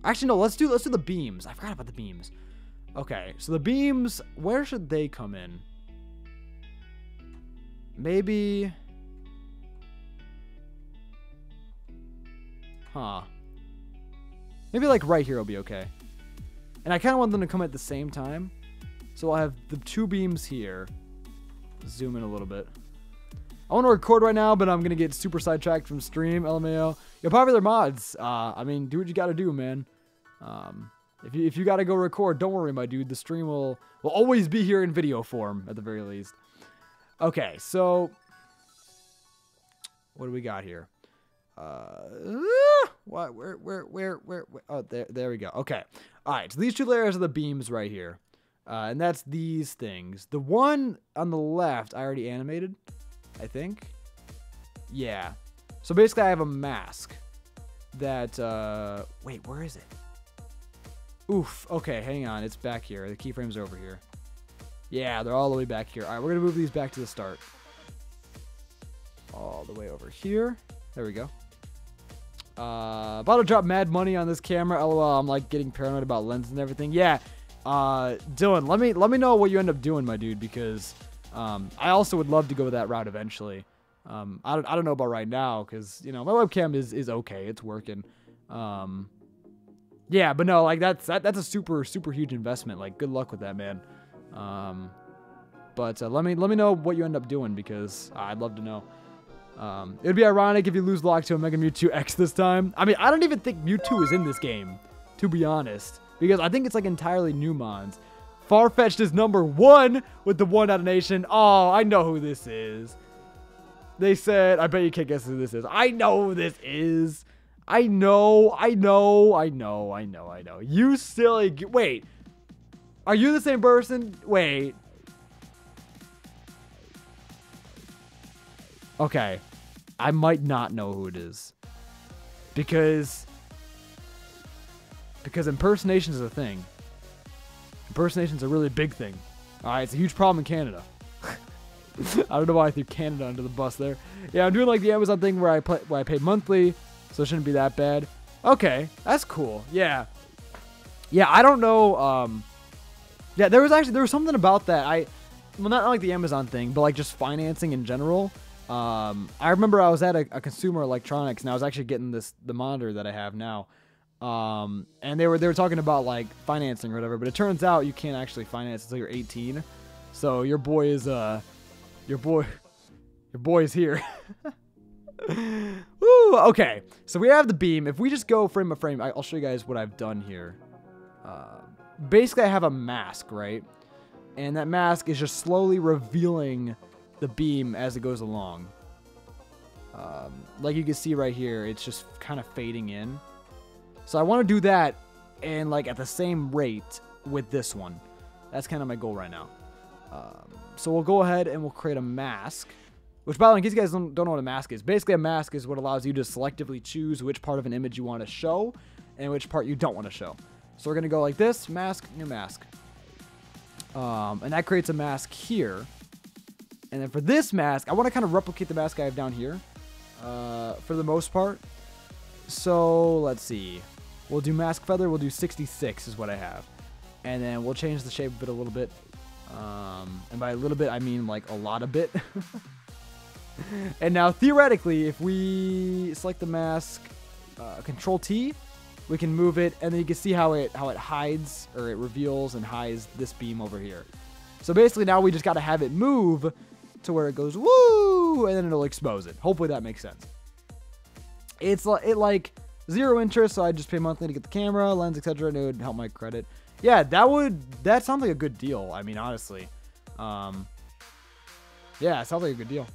Actually, no. Let's do the beams. I forgot about the beams. Okay, so the beams. Where should they come in? Maybe. Maybe like right here will be okay. And I kind of want them to come at the same time. So I'll have the 2 beams here. Zoom in a little bit. I want to record right now, but I'm going to get super sidetracked from stream, LMAO. Yo, popular mods. I mean, do what you got to do, man. If you got to go record, don't worry, my dude. The stream will always be here in video form, at the very least. Okay, so... What do we got here? What? Where? Oh, there we go. Okay. All right. So these 2 layers are the beams right here, and that's these things. The one on the left, I already animated, I think. Yeah. So basically, I have a mask that. Wait, where is it? Oof. Okay, hang on. It's back here. The keyframes are over here. Yeah, they're all the way back here. All right, we're gonna move these back to the start. All the way over here. There we go. About to drop mad money on this camera. LOL, I'm like getting paranoid about lenses and everything. Yeah. Dylan, let me know what you end up doing, my dude, because I also would love to go that route eventually. I don't know about right now because, you know, my webcam is okay. It's working. Yeah, but no, like that's a super huge investment. Like, good luck with that, man. But let me know what you end up doing because I'd love to know. It would be ironic if you lose lock to a Mega Mewtwo X this time. I mean, I don't even think Mewtwo is in this game, to be honest, because I think it's like entirely new mons. Farfetch'd is number 1 with the $1 donation. Oh, I know who this is. They said, I bet you can't guess who this is. I know who this is. I know. You silly. Wait. Are you the same person? Wait. Okay. I might not know who it is. Because impersonation is a thing. Impersonation is a really big thing. Alright, it's a huge problem in Canada. I don't know why I threw Canada under the bus there. Yeah, I'm doing like the Amazon thing where I pay monthly, so it shouldn't be that bad. Okay, that's cool. Yeah. Yeah, I don't know. Yeah, there was something about that. Well, not like the Amazon thing, but like just financing in general. I remember I was at a consumer electronics, and I was actually getting the monitor that I have now. And they were talking about like financing or whatever, but it turns out you can't actually finance until you're 18. So your boy is your boy's here. Woo, okay, so we have the beam. If we just go frame by frame, I'll show you guys what I've done here. Basically, I have a mask, right? And that mask is just slowly revealing the beam as it goes along. Like you can see right here, it's just kind of fading in. So I want to do that and like at the same rate with this one. That's kind of my goal right now. So we'll go ahead and we'll create a mask. Which, by the way, in case you guys don't know what a mask is, basically a mask is what allows you to selectively choose which part of an image you want to show and which part you don't want to show. So we're going to go like this, mask, new mask. And that creates a mask here. And then for this mask, I want to kind of replicate the mask I have down here for the most part. So let's see. We'll do mask feather. We'll do 66 is what I have. And then we'll change the shape of it a little bit. And by a little bit, I mean like a lot of bit. And now theoretically, if we select the mask, Control T, we can move it, and then you can see how it hides, or it reveals and hides this beam over here. So basically now we just got to have it move to where it goes woo, and then it'll expose it. Hopefully that makes sense. It's like zero interest, so I just pay monthly to get the camera, lens, etc. and it would help my credit. Yeah, that sounds like a good deal. I mean, honestly, yeah, it sounds like a good deal.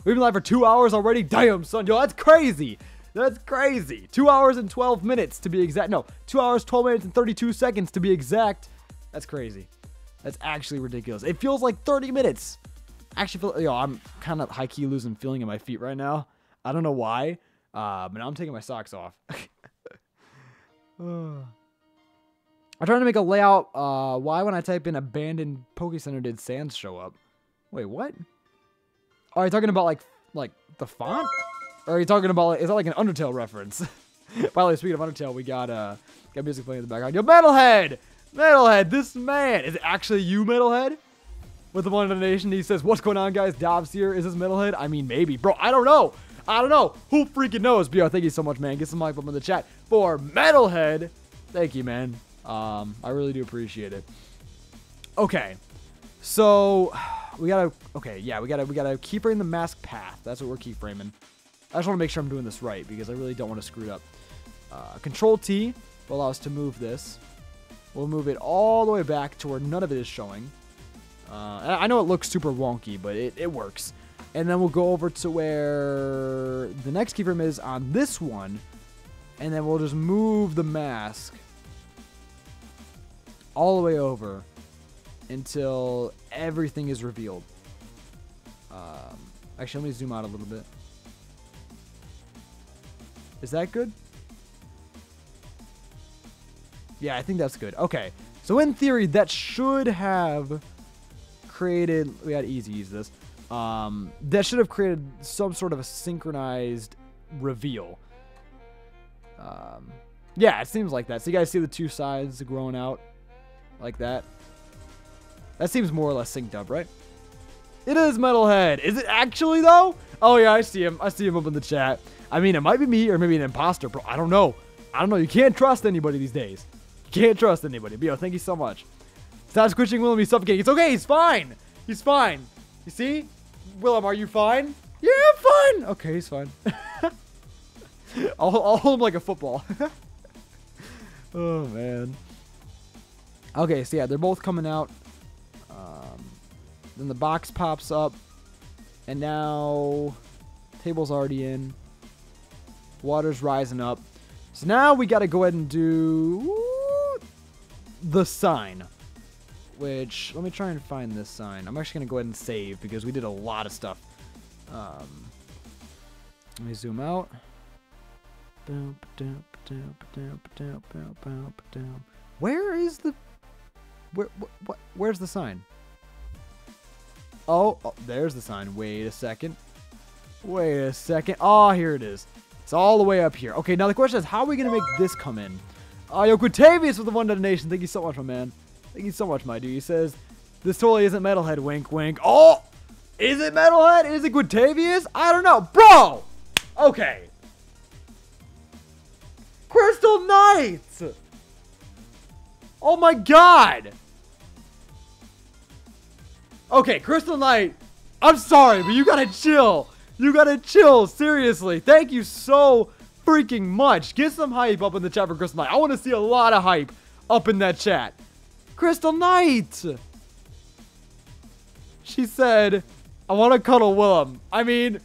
We've been live for 2 hours already. Damn, son, yo, that's crazy. That's crazy. 2 hours and 12 minutes to be exact. No, 2 hours, 12 minutes, and 32 seconds to be exact. That's crazy. That's actually ridiculous. It feels like 30 minutes. Actually, I'm kind of high-key losing feeling in my feet right now. I don't know why, but now I'm taking my socks off. I'm trying to make a layout. Why when I type in abandoned Poke Center did Sans show up? Wait, what? Oh, are you talking about like the font? Or are you talking about, is that like an Undertale reference? By the way, speaking of Undertale, we got music playing in the background. Yo, Metalhead! Metalhead, this man! Is it actually you, Metalhead? With the one donation, he says, what's going on, guys? Dobbs here. Is this Metalhead? I mean, maybe. Bro, I don't know. I don't know. Who freaking knows? But yo, thank you so much, man. Get some like up in the chat for Metalhead. Thank you, man. I really do appreciate it. Okay. So, we gotta keyframe the mask path. That's what we're keyframing. I just want to make sure I'm doing this right because I really don't want to screw it up. Control T will allow us to move this. We'll move it all the way back to where none of it is showing. I know it looks super wonky, but it works. And then we'll go over to where the next keyframe is on this one. And then we'll just move the mask all the way over until everything is revealed. Actually, let me zoom out a little bit. Is that good? Yeah, I think that's good. Okay. So in theory, that should have created... We had easy use this. That should have created some sort of a synchronized reveal. Yeah, it seems like that. So you guys see the two sides growing out like that? That seems more or less synced up, right? It is Metalhead. Is it actually, though? Oh, yeah, I see him. I see him up in the chat. I mean, it might be me or maybe an imposter, bro. I don't know. I don't know. You can't trust anybody these days. You can't trust anybody. But, yo, thank you so much. Stop squishing Willem. He's suffocating. It's okay. He's fine. He's fine. You see? Willem, are you fine? Yeah, I'm fine. Okay, he's fine. I'll hold him like a football. Oh, man. Okay, so, yeah, they're both coming out. Then the box pops up. And now... Table's already in. Water's rising up. So now we got to go ahead and do the sign. Which, let me try and find this sign. I'm actually going to go ahead and save because we did a lot of stuff. Let me zoom out. Where is the... Where's the sign? Oh, there's the sign. Wait a second. Wait a second. Oh, here it is. It's all the way up here. Okay, now the question is, how are we going to make this come in? Yo, Quitavius with the one donation. Thank you so much, my man. Thank you so much, my dude. He says, this totally isn't Metalhead. Wink, wink. Oh! Is it Metalhead? Is it Quitavius? I don't know. Bro! Okay. Crystal Crystal Knight! Oh my god! Okay, Crystal Knight, I'm sorry, but you gotta chill. You gotta chill, seriously. Thank you so freaking much. Get some hype up in the chat for Crystal Knight. I want to see a lot of hype up in that chat. Crystal Knight! She said, I want to cuddle Willem. I mean,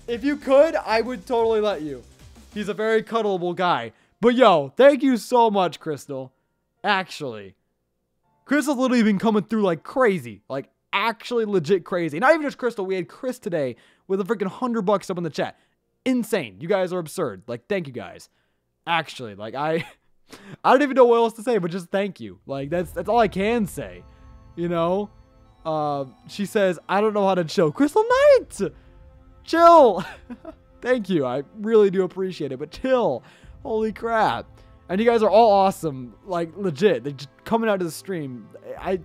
if you could, I would totally let you. He's a very cuddleable guy. But yo, thank you so much, Crystal. Actually, Crystal's literally been coming through like crazy. Like, actually legit crazy. Not even just Crystal. We had Chris today with a freaking $100 up in the chat. Insane. You guys are absurd. Like, thank you guys. Actually, like, I don't even know what else to say, but just thank you. Like, that's all I can say. You know? She says, I don't know how to chill. Crystal Knight! Chill! Thank you. I really do appreciate it, but chill. Holy crap. And you guys are all awesome. Like, legit. They're just coming out to the stream. I'm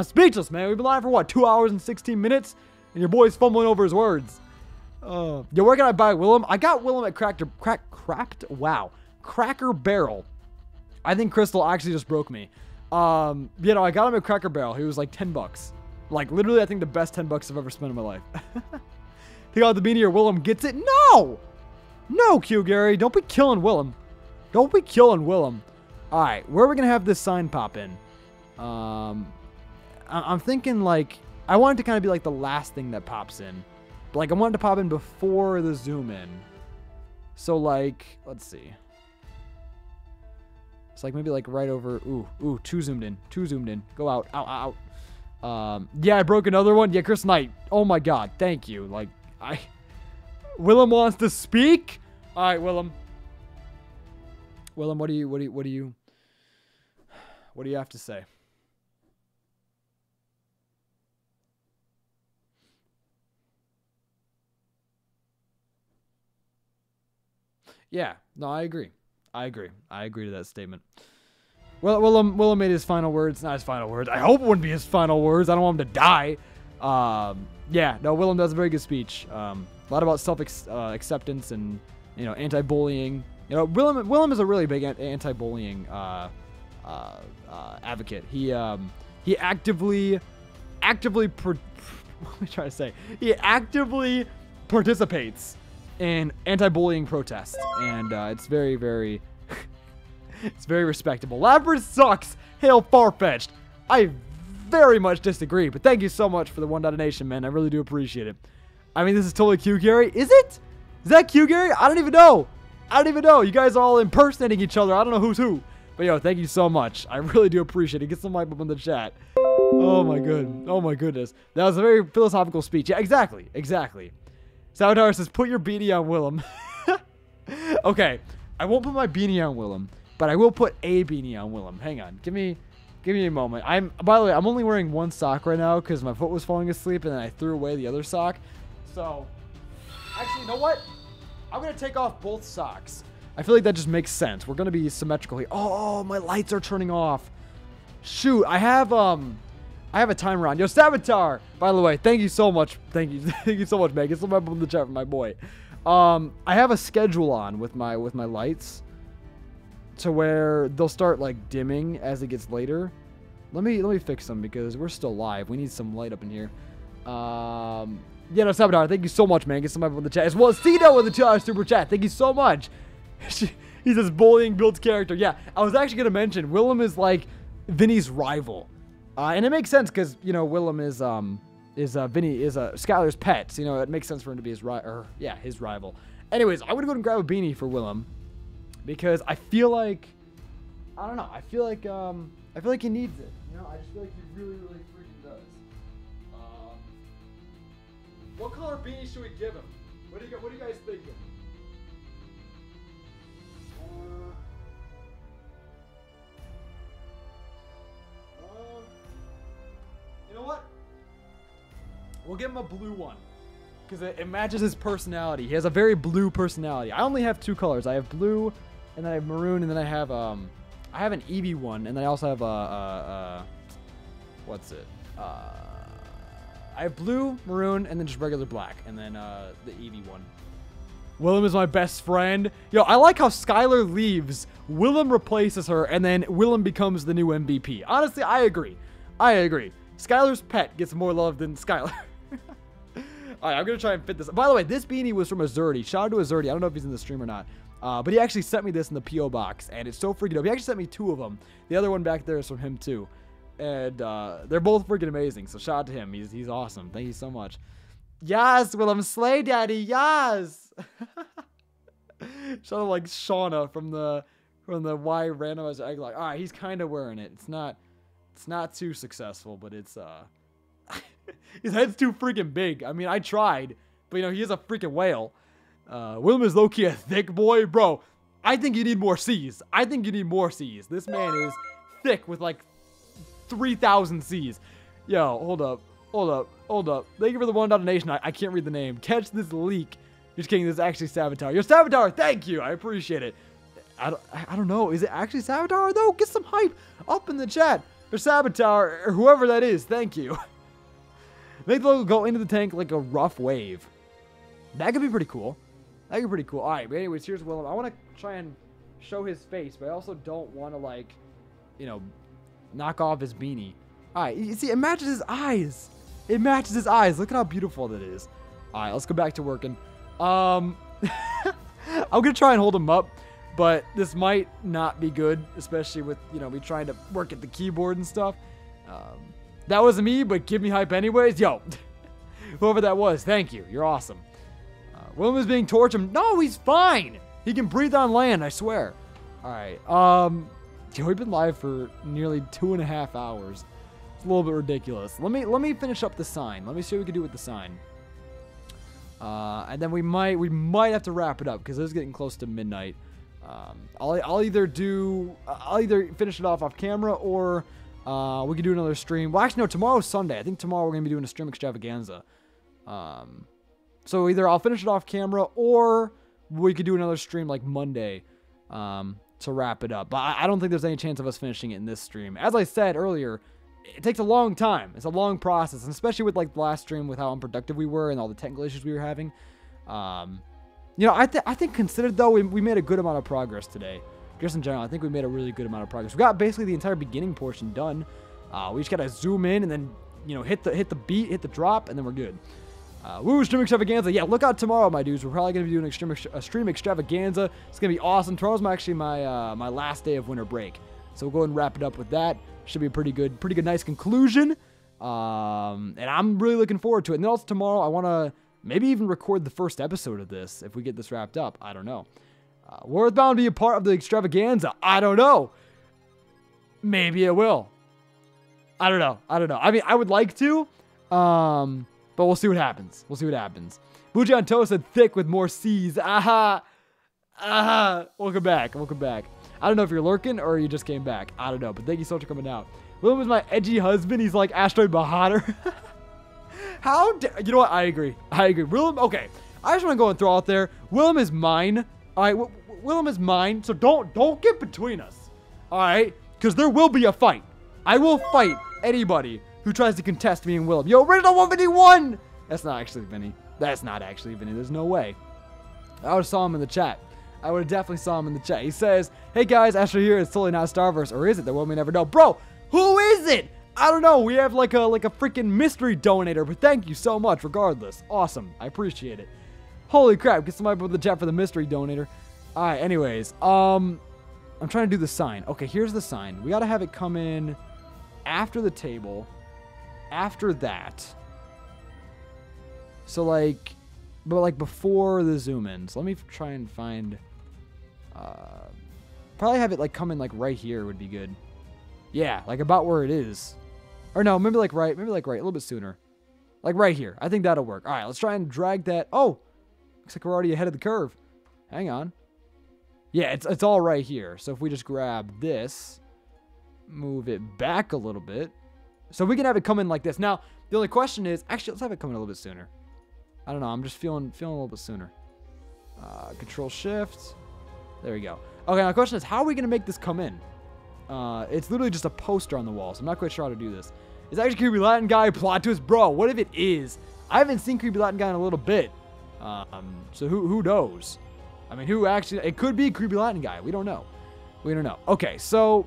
speechless, man. We've been live for what, 2 hours and 16 minutes? And your boy's fumbling over his words. Yo, where can I buy Willem? I got Willem at Cracker Barrel. I think Crystal actually just broke me. You know, I got him at Cracker Barrel. He was like $10. Like, literally, I think the best $10 I've ever spent in my life. Take out the beanie or Willem gets it? No! No, Q Gary. Don't be killing Willem. Don't be killing Willem. Alright, where are we going to have this sign pop in? I'm thinking, like, I want it to kind of be, like, the last thing that pops in. But, like, I want it to pop in before the zoom in. So, like, let's see. It's, like, maybe, like, right over... Ooh, too zoomed in. Too zoomed in. Go out. Out. Yeah, I broke another one. Yeah, Chris Knight. Oh, my God. Thank you. Like, Willem wants to speak? All right, Willem. Willem, what do you have to say? Yeah, no, I agree. I agree to that statement. Well, Willem made his final words. Not his final words. I hope it wouldn't be his final words. I don't want him to die. Yeah, no, Willem does a very good speech. A lot about self-acceptance and, you know, anti-bullying. You know, Willem is a really big anti-bullying advocate. He actively what am I trying to say? He actively participates in anti-bullying protests, and it's very, very, it's very respectable. Lapras sucks. Hail Farfetch'd. I very much disagree, but thank you so much for the $1 donation, man. I really do appreciate it. I mean, this is totally Q Gary. Is it? Is that Q Gary? I don't even know. You guys are all impersonating each other. I don't know who's who. But yo, thank you so much. I really do appreciate it. Get some hype up in the chat. Oh my goodness. That was a very philosophical speech. Yeah, exactly. Salvador says, put your beanie on Willem. Okay, I won't put my beanie on Willem, but I will put a beanie on Willem. Hang on. Give me a moment. By the way, I'm only wearing one sock right now because my foot was falling asleep and then I threw away the other sock. So, actually, you know what? I'm going to take off both socks. I feel like that just makes sense. We're going to be symmetrical here. Oh, my lights are turning off. Shoot, I have a timer on. Yo, Savitar, by the way, thank you so much. Thank you so much, man. Get some up in the chat for my boy. I have a schedule on with my lights to where they'll start like dimming as it gets later. Let me fix them because we're still live. We need some light up in here. Yeah, no, Savitar, thank you so much, man. Get some up in the chat as well as Cito with the $2 super chat. Thank you so much. He says bullying builds character. Yeah, I was actually gonna mention Willem is like Vinny's rival. And it makes sense because, you know, Willem is Skylar's pet. So, you know, it makes sense for him to be his rival. Anyways, I'm gonna go and grab a beanie for Willem because I feel like, I don't know, I feel like he needs it. You know, I just feel like he really, really freaking does. What color beanie should we give him? What do you guys think? You know what? We'll give him a blue one because it matches his personality. He has a very blue personality. I only have two colors. I have blue, and then I have maroon, and then I have an Eevee one, and then I also have what's it? I have blue, maroon, and then just regular black, and then the Eevee one. Willem is my best friend. Yo, I like how Skylar leaves, Willem replaces her, and then Willem becomes the new MVP. Honestly, I agree. I agree. Skylar's pet gets more love than Skylar. Alright, I'm going to try and fit this. By the way, this beanie was from Azurdi. Shout out to Azurdi. I don't know if he's in the stream or not. But he actually sent me this in the P.O. box, and it's so freaking dope. He actually sent me 2 of them. The other one back there is from him, too. And they're both freaking amazing, so shout out to him. He's awesome. Thank you so much. Yes, Willem, slay daddy, yes! Shout out like Shauna from the Y randomizer egg lock. Alright, he's kind of wearing it. It's not too successful, but it's his head's too freaking big. I mean, I tried, but you know, he is a freaking whale. Willem is low-key a thick boy, bro. I think you need more C's. I think you need more C's. This man is thick with like 3,000 C's. Yo, hold up. Thank you for the $1 donation. I can't read the name. Catch this leak. Just kidding. This is actually Savitar. You're Savitar. Thank you. I appreciate it. I don't know. Is it actually Savitar though? Get some hype up in the chat for Savitar or whoever that is. Thank you. Make the logo go into the tank like a rough wave. That could be pretty cool. That could be pretty cool. All right. But anyways, here's Willem. I want to try and show his face, but I also don't want to like, you know, knock off his beanie. All right. You see, it matches his eyes. It matches his eyes. Look at how beautiful that is. All right. Let's go back to working. I'm going to try and hold him up, but this might not be good, especially with, you know, me trying to work at the keyboard and stuff. That wasn't me, but give me hype anyways. Yo, whoever that was, thank you. You're awesome. Willem is being tortured. No, he's fine. He can breathe on land, I swear. All right. Yo, we've been live for nearly 2.5 hours. It's a little bit ridiculous. Let me finish up the sign. Let me see what we can do with the sign. And then we might have to wrap it up because it's getting close to midnight. I'll either finish it off camera or we could do another stream. Well, actually no, tomorrow's Sunday. I think tomorrow we're gonna be doing a stream extravaganza. So either I'll finish it off camera or we could do another stream like Monday to wrap it up. But I don't think there's any chance of us finishing it in this stream. As I said earlier, it takes a long time. It's a long process, and especially with like the last stream with how unproductive we were and all the technical issues we were having. You know, I think considered though, we made a good amount of progress today. Just in general, I think we made a really good amount of progress. We got basically the entire beginning portion done. We just gotta zoom in and then, you know, hit the beat, hit the drop, and then we're good. Woo, stream extravaganza. Yeah, look out tomorrow, my dudes. We're probably gonna be doing a stream extravaganza. It's gonna be awesome. Tomorrow's actually my last day of winter break, so we'll go ahead and wrap it up with that. Should be a pretty good, nice conclusion. And I'm really looking forward to it. And then also tomorrow, I want to maybe even record the first episode of this if we get this wrapped up. I don't know. We're bound to be a part of the extravaganza. I don't know. Maybe it will. I don't know. I mean, I would like to, but we'll see what happens. Buji on Toe said thick with more C's. Aha. Welcome back. I don't know if you're lurking or you just came back. I don't know, but thank you so much for coming out. Willem is my edgy husband. He's like Asteroid Bahadur. You know what? I agree. Willem, okay. I just want to go and throw out there. Willem is mine. All right, Willem is mine. So don't get between us. All right, because there will be a fight. I will fight anybody who tries to contest me and Willem. Yo, original 151. That's not actually Vinny. There's no way. I would have saw him in the chat. I would have definitely saw him in the chat. He says, hey guys, Astro here. It's totally not Starverse. Or is it? The world may never know. Bro, who is it? I don't know. We have like a freaking mystery donator. But thank you so much regardless. Awesome. I appreciate it. Holy crap. Get somebody up in the chat for the mystery donator. Alright, anyways. I'm trying to do the sign. Okay, here's the sign. We got to have it come in after the table. After that. So like, but like before the zoom ins. Let me try and find... probably have it like come in like right here would be good. Yeah, like about where it is. Or no, maybe like right, a little bit sooner. Like right here. I think that'll work. All right, let's try and drag that. Oh, looks like we're already ahead of the curve. Hang on. Yeah, it's all right here. So if we just grab this, move it back a little bit. So we can have it come in like this. Now, the only question is, actually, let's have it come in a little bit sooner. I don't know. I'm just feeling a little bit sooner. Control Shift. There we go. Okay, now the question is, how are we going to make this come in? It's literally just a poster on the wall, so I'm not quite sure how to do this. Is actually Creepy Latin Guy plot twist? Bro, what if it is? I haven't seen Creepy Latin Guy in a little bit. So who knows? I mean, who actually? It could be Creepy Latin guy. We don't know. We don't know. Okay, so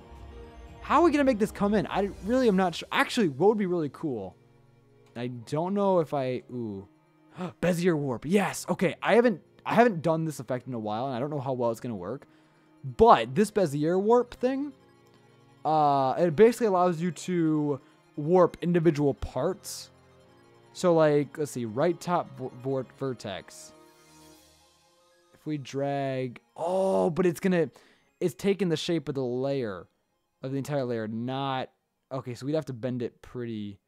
how are we gonna make this come in? I really am not sure. Actually, what would be really cool? I don't know if ooh, Bezier warp. Yes. Okay. I haven't done this effect in a while, and I don't know how well it's gonna work. But this Bezier warp thing, it basically allows you to warp individual parts. So like, let's see, right top vertex. If we drag, oh, but it's taking the shape of the layer, of the entire layer, not, okay, so we'd have to bend it pretty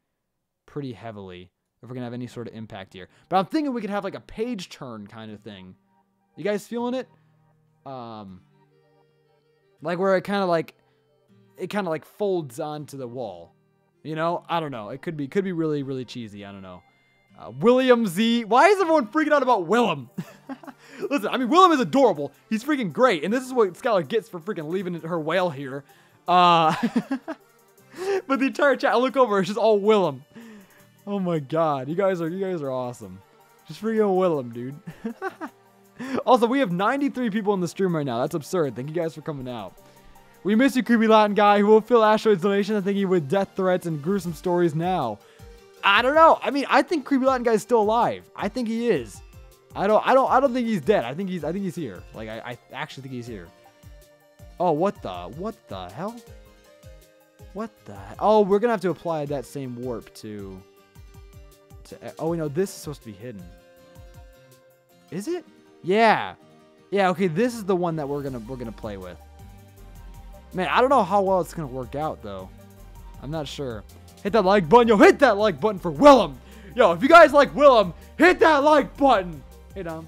heavily if we're gonna have any sort of impact here. But I'm thinking we could have like a page turn kind of thing. You guys feeling it? Like where it kind of like folds onto the wall. You know, I don't know. It could be really, really cheesy. I don't know. William Z. Why is everyone freaking out about Willem? Listen, I mean, Willem is adorable. He's freaking great. And this is what Skylar gets for freaking leaving her whale here. But the entire chat, I look over, it's just all Willem. Oh my god. You guys are awesome. Just freaking Willem, dude. Also, we have 93 people in the stream right now. That's absurd. Thank you guys for coming out. We miss you, Creepy Latin guy, who will fill Asteroid's donation. I think he with death threats and gruesome stories now. I don't know. I mean, I think Creepy Latin guy is still alive. I think he is. I don't think he's dead. I think he's here. Like I actually think he's here. Oh, what the hell? What the? Oh, we're gonna have to apply that same warp to. Oh, no, this is supposed to be hidden. Is it? Yeah. Yeah. Okay, this is the one that we're gonna play with. Man, I don't know how well it's going to work out, though. I'm not sure. Hit that like button. Yo, hit that like button for Willem. Yo, if you guys like Willem, hit that like button. Hey, Dom.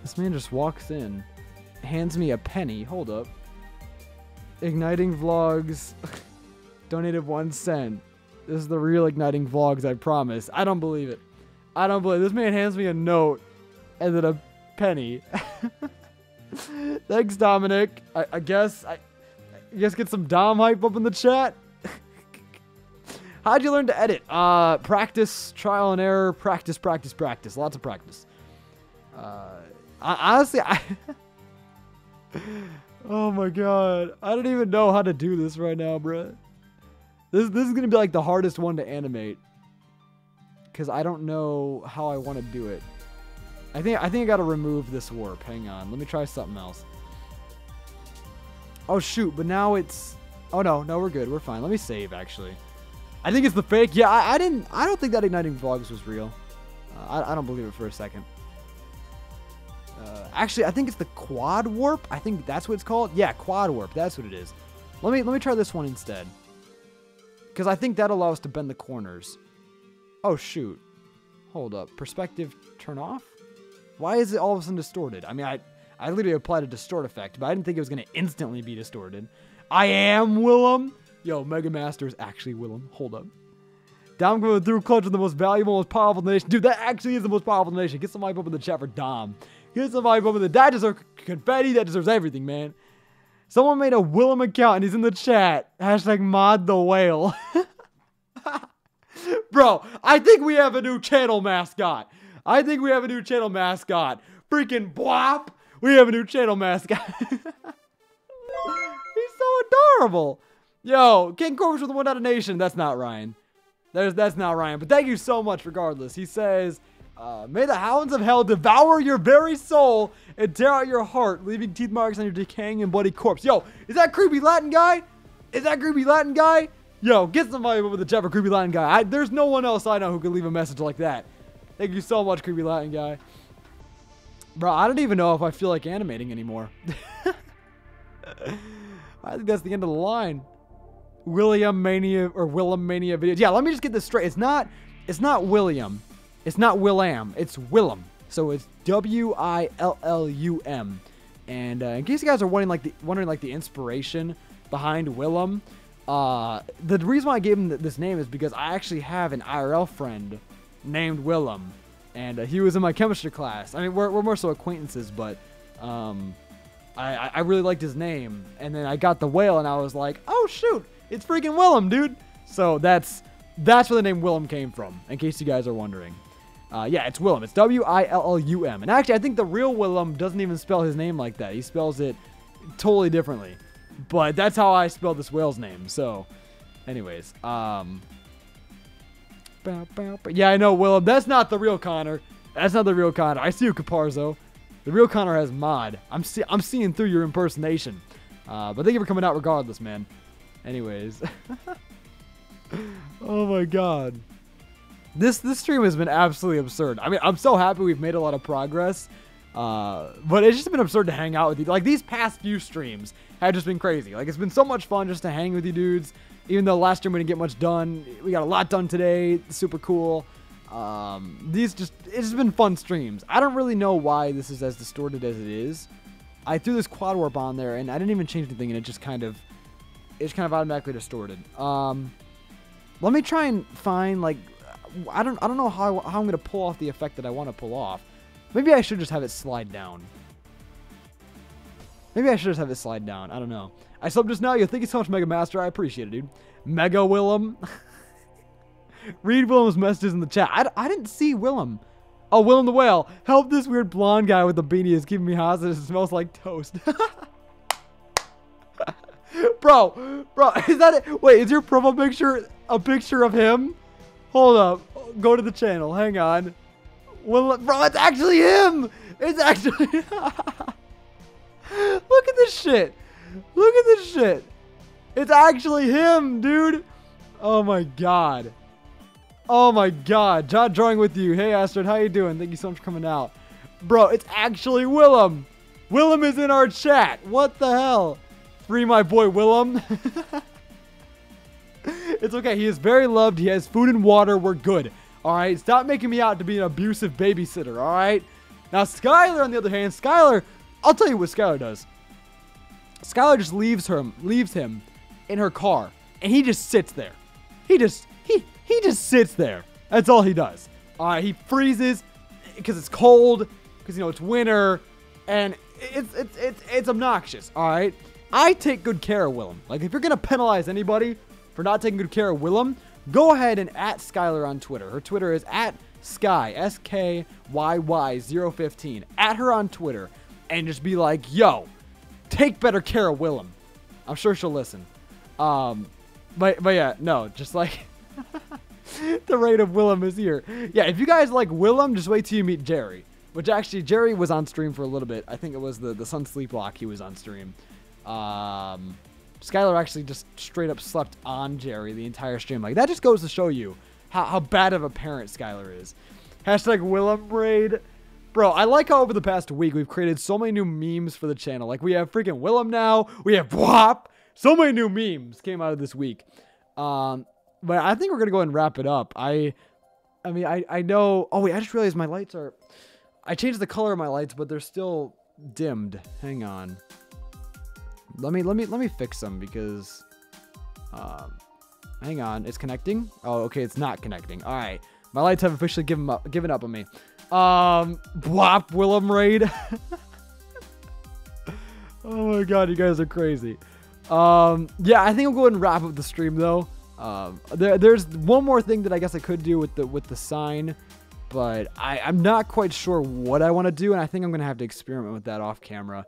This man just walks in, hands me a penny. Hold up. Igniting Vlogs donated 1 cent. This is the real Igniting Vlogs, I promise. I don't believe it. I don't believe it. This man hands me a note. And then a penny. Thanks, Dominic. I guess get some Dom hype up in the chat. How'd you learn to edit? Practice, trial and error, practice. Lots of practice. Honestly, oh my god. I don't even know how to do this right now, bruh. This is gonna be like the hardest one to animate. Because I don't know how I want to do it. I think I gotta remove this warp. Hang on. Let me try something else. Oh shoot, but now it's... Oh no, we're good. We're fine. Let me save, actually. I think it's the fake. Yeah, I don't think that Igniting Vlogs was real. I don't believe it for a second. Actually, I think it's the quad warp. I think that's what it's called. Yeah, quad warp. That's what it is. Let me try this one instead. Because I think that allows us to bend the corners. Oh shoot. Hold up. Perspective turn off? Why is it all of a sudden distorted? I mean, I literally applied a distort effect, but I didn't think it was going to instantly be distorted. I am Willem. Yo, Mega Master is actually Willem. Hold up. Dom going through clutch with the most valuable, most powerful donation. Dude, that actually is the most powerful donation. Get some hype up in the chat for Dom. Get some hype up in the... That deserves confetti. That deserves everything, man. Someone made a Willem account and he's in the chat. Hashtag mod the whale. Bro, I think we have a new channel mascot. Freaking Bwop. We have a new channel mascot. He's so adorable. Yo, King Corvus with the 1 donation. That's not Ryan. That's not Ryan. But thank you so much regardless. He says, may the hounds of hell devour your very soul and tear out your heart, leaving teeth marks on your decaying and bloody corpse. Yo, is that Creepy Latin guy? Yo, get somebody over the chat for Creepy Latin guy. There's no one else I know who can leave a message like that. Thank you so much, Creepy Latin guy. Bro, I don't even know if I feel like animating anymore. I think that's the end of the line. Willem Mania videos. Yeah, let me just get this straight. It's not William. It's not Willam. It's Willem. So it's W-I-L-L-U-M. And in case you guys are wondering the inspiration behind Willem, the reason why I gave him this name is because I actually have an IRL friend named Willem, and he was in my chemistry class. I mean, we're more so acquaintances, but I really liked his name, and then I got the whale, and I was like, oh shoot, it's freaking Willem, dude. So that's That's where the name Willem came from, in case you guys are wondering. Yeah, it's Willem. It's W-I-L-L-U-M. And actually, I think the real Willem doesn't even spell his name like that. He spells it totally differently. But that's how I spelled this whale's name. So, anyways. Yeah, I know, Willem. That's not the real Connor. That's not the real Connor. I see you, Caparzo. The real Connor has mod. I'm seeing through your impersonation. But thank you for coming out regardless, man. Anyways. Oh my god. This stream has been absolutely absurd. I mean, I'm so happy we've made a lot of progress. But it's just been absurd to hang out with you. Like, these past few streams have just been crazy. Like, it's been so much fun just to hang with you dudes. Even though last stream we didn't get much done. We got a lot done today. It's super cool. It's just been fun streams. I don't really know why this is as distorted as it is. I threw this quad warp on there and I didn't even change anything and it's kind of automatically distorted. Let me try and find, like, I don't know how I'm gonna pull off the effect that I want to pull off. Maybe I should just have it slide down. I don't know. I subbed just now. Thank you so much, Mega Master. I appreciate it, dude. Mega Willem. Read Willem's messages in the chat. I didn't see Willem. Oh, Willem the Whale. Help this weird blonde guy with the beanie is keeping me hostage. It smells like toast. Bro, is that it? Wait, is your profile picture a picture of him? Hold up. Go to the channel. Hang on. Willem, bro, it's actually him. It's actually... Look at this shit. Look at this shit. It's actually him, dude. Oh my god. Oh my god. John drawing with you. Hey, Astrid, how you doing? Thank you so much for coming out. Bro, it's actually Willem. Willem is in our chat. What the hell? Free my boy Willem. It's okay. He is very loved. He has food and water. We're good. All right. Stop making me out to be an abusive babysitter. All right. Now, Skylar, on the other hand, Skylar, I'll tell you what Skylar does. Skylar just leaves him in her car, and he just sits there. He just sits there. That's all he does. All right. He freezes because it's cold, because, you know, it's winter, and it's obnoxious. All right. I take good care of Willem. Like, if you're going to penalize anybody for not taking good care of Willem, go ahead and @ Skylar on Twitter. Her Twitter is @Sky, SKYY015. @ her on Twitter and just be like, yo, take better care of Willem. I'm sure she'll listen. But yeah, no, just like the rate of Willem is here. Yeah, if you guys like Willem, just wait till you meet Jerry. Which actually, Jerry was on stream for a little bit. I think it was the Sun Sleep Lock he was on stream. Skylar actually just straight up slept on Jerry the entire stream. Like, that just goes to show you how bad of a parent Skylar is. # Willem raid. Bro, I like how over the past week we've created so many new memes for the channel. Like, we have freaking Willem now. We have Bwop. So many new memes came out of this week. But I think we're going to go ahead and wrap it up. I mean, I know... Oh, wait, I just realized my lights are... I changed the color of my lights, but they're still dimmed. Hang on. Let me fix them because... hang on. It's connecting? Oh, okay, it's not connecting. All right. My lights have officially given up on me. Bwop Willem raid. Oh my god, you guys are crazy. Yeah, I think I'll go ahead and wrap up the stream though. There's one more thing that I guess I could do with the sign, but I'm not quite sure what I want to do, and I think I'm gonna have to experiment with that off camera,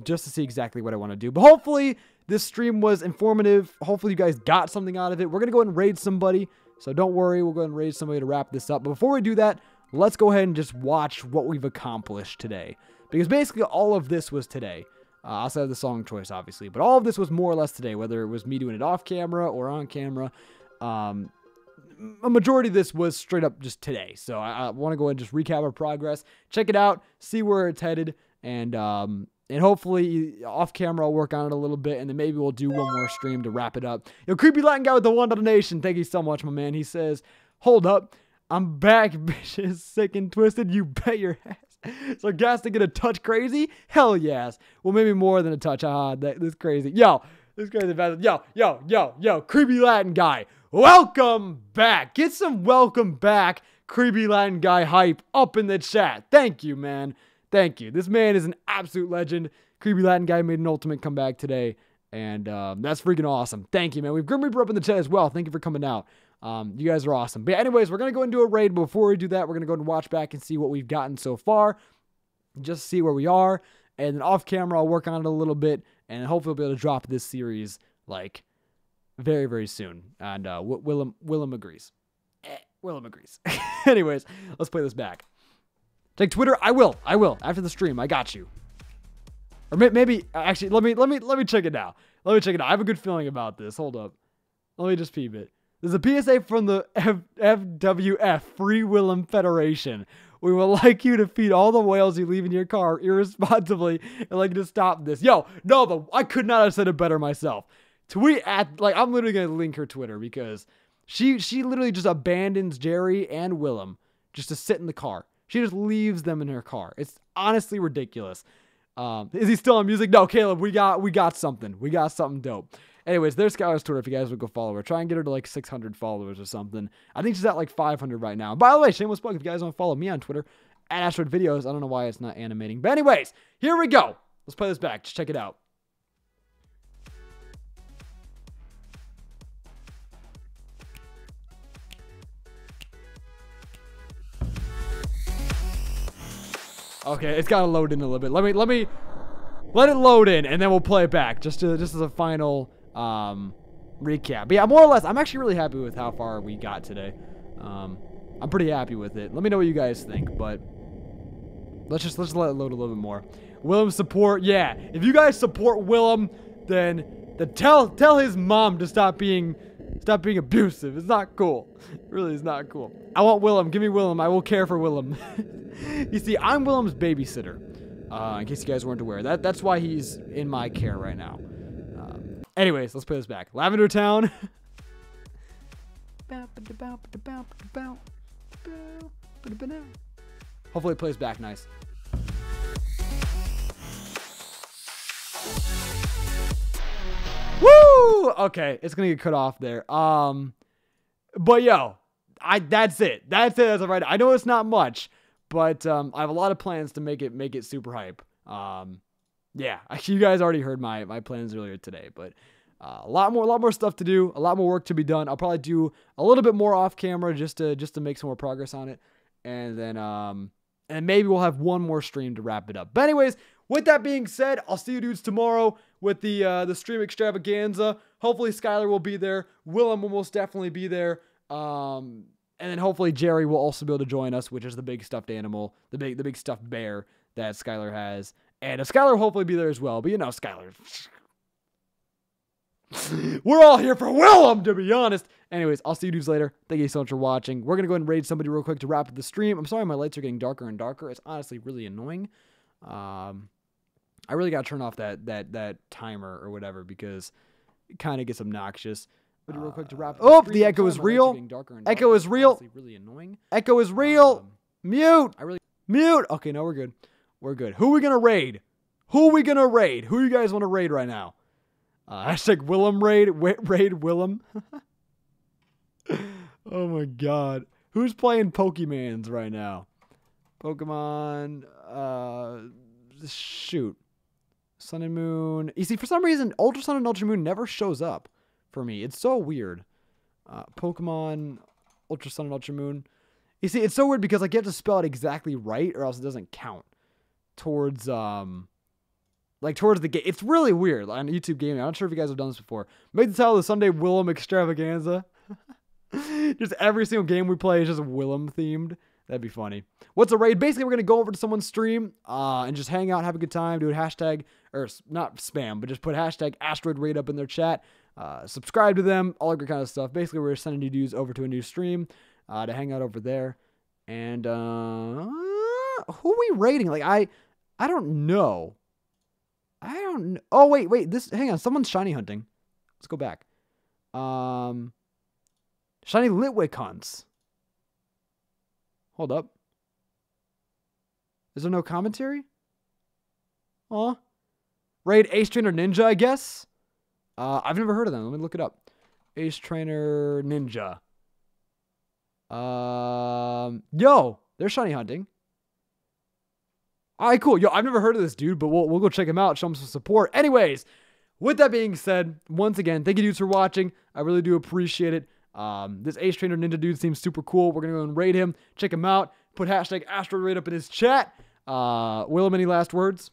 just to see exactly what I want to do. But hopefully this stream was informative. Hopefully you guys got something out of it. We're gonna go ahead and raid somebody, so don't worry. We'll go ahead and raid somebody to wrap this up. But before we do that, let's go ahead and just watch what we've accomplished today, because basically all of this was today. Outside of the song choice, obviously. But all of this was more or less today, whether it was me doing it off camera or on camera. A majority of this was straight up just today. So I want to go ahead and just recap our progress. Check it out. See where it's headed. And hopefully off camera I'll work on it a little bit. And then maybe we'll do one more stream to wrap it up. Yo, Creepy Latin Guy with the 1 donation. Thank you so much, my man. He says, hold up. I'm back, bitches. Sick and twisted. You bet your ass. Sarcastic and a touch crazy? Hell yes. Well, maybe more than a touch. This crazy. Yo, this crazy bastard. Yo, Creepy Latin Guy. Welcome back. Get some welcome back Creepy Latin Guy hype up in the chat. Thank you, man. Thank you. This man is an absolute legend. Creepy Latin Guy made an ultimate comeback today. And that's freaking awesome. Thank you, man. We've Grim Reaper up in the chat as well. Thank you for coming out. You guys are awesome. But anyways, we're going to go and do a raid. But before we do that, we're going to go and watch back and see what we've gotten so far. Just see where we are. And then off camera, I'll work on it a little bit. And hopefully we'll be able to drop this series, like, very, very soon. And Willem agrees. Willem agrees. Anyways, let's play this back. Take Twitter? I will. After the stream, I got you. Or maybe, actually, let me check it now. Let me check it out. I have a good feeling about this. Hold up. Let me just peep it. There's a PSA from the FWF, Free Willem Federation. We would like you to feed all the whales you leave in your car irresponsibly and like you to stop this. Yo, no, I could not have said it better myself. Tweet at, like, I'm literally going to link her Twitter because she literally just abandons Jerry and Willem just to sit in the car. She just leaves them in her car. It's honestly ridiculous. Is he still on music? No, Caleb, we got something. We got something dope. Anyways, there's Skylar's Twitter if you guys would go follow her. Try and get her to like 600 followers or something. I think she's at like 500 right now. By the way, shameless plug, if you guys want to follow me on Twitter, at Asteroid Videos. I don't know why it's not animating. But anyways, here we go. Let's play this back. Just check it out. Okay, it's got to load in a little bit. Let it load in, and then we'll play it back just as a final recap. But yeah, more or less, I'm actually really happy with how far we got today. I'm pretty happy with it. Let me know what you guys think, but let's let it load a little bit more. Willem support, yeah. If you guys support Willem, then tell his mom to stop being abusive. It's not cool. It really is not cool. I want Willem. Give me Willem. I will care for Willem. You see, I'm Willem's babysitter. In case you guys weren't aware. That's why he's in my care right now. Anyways, let's play this back. Lavender Town. Hopefully it plays back nice. Woo! Okay, it's gonna get cut off there. But yo, that's it. That's it as of right now. I know it's not much, but I have a lot of plans to make it super hype. Yeah, you guys already heard my plans earlier today, but a lot more stuff to do, a lot more work to be done. I'll probably do a little bit more off camera just to make some more progress on it, and then and maybe we'll have one more stream to wrap it up. But anyways, with that being said, I'll see you dudes tomorrow with the stream extravaganza. Hopefully Skylar will be there. Willem will most definitely be there. And then hopefully Jerry will also be able to join us, which is the big stuffed animal, the big stuffed bear that Skylar has. And Skylar will hopefully be there as well. But you know, Skylar. We're all here for Willem, to be honest. Anyways, I'll see you dudes later. Thank you so much for watching. We're going to go ahead and raid somebody real quick to wrap up the stream. I'm sorry my lights are getting darker and darker. It's honestly really annoying. I really got to turn off that timer or whatever because it kind of gets obnoxious. Real quick to wrap up the stream. The echo is real. Echo is real. Really annoying. Echo is real. Mute. Mute. Okay, no, we're good. We're good. Who are we going to raid? Who you guys want to raid right now? Hashtag Willem raid. Raid Willem. Oh my god. Who's playing Pokemans right now? Pokemon. Shoot. Sun and Moon. You see, for some reason, Ultra Sun and Ultra Moon never shows up for me. It's so weird. Pokemon, Ultra Sun and Ultra Moon. You see, it's so weird because I get to spell it exactly right or else it doesn't count towards towards the game. It's really weird on YouTube Gaming. I'm not sure if you guys have done this before. Make the title of the Sunday Willem Extravaganza. Just every single game we play is just Willem themed. That'd be funny. What's a raid? Basically, we're going to go over to someone's stream and just hang out, have a good time, do a hashtag, or not spam, but just put hashtag Asteroid Raid up in their chat. Subscribe to them, all that kind of stuff. Basically, we're sending you dudes over to a new stream to hang out over there. And who are we raiding? Like, I don't know. Oh, wait. Hang on. Someone's shiny hunting. Let's go back. Shiny Litwick hunts. Hold up. Is there no commentary? Aw. Raid Ace Trainer Ninja, I guess? I've never heard of them. Let me look it up. Ace Trainer Ninja. Yo, they're shiny hunting. All right, cool. Yo, I've never heard of this dude, but we'll go check him out, show him some support. Anyways, with that being said, once again, thank you dudes for watching. I really do appreciate it. This Ace Trainer Ninja dude seems super cool. We're going to go and raid him. Check him out. Put hashtag AstroRaid up in his chat. Willem, any last words?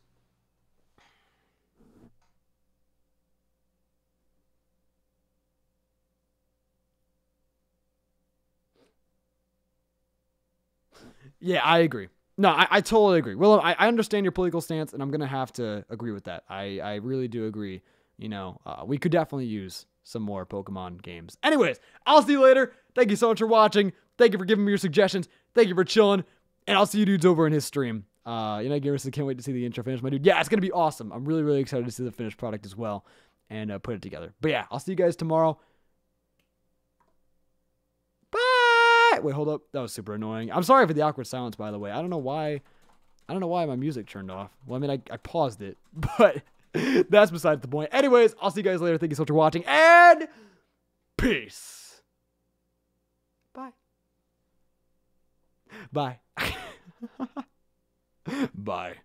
Yeah, I agree. No, I totally agree. Willem, I understand your political stance, and I'm going to have to agree with that. I really do agree. You know, we could definitely use some more Pokemon games. Anyways, I'll see you later. Thank you so much for watching. Thank you for giving me your suggestions. Thank you for chilling. And I'll see you dudes over in his stream. Gamers, can't wait to see the intro finish, my dude. Yeah, it's going to be awesome. I'm really, really excited to see the finished product as well and put it together. But yeah, I'll see you guys tomorrow. Bye! Wait, hold up. That was super annoying. I'm sorry for the awkward silence, by the way. I don't know why my music turned off. Well, I mean, I paused it, but that's besides the point. Anyways, I'll see you guys later. Thank you so much for watching, and peace. Bye. Bye. Bye.